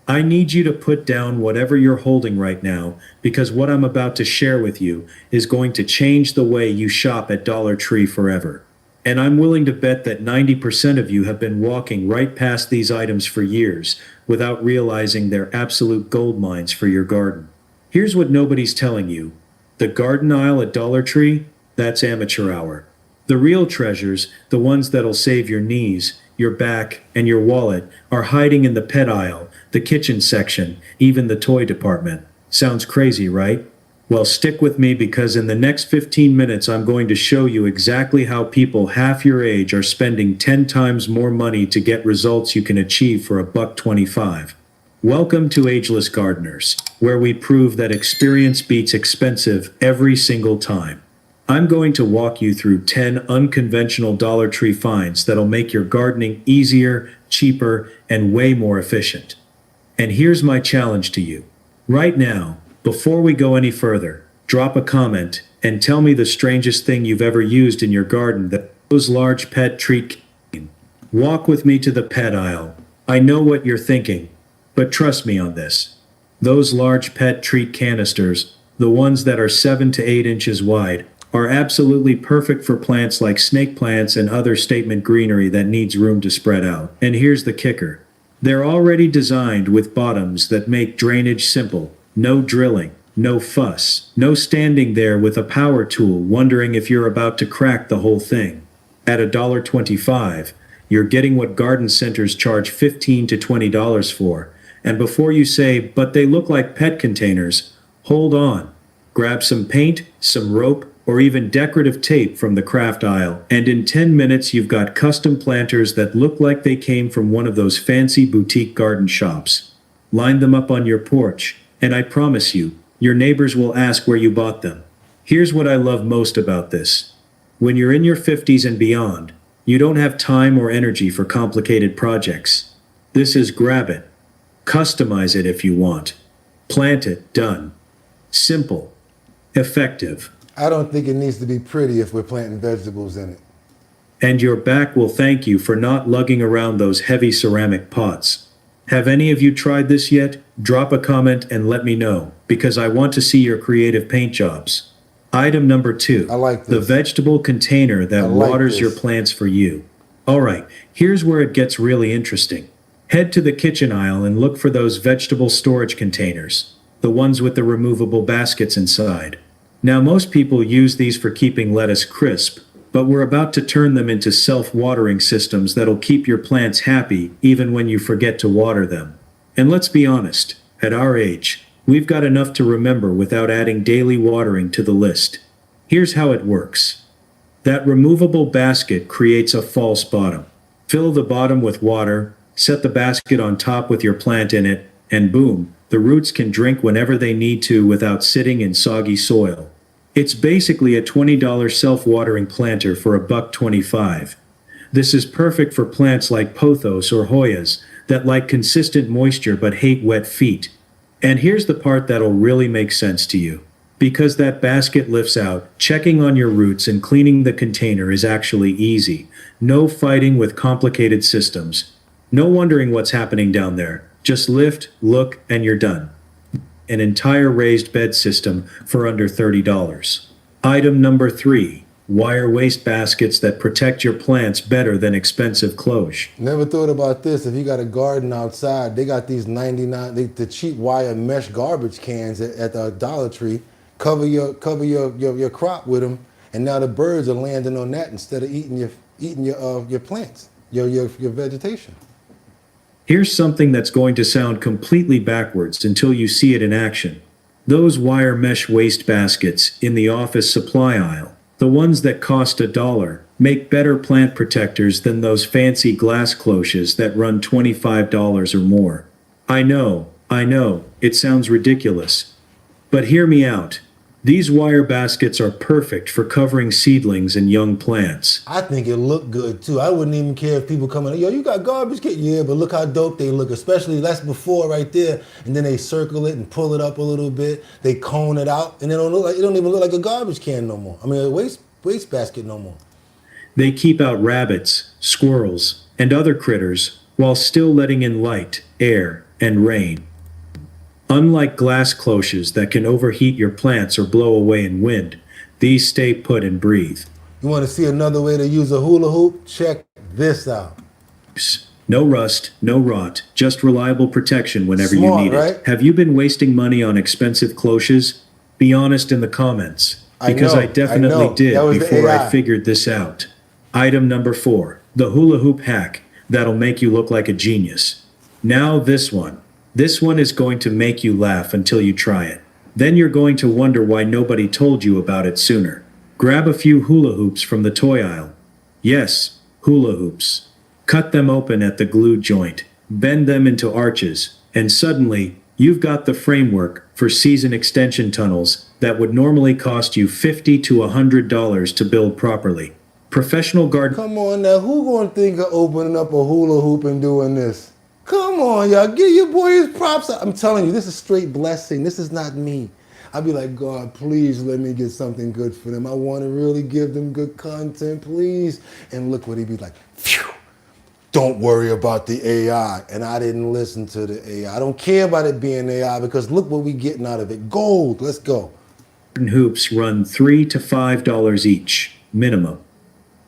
I need you to put down whatever you're holding right now because what I'm about to share with you is going to change the way you shop at Dollar Tree forever. And I'm willing to bet that 90% of you have been walking right past these items for years without realizing they're absolute gold mines for your garden. Here's what nobody's telling you. The garden aisle at Dollar Tree, that's amateur hour. The real treasures, the ones that'll save your knees, your back, and your wallet, are hiding in the pet aisle, the kitchen section, even the toy department. Sounds crazy, right? Well, stick with me because in the next 15 minutes I'm going to show you exactly how people half your age are spending 10 times more money to get results you can achieve for $1.25. Welcome to Ageless Gardeners, where we prove that experience beats expensive every single time. I'm going to walk you through 10 unconventional Dollar Tree finds that'll make your gardening easier, cheaper, and way more efficient. And here's my challenge to you. Right now, before we go any further, drop a comment and tell me the strangest thing you've ever used in your garden that those large pet treat. Walk with me to the pet aisle. I know what you're thinking, but trust me on this. Those large pet treat canisters, the ones that are 7 to 8 inches wide, are absolutely perfect for plants like snake plants and other statement greenery that needs room to spread out. And here's the kicker. They're already designed with bottoms that make drainage simple. No drilling, no fuss, no standing there with a power tool wondering if you're about to crack the whole thing. At $1.25, you're getting what garden centers charge $15 to $20 for. And before you say, but they look like pet containers, hold on. Grab some paint, some rope, or even decorative tape from the craft aisle, and in 10 minutes you've got custom planters that look like they came from one of those fancy boutique garden shops. Line them up on your porch. And I promise you, your neighbors will ask where you bought them. Here's what I love most about this. When you're in your 50s and beyond, you don't have time or energy for complicated projects. This is grab it. Customize it if you want. Plant it, done. Simple. Effective. I don't think it needs to be pretty if we're planting vegetables in it. And your back will thank you for not lugging around those heavy ceramic pots. Have any of you tried this yet? Drop a comment and let me know, because I want to see your creative paint jobs. Item number 2. I like this. The vegetable container that waters your plants for you. Alright, here's where it gets really interesting. Head to the kitchen aisle and look for those vegetable storage containers, the ones with the removable baskets inside. Now most people use these for keeping lettuce crisp, but we're about to turn them into self-watering systems that'll keep your plants happy even when you forget to water them. And let's be honest, at our age, we've got enough to remember without adding daily watering to the list. Here's how it works. That removable basket creates a false bottom. Fill the bottom with water, set the basket on top with your plant in it, and boom, the roots can drink whenever they need to without sitting in soggy soil. It's basically a $20 self-watering planter for $1.25. This is perfect for plants like pothos or Hoyas that like consistent moisture but hate wet feet. And here's the part that'll really make sense to you. Because that basket lifts out, checking on your roots and cleaning the container is actually easy. No fighting with complicated systems. No wondering what's happening down there. Just lift, look, and you're done. An entire raised bed system for under $30. Item number 3. Wire waste baskets that protect your plants better than expensive cloche. Never thought about this. If you got a garden outside, they got these the cheap wire mesh garbage cans at the Dollar Tree. Cover your crop with them, and now the birds are landing on that instead of eating your plants, your vegetation. Here's something that's going to sound completely backwards until you see it in action. Those wire mesh waste baskets in the office supply aisle, the ones that cost $1, make better plant protectors than those fancy glass cloches that run $25 or more. I know, it sounds ridiculous. But hear me out. These wire baskets are perfect for covering seedlings and young plants. I think it looked good too. I wouldn't even care if people come in, yo, you got garbage can? Yeah, but look how dope they look, especially that's before right there. And then they circle it and pull it up a little bit. They cone it out, and it don't even look like a garbage can no more. I mean, a waste basket no more. They keep out rabbits, squirrels, and other critters while still letting in light, air, and rain. Unlike glass cloches that can overheat your plants or blow away in wind, these stay put and breathe. You want to see another way to use a hula hoop? Check this out. No rust, no rot, just reliable protection whenever Smart, you need right? it. Have you been wasting money on expensive cloches? Be honest in the comments. Because I definitely did before I figured this out. Item number 4, the hula hoop hack. That'll make you look like a genius. Now this one. This one is going to make you laugh until you try it. Then you're going to wonder why nobody told you about it sooner. Grab a few hula hoops from the toy aisle. Yes, hula hoops. Cut them open at the glue joint, bend them into arches, and suddenly, you've got the framework for season extension tunnels that would normally cost you $50 to $100 to build properly. Professional garden. Come on now, who gonna think of opening up a hula hoop and doing this? Come on, y'all, give your boy his props. I'm telling you, this is straight blessing. This is not me. I'd be like, God, please let me get something good for them. I want to really give them good content, please. And look what he'd be like, phew. Don't worry about the AI. And I didn't listen to the AI. I don't care about it being AI because look what we getting out of it. Gold. Let's go. Hoops run $3 to $5 each, minimum.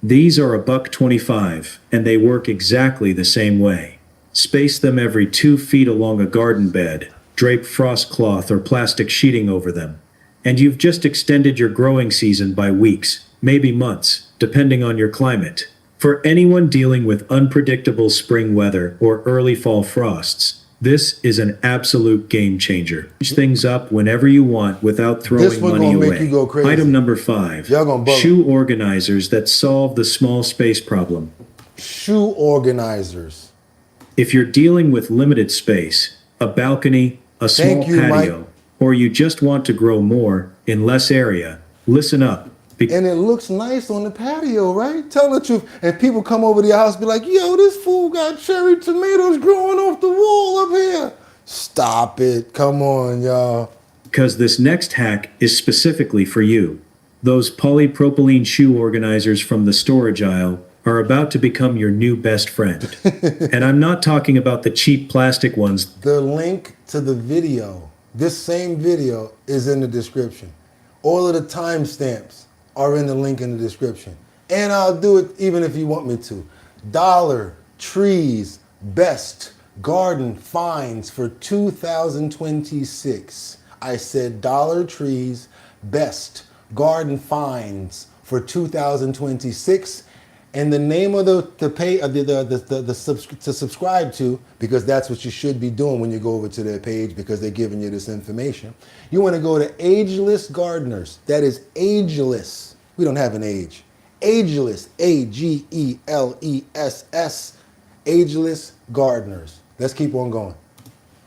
These are $1.25, and they work exactly the same way. Space them every 2 feet along a garden bed, drape frost cloth or plastic sheeting over them, and you've just extended your growing season by weeks, maybe months, depending on your climate. For anyone dealing with unpredictable spring weather or early fall frosts, this is an absolute game changer. Change things up whenever you want without throwing money away. Item number 5, shoe organizers that solve the small space problem. Shoe organizers. If you're dealing with limited space, a balcony, a small patio, or you just want to grow more in less area, listen up. And it looks nice on the patio, right? Tell the truth. And people come over to your house and be like, yo, this fool got cherry tomatoes growing off the wall up here. Stop it. Come on, y'all. Because this next hack is specifically for you. Those polypropylene shoe organizers from the storage aisle are about to become your new best friend. And I'm not talking about the cheap plastic ones. The link to the video, this same video, is in the description. All of the timestamps are in the link in the description. And I'll do it even if you want me to. Dollar Tree's best garden finds for 2026. I said Dollar Tree's best garden finds for 2026. And the name of to subscribe to, because that's what you should be doing when you go over to their page because they're giving you this information. You want to go to Ageless Gardeners. That is Ageless. We don't have an age. Ageless, Ageless, Ageless Gardeners. Let's keep on going.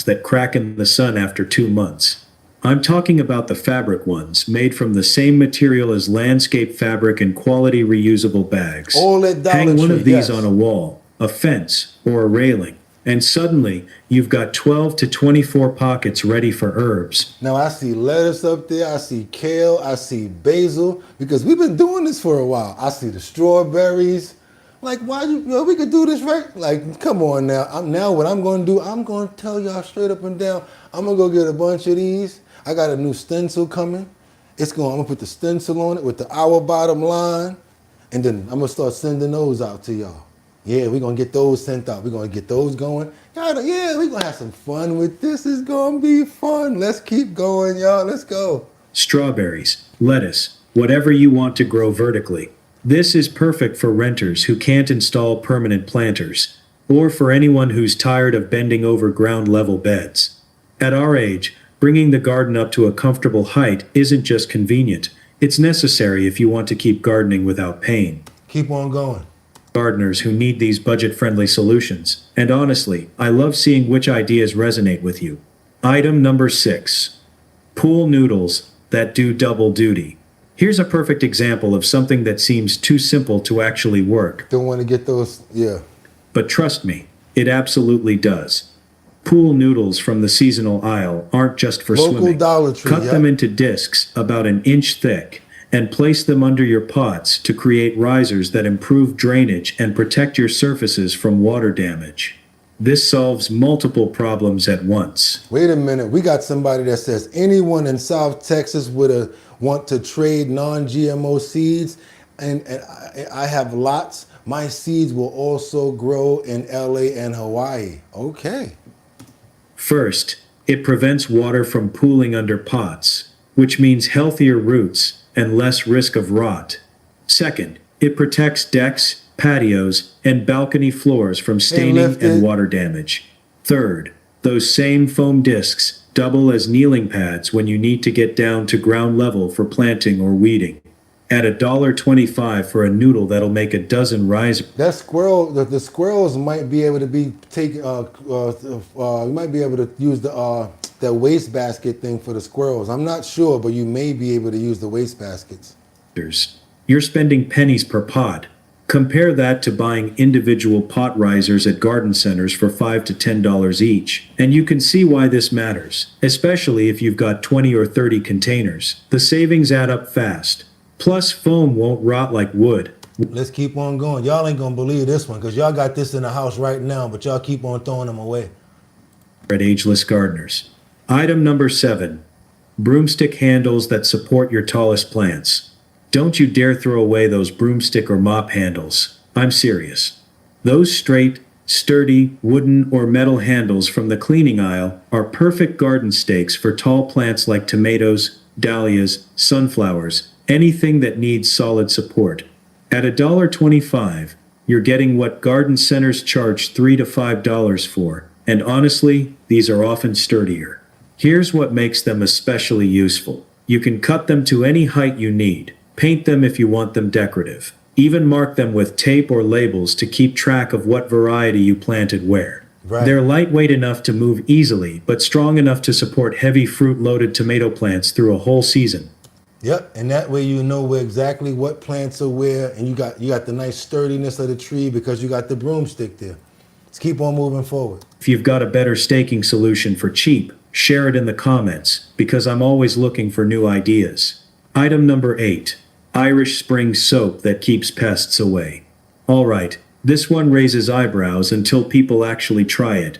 That crack in the sun after 2 months. I'm talking about the fabric ones made from the same material as landscape fabric and quality reusable bags. All at Dollar Hang one Tree, of these yes. on a wall, a fence, or a railing, and suddenly you've got 12 to 24 pockets ready for herbs. Now I see lettuce up there, I see kale, I see basil, because we've been doing this for a while. I see the strawberries. Like, why we could do this, right? Like, come on now. What I'm going to do, I'm going to tell y'all straight up and down, I'm going to go get a bunch of these. I got a new stencil coming. I'm going to put the stencil on it with the Our Bottom Line, and then I'm going to start sending those out to y'all. Yeah, we're going to get those sent out. We're going to get those going. Yeah, we're going to have some fun with this. It's going to be fun. Let's keep going, y'all. Let's go. Strawberries, lettuce, whatever you want to grow vertically. This is perfect for renters who can't install permanent planters, or for anyone who's tired of bending over ground level beds. At our age, bringing the garden up to a comfortable height isn't just convenient, it's necessary if you want to keep gardening without pain. Keep on going. Gardeners who need these budget-friendly solutions. And honestly, I love seeing which ideas resonate with you. Item number 6. Pool noodles that do double duty. Here's a perfect example of something that seems too simple to actually work. Don't want to get those, yeah. But trust me, it absolutely does. Pool noodles from the seasonal aisle aren't just for swimming. Dollar Tree, Cut them into discs about an inch thick and place them under your pots to create risers that improve drainage and protect your surfaces from water damage. This solves multiple problems at once. Wait a minute, we got somebody that says anyone in South Texas want to trade non-GMO seeds. and I have lots. My seeds will also grow in LA and Hawaii. Okay. First, it prevents water from pooling under pots, which means healthier roots and less risk of rot. Second, it protects decks, patios, and balcony floors from staining and water damage. Third, those same foam discs double as kneeling pads when you need to get down to ground level for planting or weeding. At $1.25 for a noodle that'll make a dozen rise. That squirrel, the squirrels might be able to be you might be able to use that waste basket thing for the squirrels. I'm not sure, but you may be able to use the waste baskets. You're spending pennies per pot. Compare that to buying individual pot risers at garden centers for $5 to $10 each, and you can see why this matters, especially if you've got 20 or 30 containers. The savings add up fast. Plus, foam won't rot like wood. Let's keep on going. Y'all ain't gonna believe this one, because y'all got this in the house right now, but y'all keep on throwing them away. At Ageless Gardeners. Item number 7. Broomstick handles that support your tallest plants. Don't you dare throw away those broomstick or mop handles. I'm serious. Those straight, sturdy, wooden or metal handles from the cleaning aisle are perfect garden stakes for tall plants like tomatoes, dahlias, sunflowers, anything that needs solid support. At $1.25, you're getting what garden centers charge $3 to $5 for, and honestly, these are often sturdier. Here's what makes them especially useful. You can cut them to any height you need, paint them if you want them decorative, even mark them with tape or labels to keep track of what variety you planted where. Right. They're lightweight enough to move easily, but strong enough to support heavy fruit-loaded tomato plants through a whole season. Yep, and that way you know where exactly what plants are where, and you got the nice sturdiness of the tree because you got the broomstick there. Let's keep on moving forward. If you've got a better staking solution for cheap, share it in the comments, because I'm always looking for new ideas. Item number 8. Irish Spring soap that keeps pests away. Alright, this one raises eyebrows until people actually try it.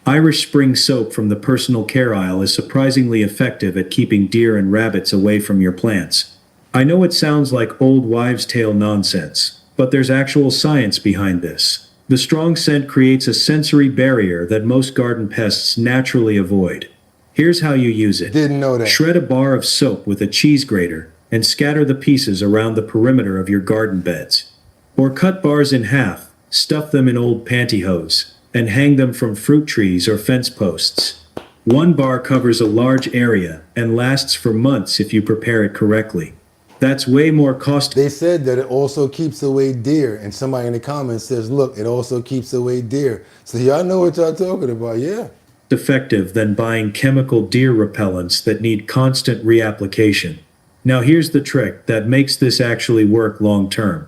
Irish Spring soap from the personal care aisle is surprisingly effective at keeping deer and rabbits away from your plants. I know it sounds like old wives' tale nonsense, but there's actual science behind this. The strong scent creates a sensory barrier that most garden pests naturally avoid. Here's how you use it. Didn't know that. Shred a bar of soap with a cheese grater and scatter the pieces around the perimeter of your garden beds. Or cut bars in half, stuff them in old pantyhose, and hang them from fruit trees or fence posts. One bar covers a large area and lasts for months if you prepare it correctly. That's way more cost. They said that it also keeps away deer, and somebody in the comments says, look, it also keeps away deer. So y'all know what y'all talking about, yeah. Effective than buying chemical deer repellents that need constant reapplication. Now here's the trick that makes this actually work long term.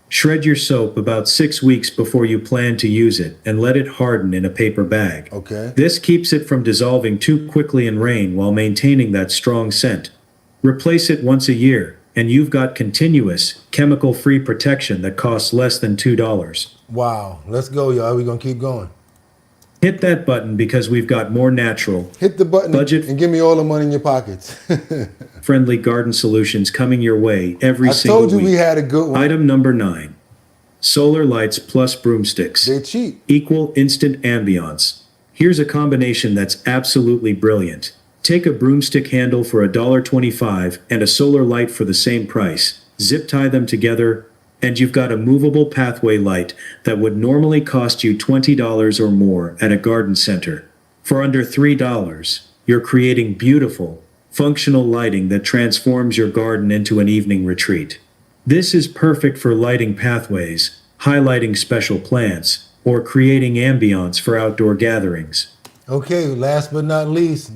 Shred your soap about 6 weeks before you plan to use it and let it harden in a paper bag. Okay. This keeps it from dissolving too quickly in rain while maintaining that strong scent. Replace it once a year, and you've got continuous, chemical-free protection that costs less than $2. Wow. Let's go, y'all. We're going to keep going. Hit that button because we've got more natural, hit the button and give me all the money in your pockets. friendly garden solutions coming your way every single week. I told you we had a good one. Item number 9. Solar lights plus broomsticks. They're cheap. Equal instant ambiance. Here's a combination that's absolutely brilliant. Take a broomstick handle for $1.25 and a solar light for the same price. Zip tie them together, and you've got a movable pathway light that would normally cost you $20 or more at a garden center. For under $3, you're creating beautiful, functional lighting that transforms your garden into an evening retreat. This is perfect for lighting pathways, highlighting special plants, or creating ambiance for outdoor gatherings. Okay, last but not least,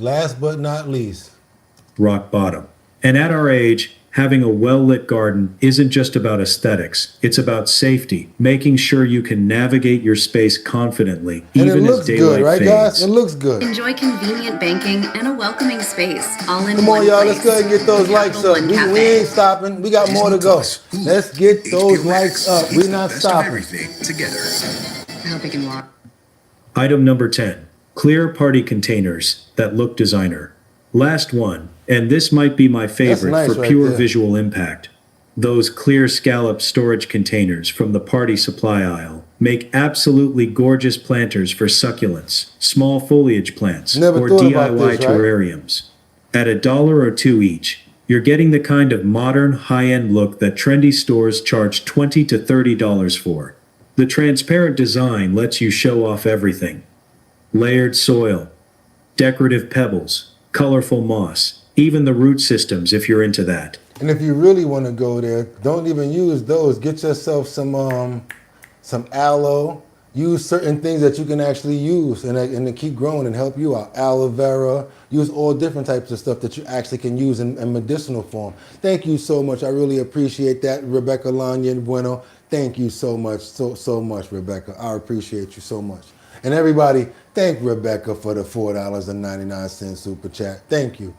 rock bottom. And at our age, having a well-lit garden isn't just about aesthetics, it's about safety, making sure you can navigate your space confidently, even as daylight fades. And it looks good, right guys? It looks good. Enjoy convenient banking and a welcoming space, all in Come one on, y'all, place. let's go ahead and get those likes up. We ain't stopping. We got more to go. Let's get those likes up. We're not stopping. I hope we can walk. Item number 10. Clear party containers that look designer. Last one, and this might be my favorite for pure visual impact. Those clear scallop storage containers from the party supply aisle make absolutely gorgeous planters for succulents, small foliage plants, Never or thought about DIY this, right? terrariums. At $1 or $2 each, you're getting the kind of modern, high-end look that trendy stores charge $20 to $30 for. The transparent design lets you show off everything. Layered soil, decorative pebbles, colorful moss, even the root systems if you're into that. And if you really want to go there, don't even use those. Get yourself some aloe. Use certain things that you can actually use and to keep growing and help you out. Aloe vera. Use all different types of stuff that you actually can use in medicinal form. Thank you so much. I really appreciate that, Rebecca Lanya and Bueno. Thank you so much, so much, Rebecca. I appreciate you so much. And everybody, thank Rebecca for the $4.99 super chat. Thank you.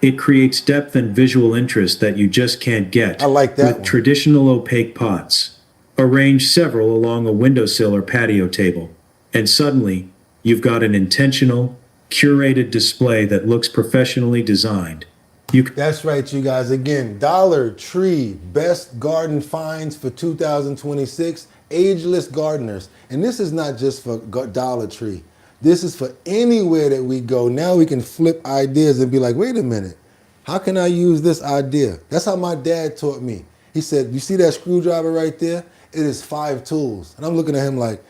It creates depth and visual interest that you just can't get I like that with one. traditional opaque pots. Arrange several along a windowsill or patio table, and suddenly you've got an intentional, curated display that looks professionally designed. That's right, you guys. Again, Dollar Tree Best Garden Finds for 2026, Ageless Gardeners. And this is not just for Dollar Tree. This is for anywhere that we go. Now we can flip ideas and be like, wait a minute, how can I use this idea? That's how my dad taught me. He said, you see that screwdriver right there? It is 5 tools. And I'm looking at him like,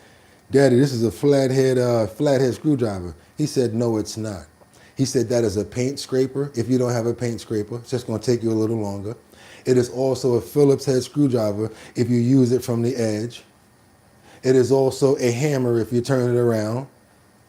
Daddy, this is a flathead screwdriver. He said, no, it's not. He said that is a paint scraper. If you don't have a paint scraper, it's just gonna take you a little longer. It is also a Phillips head screwdriver if you use it from the edge. It is also a hammer if you turn it around.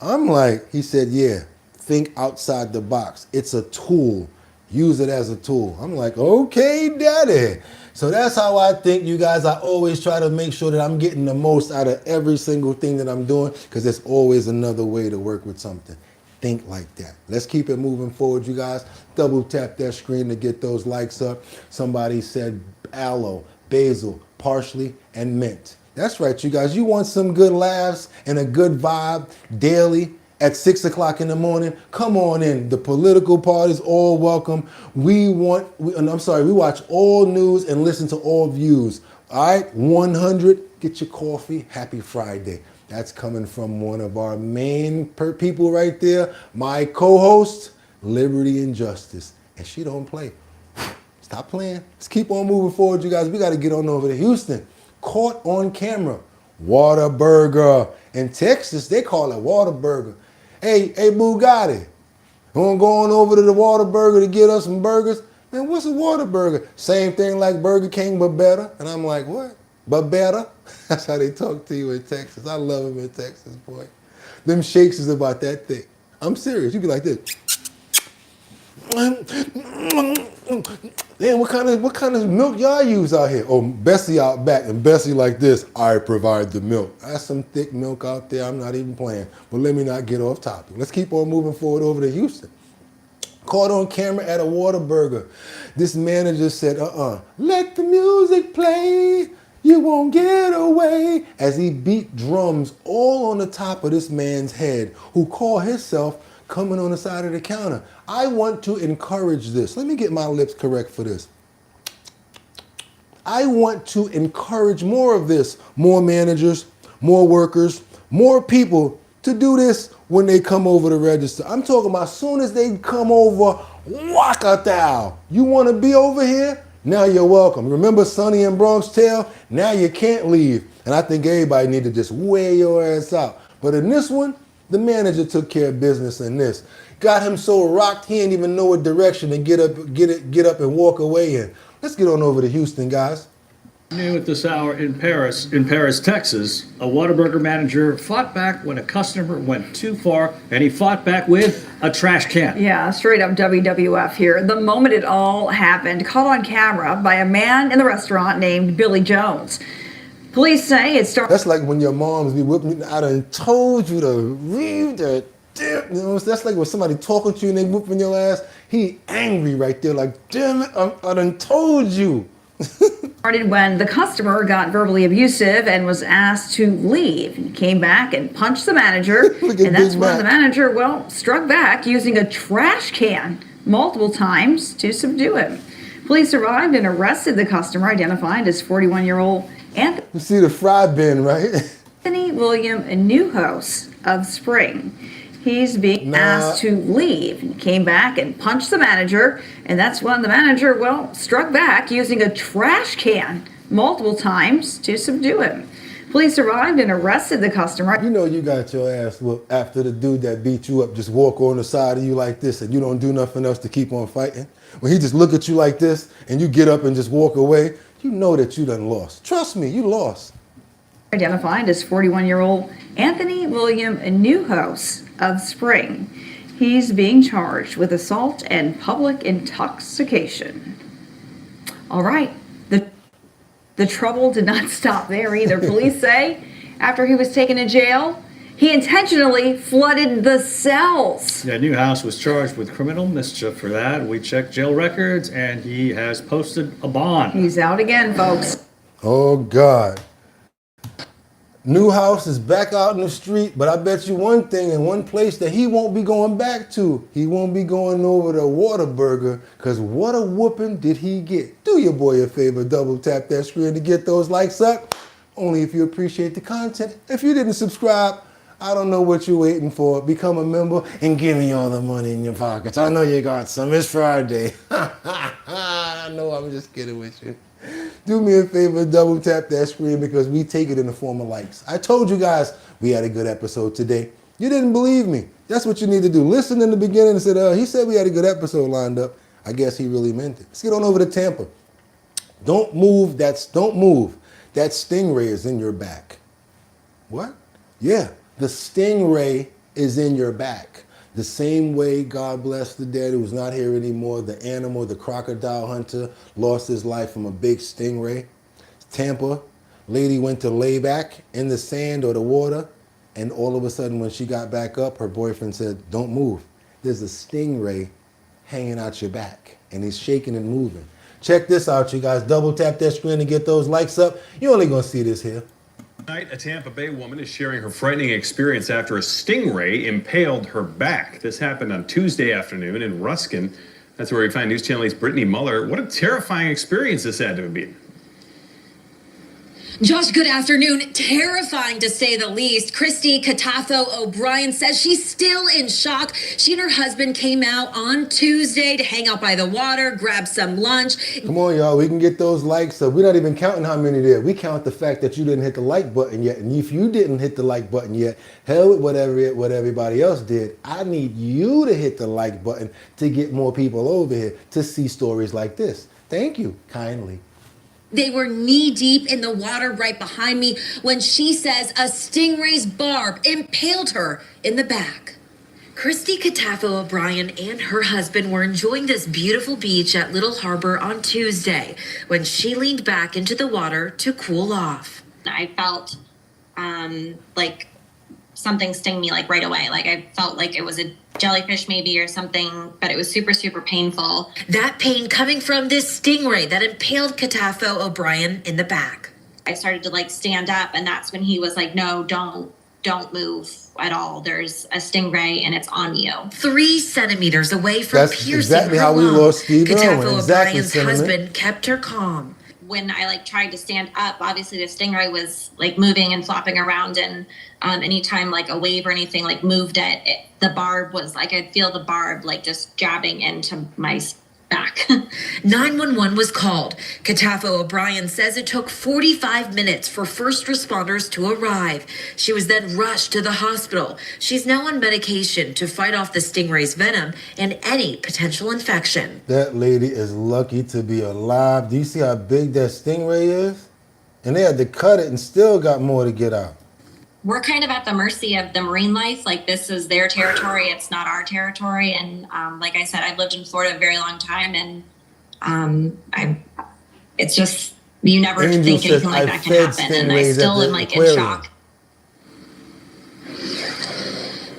I'm like, he said, yeah, think outside the box. It's a tool. Use it as a tool. I'm like, okay, Daddy. So that's how I think, you guys. I always try to make sure that I'm getting the most out of every single thing that I'm doing, because there's always another way to work with something. Think like that. Let's keep it moving forward, you guys. Double tap that screen to get those likes up. Somebody said aloe, basil, parsley, and mint. That's right, you guys. You want some good laughs and a good vibe daily at 6 o'clock in the morning? Come on in. The political parties, all welcome. We watch all news and listen to all views. All right, 100, get your coffee. Happy Friday. That's coming from one of our main people right there, my co-host, Liberty and Justice. And she don't play. Stop playing. Let's keep on moving forward, you guys. We got to get on over to Houston. Caught on camera. Whataburger. In Texas, they call it Whataburger. Hey, Bugatti. Want to go on over to the Whataburger to get us some burgers? Man, what's a Whataburger? Same thing like Burger King, but better. And I'm like, what? But better? That's how they talk to you in Texas. I love them in Texas, boy. Them shakes is about that thick. I'm serious. You be like this. Damn, what kind of milk y'all use out here? Oh, Bessie out back, and Bessie like this. I provide the milk. That's some thick milk out there. I'm not even playing. But let me not get off topic. Let's keep on moving forward over to Houston. Caught on camera at a Whataburger. This manager said, let the music play. You won't get away, as he beat drums all on the top of this man's head, who called himself coming on the side of the counter. I want to encourage this. Let me get my lips correct for this. I want to encourage more of this. More managers, more workers, more people to do this when they come over to register. I'm talking about as soon as they come over, waka thou. You want to be over here? Now you're welcome. Remember Sonny and Bronx Tale? Now you can't leave. And I think everybody need to just wear your ass out. But in this one, the manager took care of business in this. Got him so rocked he didn't even know what direction to get up and walk away in. Let's get on over to Houston, guys. New at this hour in Paris, Texas, a Whataburger manager fought back when a customer went too far, and he fought back with a trash can. Yeah, straight up WWF here. The moment it all happened, caught on camera by a man in the restaurant named Billy Jones. Police say it started. That's like when your moms be whipping you. I done told you to leave that. You know, that's like when somebody talking to you and they whooping your ass. He angry right there, like, damn it, I done told you. Started when the customer got verbally abusive and was asked to leave. He came back and punched the manager, and that's when the manager, struck back using a trash can multiple times to subdue him. Police arrived and arrested the customer, identified as 41-year-old Anthony. You see the fry bin, right? Anthony William Newhouse of Spring. He's being asked to leave. He came back and punched the manager, and that's when the manager, well, struck back using a trash can multiple times to subdue him. Police arrived and arrested the customer. You know you got your ass whooped after the dude that beat you up just walk on the side of you like this and you don't do nothing else to keep on fighting. When he just look at you like this and you get up and just walk away, you know that you done lost. Trust me, you lost. Identified as 41-year-old Anthony William Newhouse of Spring. He's being charged with assault and public intoxication. All right. The trouble did not stop there either. Police say after he was taken to jail, he intentionally flooded the cells. Yeah, Newhouse was charged with criminal mischief for that. We checked jail records and he has posted a bond. He's out again, folks. Oh, God. Newhouse is back out in the street, but I bet you one thing in one place that he won't be going back to. He won't be going over to Whataburger, because what a whooping did he get. Do your boy a favor, double tap that screen to get those likes up. Only if you appreciate the content. If you didn't subscribe, I don't know what you're waiting for. Become a member and give me all the money in your pockets. I know you got some. It's Friday. I know I'm just kidding with you. Do me a favor, double tap that screen because we take it in the form of likes. I told you guys we had a good episode today. You didn't believe me. That's what you need to do. Listen in the beginning and said, he said we had a good episode lined up. I guess he really meant it. Let's get on over to Tampa. Don't move. Don't move. That stingray is in your back. What? Yeah, the stingray is in your back. The same way, God bless the dead who's not here anymore, the animal, the crocodile hunter, lost his life from a big stingray. Tampa, lady went to lay back in the sand or the water, and all of a sudden when she got back up, her boyfriend said, don't move. There's a stingray hanging out your back, and he's shaking and moving. Check this out, you guys. Double tap that screen to get those likes up. You're only gonna see this here. Tonight, a Tampa Bay woman is sharing her frightening experience after a stingray impaled her back. This happened on Tuesday afternoon in Ruskin. That's where we find News Channel 8's Brittany Muller. What a terrifying experience this had to have been. Josh, good afternoon. Terrifying to say the least. Christy Catafo O'Brien says she's still in shock. She and her husband came out on Tuesday to hang out by the water, grab some lunch. Come on, y'all. We can get those likes up. We're not even counting how many there. We count the fact that you didn't hit the like button yet. And if you didn't hit the like button yet, hell with what everybody else did. I need you to hit the like button to get more people over here to see stories like this. Thank you kindly. They were knee-deep in the water right behind me when she says a stingray's barb impaled her in the back. Christy Catafo O'Brien and her husband were enjoying this beautiful beach at Little Harbor on Tuesday when she leaned back into the water to cool off. I felt like something sting me like right away. Like I felt like it was a jellyfish maybe or something, but it was super, super painful. That pain coming from this stingray that impaled Catafo O'Brien in the back. I started to like stand up, and that's when he was like, no, don't move at all. There's a stingray and it's on you. 3 centimeters away from That's piercing exactly her how we lung. lost Steve Irwin. Catafo Exactly, O'Brien's Cinnamon. husband kept her calm. When I like tried to stand up, obviously the stingray was like moving and flopping around, and anytime like a wave or anything like moved the barb was like, I'd feel the barb like just jabbing into my back. 911 was called. Catafo O'Brien says it took 45 minutes for first responders to arrive. She was then rushed to the hospital. She's now on medication to fight off the stingray's venom and any potential infection. That lady is lucky to be alive. Do you see how big that stingray is? And they had to cut it and still got more to get out. We're kind of at the mercy of the marine life. Like this is their territory. It's not our territory. And like I said, I've lived in Florida a very long time, and it's just, you never Angel think says, anything like that can happen. And I still am like in shock.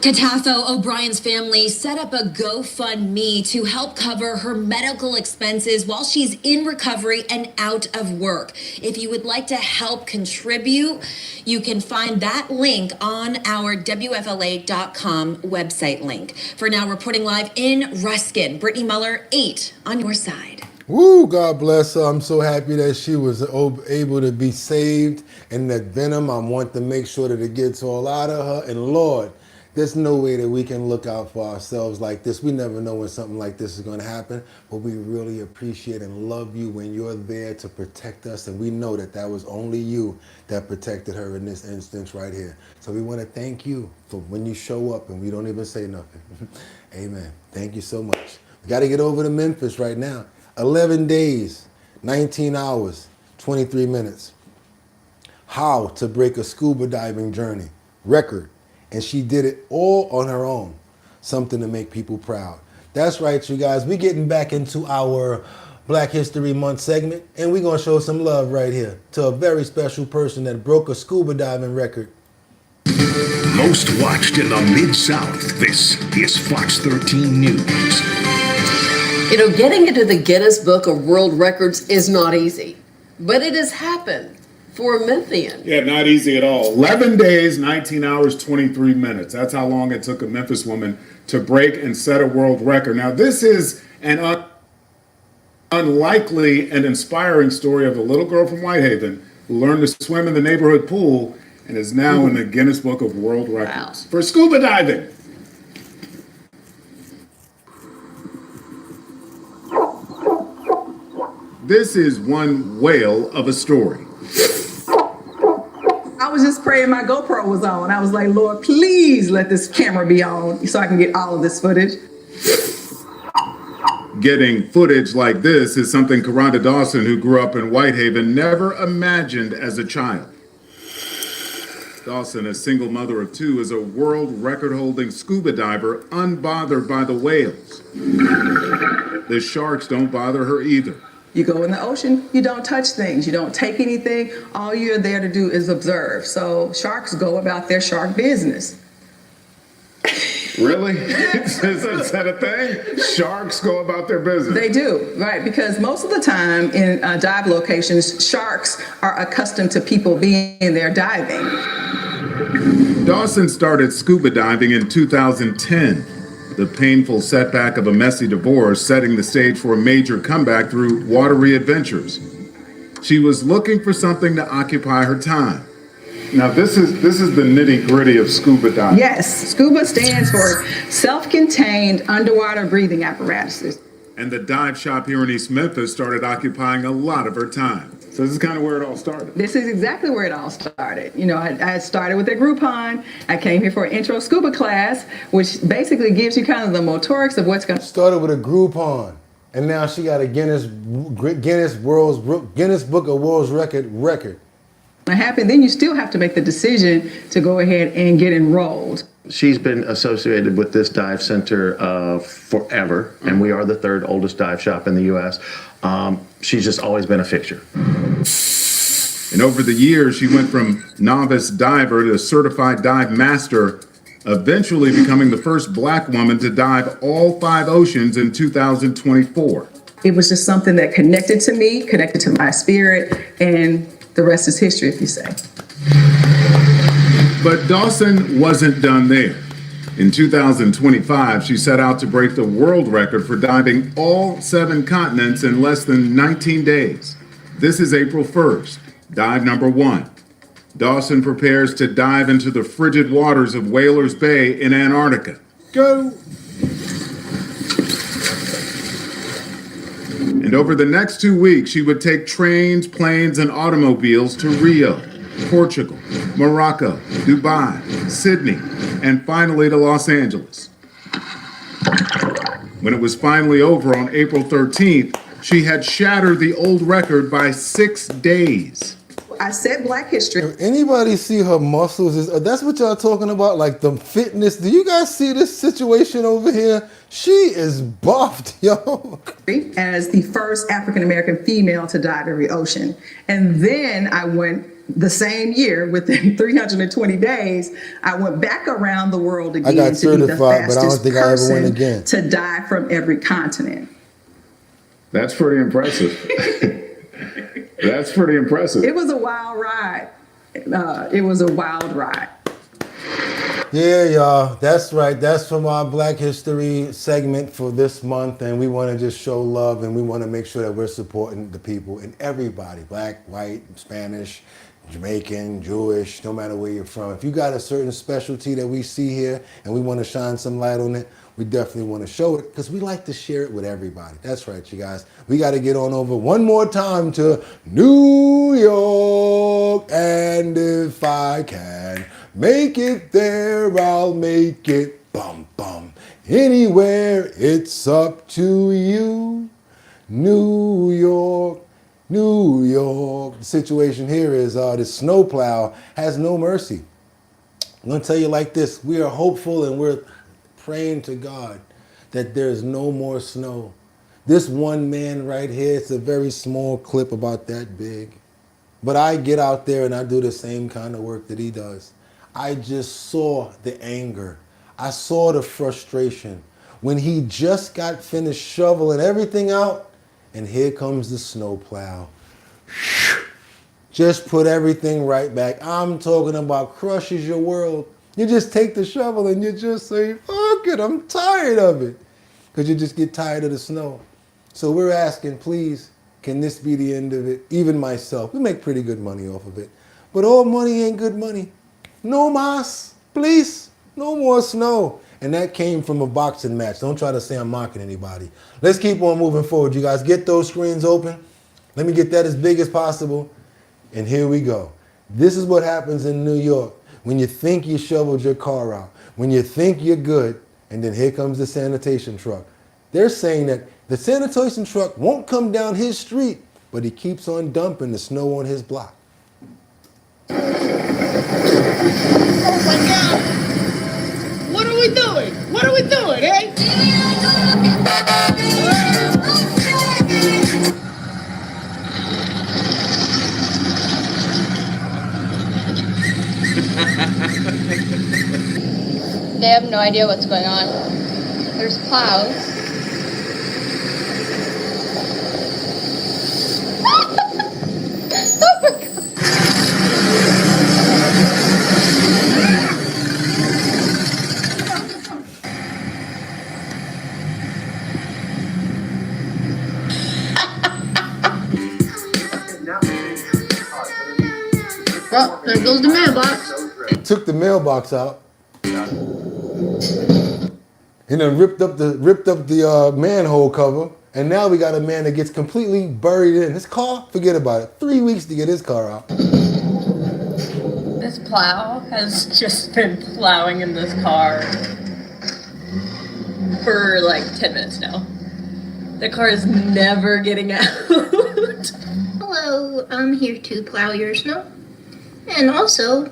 Catafo O'Brien's family set up a GoFundMe to help cover her medical expenses while she's in recovery and out of work. If you would like to help contribute, you can find that link on our WFLA.com website link. For now, reporting live in Ruskin, Brittany Muller, 8 on your side. Woo, God bless her. I'm so happy that she was able to be saved. And that venom, I want to make sure that it gets all out of her. And Lord, there's no way that we can look out for ourselves like this. We never know when something like this is going to happen. But we really appreciate and love you when you're there to protect us. And we know that that was only you that protected her in this instance right here. So we want to thank you for when you show up and we don't even say nothing. Amen. Thank you so much. We got to get over to Memphis right now. 11 days, 19 hours, 23 minutes. How to break a scuba diving journey record. And she did it all on her own. Something to make people proud. That's right, you guys. We're getting back into our Black History Month segment. And we're going to show some love right here to a very special person that broke a scuba diving record. Most watched in the Mid-South, this is Fox 13 News. You know, getting into the Guinness Book of World Records is not easy, but it has happened for a Memphian. Yeah, not easy at all. 11 days, 19 hours, 23 minutes. That's how long it took a Memphis woman to break and set a world record. Now, this is an unlikely and inspiring story of a little girl from Whitehaven who learned to swim in the neighborhood pool and is now in the Guinness Book of World Records for scuba diving. This is one whale of a story. I was just praying my GoPro was on. I was like, Lord, please let this camera be on so I can get all of this footage. Getting footage like this is something Karanda Dawson, who grew up in Whitehaven, never imagined as a child. Dawson, a single mother of two, is a world record-holding scuba diver unbothered by the whales. The sharks don't bother her either. You go in the ocean, you don't touch things, you don't take anything. All you're there to do is observe. So sharks go about their shark business. Really? Is that a thing? Sharks go about their business? They do, right? Because most of the time in dive locations, sharks are accustomed to people being there diving. Dawson started scuba diving in 2010. The painful setback of a messy divorce setting the stage for a major comeback through watery adventures. She was looking for something to occupy her time. Now this is the nitty-gritty of scuba diving. Yes, scuba stands for self-contained underwater breathing apparatuses. And the dive shop here in East Memphis started occupying a lot of her time. So this is kind of where it all started. This is exactly where it all started. You know, I started with a Groupon. I came here for an intro scuba class, which basically gives you kind of the motorics of what's going to... Started with a Groupon, and now she got a Guinness Book of World Record. happen. Then you still have to make the decision to go ahead and get enrolled. She's been associated with this dive center forever, and we are the third oldest dive shop in the U.S. She's just always been a fixture. And over the years, she went from novice diver to certified dive master, eventually becoming the first Black woman to dive all 5 oceans in 2024. It was just something that connected to me, connected to my spirit, and the rest is history, if you say. But Dawson wasn't done there. In 2025, she set out to break the world record for diving all 7 continents in less than 19 days. This is April 1st, dive number 1. Dawson prepares to dive into the frigid waters of Whalers Bay in Antarctica. Go! And over the next 2 weeks, she would take trains, planes, and automobiles to Rio, Portugal, Morocco, Dubai, Sydney, and finally to Los Angeles. When it was finally over on April 13th, she had shattered the old record by 6 days. I said Black history. If anybody see her muscles, that's what y'all talking about, like the fitness. Do you guys see this situation over here? She is buffed, yo. As the first African-American female to dive every ocean. And then I went the same year, within 320 days, I went back around the world again. I got certified, to be the but I don't think I ever went again. To dive from every continent. That's pretty impressive. That's pretty impressive. It was a wild ride. It was a wild ride. Yeah, y'all, that's right. That's from our Black History segment for this month, and we want to just show love, and we want to make sure that we're supporting the people and everybody, black, white, Spanish, Jamaican, Jewish, no matter where you're from. If you got a certain specialty that we see here and we want to shine some light on it, we definitely want to show it because we like to share it with everybody. That's right, you guys. We got to get on over one more time to New York, and if I can make it there, I'll make it. Bum, bum. Anywhere, it's up to you. New York, New York. The situation here is this snowplow has no mercy. I'm going to tell you like this. We are hopeful and we're praying to God that there's no more snow. This one man right here, it's a very small clip about that big. But I get out there and I do the same kind of work that he does. I just saw the anger. I saw the frustration when he just got finished shoveling everything out, and here comes the snowplow. Just put everything right back. I'm talking about crushes your world. You just take the shovel and you just say, fuck it, I'm tired of it. Because you just get tired of the snow. So we're asking, please, can this be the end of it? Even myself, we make pretty good money off of it. But all money ain't good money. No mas, please, no more snow. And that came from a boxing match. Don't try to say I'm mocking anybody. Let's keep on moving forward. You guys get those screens open. Let me get that as big as possible. And here we go. This is what happens in New York when you think you shoveled your car out, when you think you're good, and then here comes the sanitation truck. They're saying that the sanitation truck won't come down his street, but he keeps on dumping the snow on his block. Oh my God! What are we doing? What are we doing, eh? They have no idea what's going on. There's clouds. Oh my God. Well, there goes the mailbox. Took the mailbox out. And then ripped up the manhole cover, and now we got a man that gets completely buried in his car. Forget about it. 3 weeks to get his car out. This plow has just been plowing in this car for like 10 minutes now. The car is never getting out. Hello, I'm here to plow your snow. And also,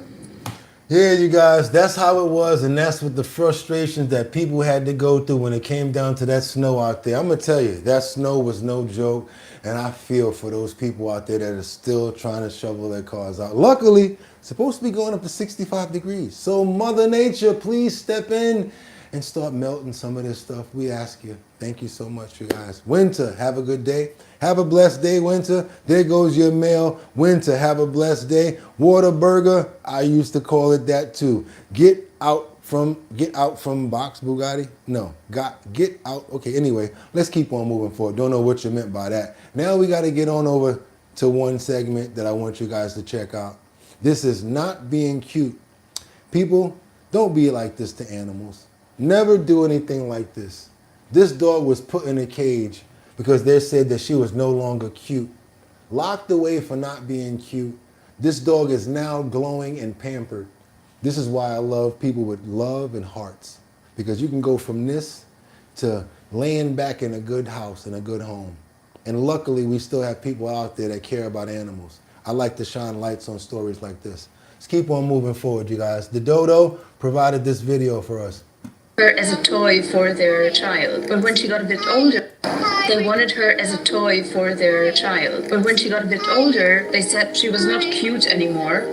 Yeah, you guys, that's how it was, and that's what the frustrations that people had to go through when it came down to that snow out there. I'm going to tell you, that snow was no joke, and I feel for those people out there that are still trying to shovel their cars out. Luckily, it's supposed to be going up to 65 degrees. So Mother Nature, please step in and start melting some of this stuff. We ask you. Thank you so much, you guys. Winter, have a good day. Have a blessed day, Winter. There goes your mail. Winter, have a blessed day. Whataburger, I used to call it that too. Get out from box Bugatti? No, get out. Okay, anyway, let's keep on moving forward. Don't know what you meant by that. Now we got to get on over to one segment that I want you guys to check out. This is not being cute. People, don't be like this to animals. Never do anything like this. This dog was put in a cage because they said that she was no longer cute. Locked away for not being cute. This dog is now glowing and pampered. This is why I love people with love and hearts. Because you can go from this to laying back in a good house, in a good home. And luckily, we still have people out there that care about animals. I like to shine lights on stories like this. Let's keep on moving forward, you guys. The Dodo provided this video for us. Her as a toy for their child, but when she got a bit older, they wanted her as a toy for their child. But when she got a bit older, they said she was not cute anymore.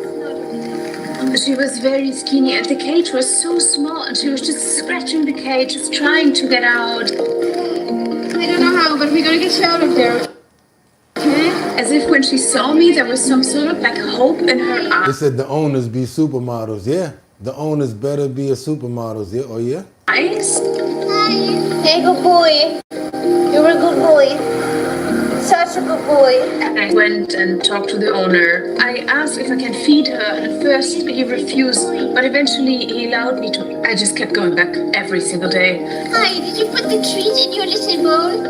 She was very skinny and the cage was so small and she was just scratching the cage, just trying to get out. I don't know how, but we're gonna get you out of there. Okay? As if when she saw me, there was some sort of like hope in her eyes. They said the owners be supermodels. Yeah, The owners better be a supermodels, yeah? Oh yeah? Nice. Hey, good boy. You're a good boy. Such a good boy. I went and talked to the owner. I asked if I can feed her. At first, he refused, but eventually he allowed me to. I just kept going back every single day. Hi, did you put the treat in your little bowl?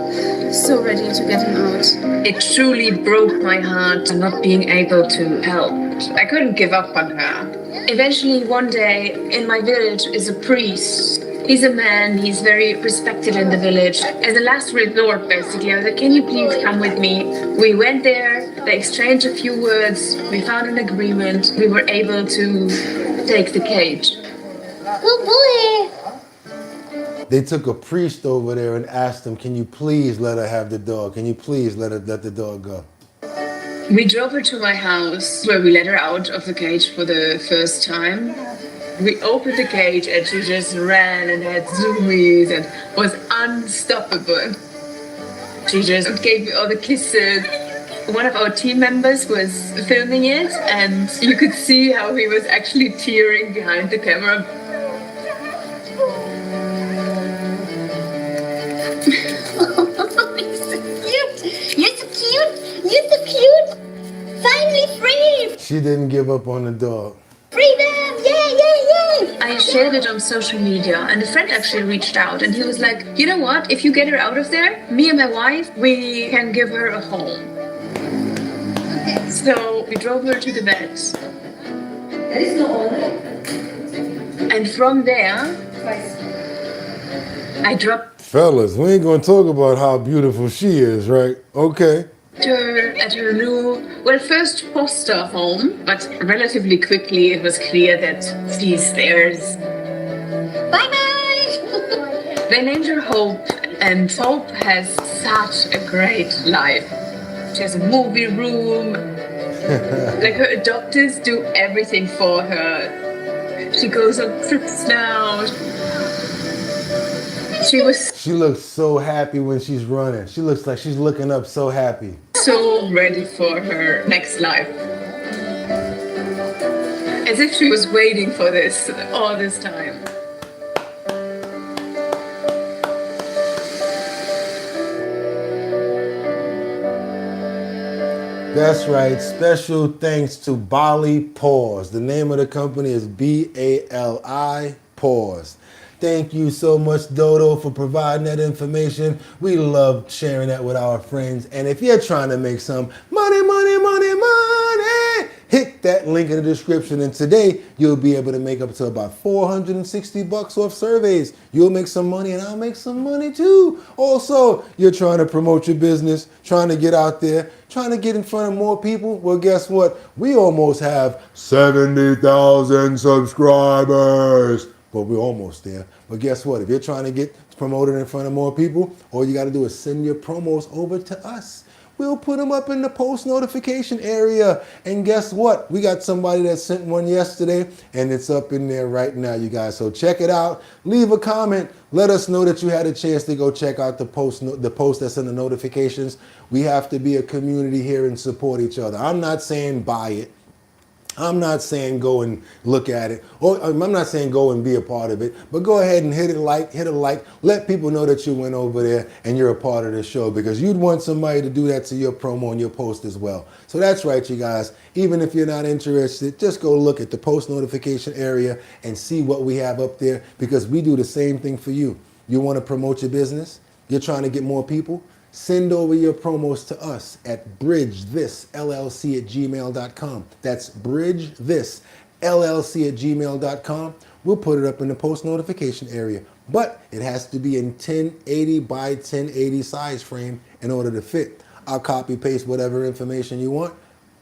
So ready to get him out. It truly broke my heart not being able to help. I couldn't give up on her. Eventually, one day, in my village is a priest. He's a man, he's very respected in the village. As a last resort, basically, I was like, can you please come with me? We went there, they exchanged a few words, we found an agreement, we were able to take the cage. Good boy. They took a priest over there and asked him, can you please let her have the dog? Can you please let the dog go? We drove her to my house, where we let her out of the cage for the first time. We opened the cage and she just ran and had zoomies and was unstoppable. She just gave me all the kisses. One of our team members was filming it and you could see how he was actually tearing behind the camera. You're so cute. You're so cute. Finally free. She didn't give up on the dog. Freedom. Yay, yay, yay. I shared it on social media and a friend actually reached out and he was like, you know what, if you get her out of there, me and my wife, we can give her a home. So we drove her to the vet. There is no owner. And from there, I dropped Fellas, we ain't gonna talk about how beautiful she is, right? Okay. her at her new, well, first foster home, but relatively quickly it was clear that she's theirs. Bye-bye. They named her Hope, and Hope has such a great life. She has a movie room. Like her adopters do everything for her. She goes on trips now. She looks so happy when she's running. She looks like she's looking up so happy. So ready for her next life. As if she was waiting for this all this time. That's right. Special thanks to Bali Pause. The name of the company is BALI Pause. Thank you so much, Dodo, for providing that information. We love sharing that with our friends. And if you're trying to make some money, hit that link in the description. And today, you'll be able to make up to about $460 off surveys. You'll make some money and I'll make some money too. Also, you're trying to promote your business, trying to get out there, trying to get in front of more people. Well, guess what? We almost have 70,000 subscribers. But we're almost there. But guess what? If you're trying to get promoted in front of more people, all you got to do is send your promos over to us. We'll put them up in the post notification area. And guess what? We got somebody that sent one yesterday, and it's up in there right now, you guys. So check it out. Leave a comment. Let us know that you had a chance to go check out the post that's in the notifications. We have to be a community here and support each other. I'm not saying buy it. I'm not saying go and look at it, or I'm not saying go and be a part of it, but go ahead and hit a like, let people know that you went over there and you're a part of the show, because you'd want somebody to do that to your promo and your post as well. So that's right, you guys. Even if you're not interested, just go look at the post notification area and see what we have up there, because we do the same thing for you. You want to promote your business? You're trying to get more people? Send over your promos to us at bridgethisllc@gmail.com. That's bridgethisllc@gmail.com. We'll put it up in the post notification area. But it has to be in 1080 by 1080 size frame in order to fit. I'll copy paste whatever information you want.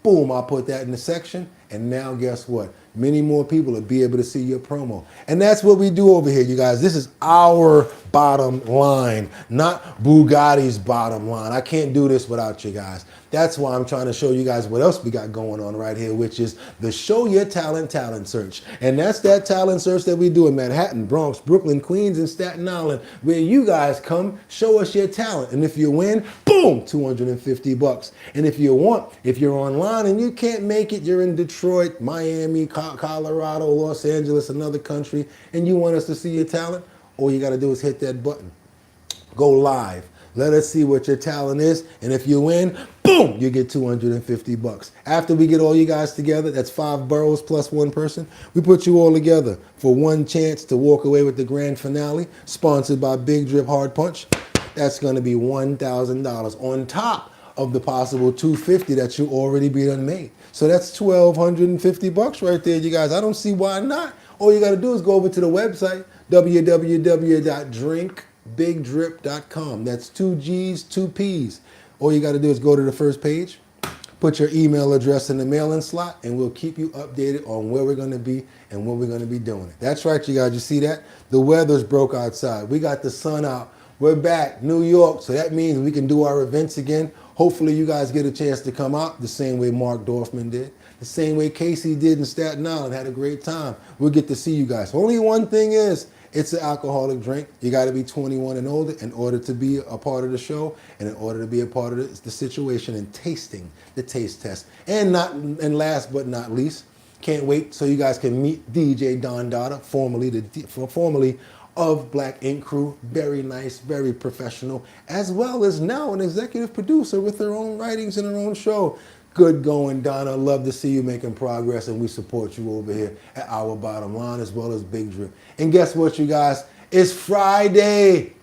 Boom, I'll put that in the section. And now guess what? Many more people will be able to see your promo. And that's what we do over here, you guys. This is our bottom line, not Bugatti's bottom line. I can't do this without you guys. That's why I'm trying to show you guys what else we got going on right here, which is the Show Your Talent search. And that's that talent search that we do in Manhattan, Bronx, Brooklyn, Queens, and Staten Island, where you guys come, show us your talent. And if you win, boom, $250. And if you're online and you can't make it, you're in Detroit, Miami, Colorado, Los Angeles, another country, and you want us to see your talent, all you got to do is hit that button. Go live. Let us see what your talent is, and if you win, boom, you get $250. After we get all you guys together, that's 5 boroughs plus 1 person, we put you all together for one chance to walk away with the grand finale, sponsored by Big Drip Hard Punch. That's going to be $1,000 on top of the possible $250 that you already be done made. So that's $1,250 right there, you guys. I don't see why not. All you got to do is go over to the website, www.drinkbigdrip.com. That's 2 G's, 2 P's. All you got to do is go to the first page, put your email address in the mailing slot, and we'll keep you updated on where we're going to be and when we're going to be doing it. That's right, you guys. You see that? The weather's broke outside. We got the sun out. We're back, New York, so that means we can do our events again. Hopefully you guys get a chance to come out the same way Mark Dorfman did, the same way Casey did in Staten Island, had a great time. We'll get to see you guys. Only one thing is, it's an alcoholic drink. You got to be 21 and older in order to be a part of the show and in order to be a part of the situation and tasting the taste test. And last but not least, can't wait so you guys can meet DJ Don Dada, formerly of Black Ink Crew. Very nice, very professional, as well as now an executive producer with her own writings and her own show. Good going, Donna. Love to see you making progress, and we support you over here at Our Bottom Line as well as Big Drip. And guess what, you guys? It's Friday.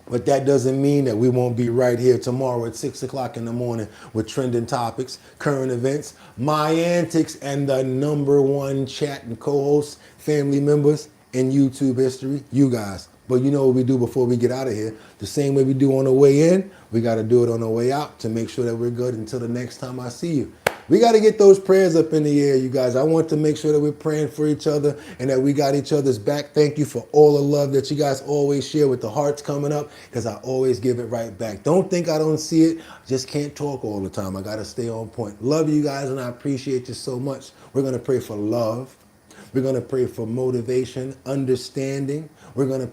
But that doesn't mean that we won't be right here tomorrow at 6 o'clock in the morning with trending topics, current events, my antics, and the #1 chat and co-hosts, family members in YouTube history, you guys. But you know what we do before we get out of here? The same way we do on the way in, we got to do it on the way out to make sure that we're good until the next time I see you. We got to get those prayers up in the air, you guys. I want to make sure that we're praying for each other and that we got each other's back. Thank you for all the love that you guys always share with the hearts coming up, because I always give it right back. Don't think I don't see it. I just can't talk all the time. I got to stay on point. Love you guys, and I appreciate you so much. We're going to pray for love. We're going to pray for motivation, understanding. We're going to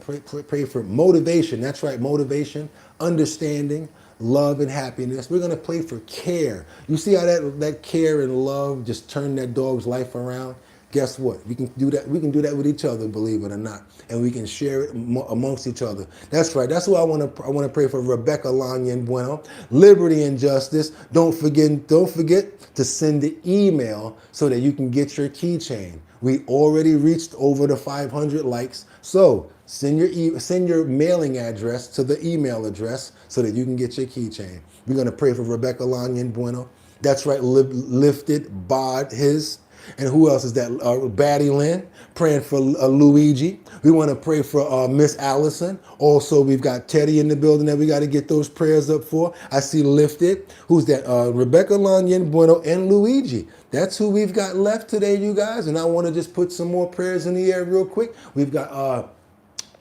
pray for motivation. That's right, motivation, understanding, love, and happiness. We're going to pray for care. You see how that care and love just turn that dog's life around? Guess what? We can do that. We can do that with each other, believe it or not, and we can share it amongst each other. That's right. That's why I want to pray for Rebecca Lanyan Bueno, liberty and justice. Don't forget to send the email so that you can get your keychain. We already reached over the 500 likes, so send your mailing address to the email address so that you can get your keychain. We're going to pray for Rebecca Lanyan Bueno. That's right, lifted bod his. And who else is that? Batty Lynn, praying for Luigi. We want to pray for Miss Allison. Also, we've got Teddy in the building that we got to get those prayers up for. I see lifted. Who's that? Rebecca Lanyan Bueno and Luigi. That's who we've got left today, you guys. And I want to just put some more prayers in the air real quick. We've got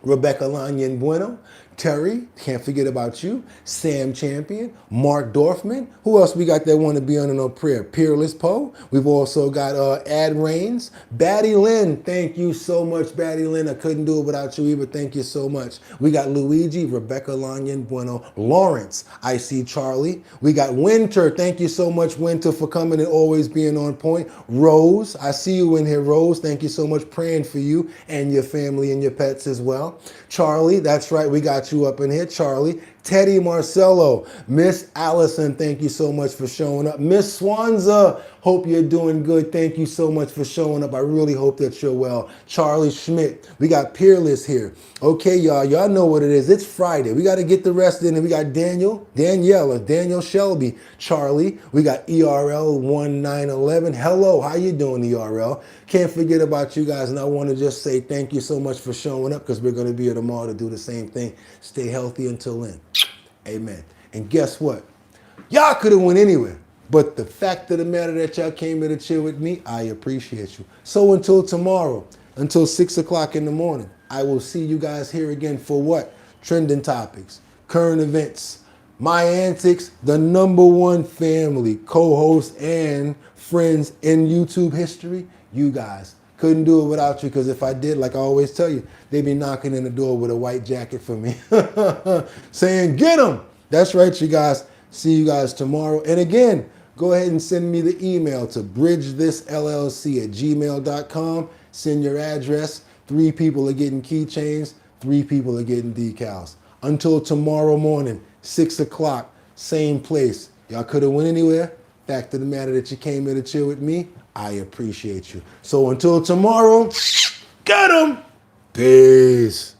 Rebecca Lanyan Bueno, Terry, can't forget about you, Sam Champion, Mark Dorfman. Who else we got that want to be under no prayer? Peerless Poe. We've also got Ad Rains, Batty Lynn. Thank you so much, Batty Lynn. I couldn't do it without you either. Thank you so much. We got Luigi, Rebecca Lanyan Bueno, Lawrence. I see Charlie. We got Winter. Thank you so much, Winter, for coming and always being on point. Rose, I see you in here, Rose. Thank you so much. Praying for you and your family and your pets as well. Charlie, that's right. We got you up in here, Charlie. Teddy Marcello, Miss Allison, thank you so much for showing up. Miss Swanza, hope you're doing good. Thank you so much for showing up. I really hope that you're well. Charlie Schmidt, we got Peerless here. Okay, y'all know what it is. It's Friday. We got to get the rest in, and we got Daniel Shelby, Charlie. We got ERL 1911. Hello, how you doing, ERL? Can't forget about you guys, and I want to just say thank you so much for showing up, because we're going to be here tomorrow to do the same thing. Stay healthy until then. Amen. And guess what? Y'all could have went anywhere, but the fact of the matter that y'all came here to chill with me, I appreciate you. So until tomorrow, until 6 o'clock in the morning, I will see you guys here again for what? Trending topics, current events, my antics, the #1 family, co-host, and friends in YouTube history, you guys. Couldn't do it without you, because if I did, like I always tell you, they'd be knocking in the door with a white jacket for me, saying, get them. That's right, you guys. See you guys tomorrow. And again, go ahead and send me the email to bridgethisllc@gmail.com. Send your address. 3 people are getting keychains. 3 people are getting decals. Until tomorrow morning, 6 o'clock, same place. Y'all could have went anywhere. Fact of the matter that you came here to chill with me, I appreciate you. So until tomorrow, get 'em. Peace.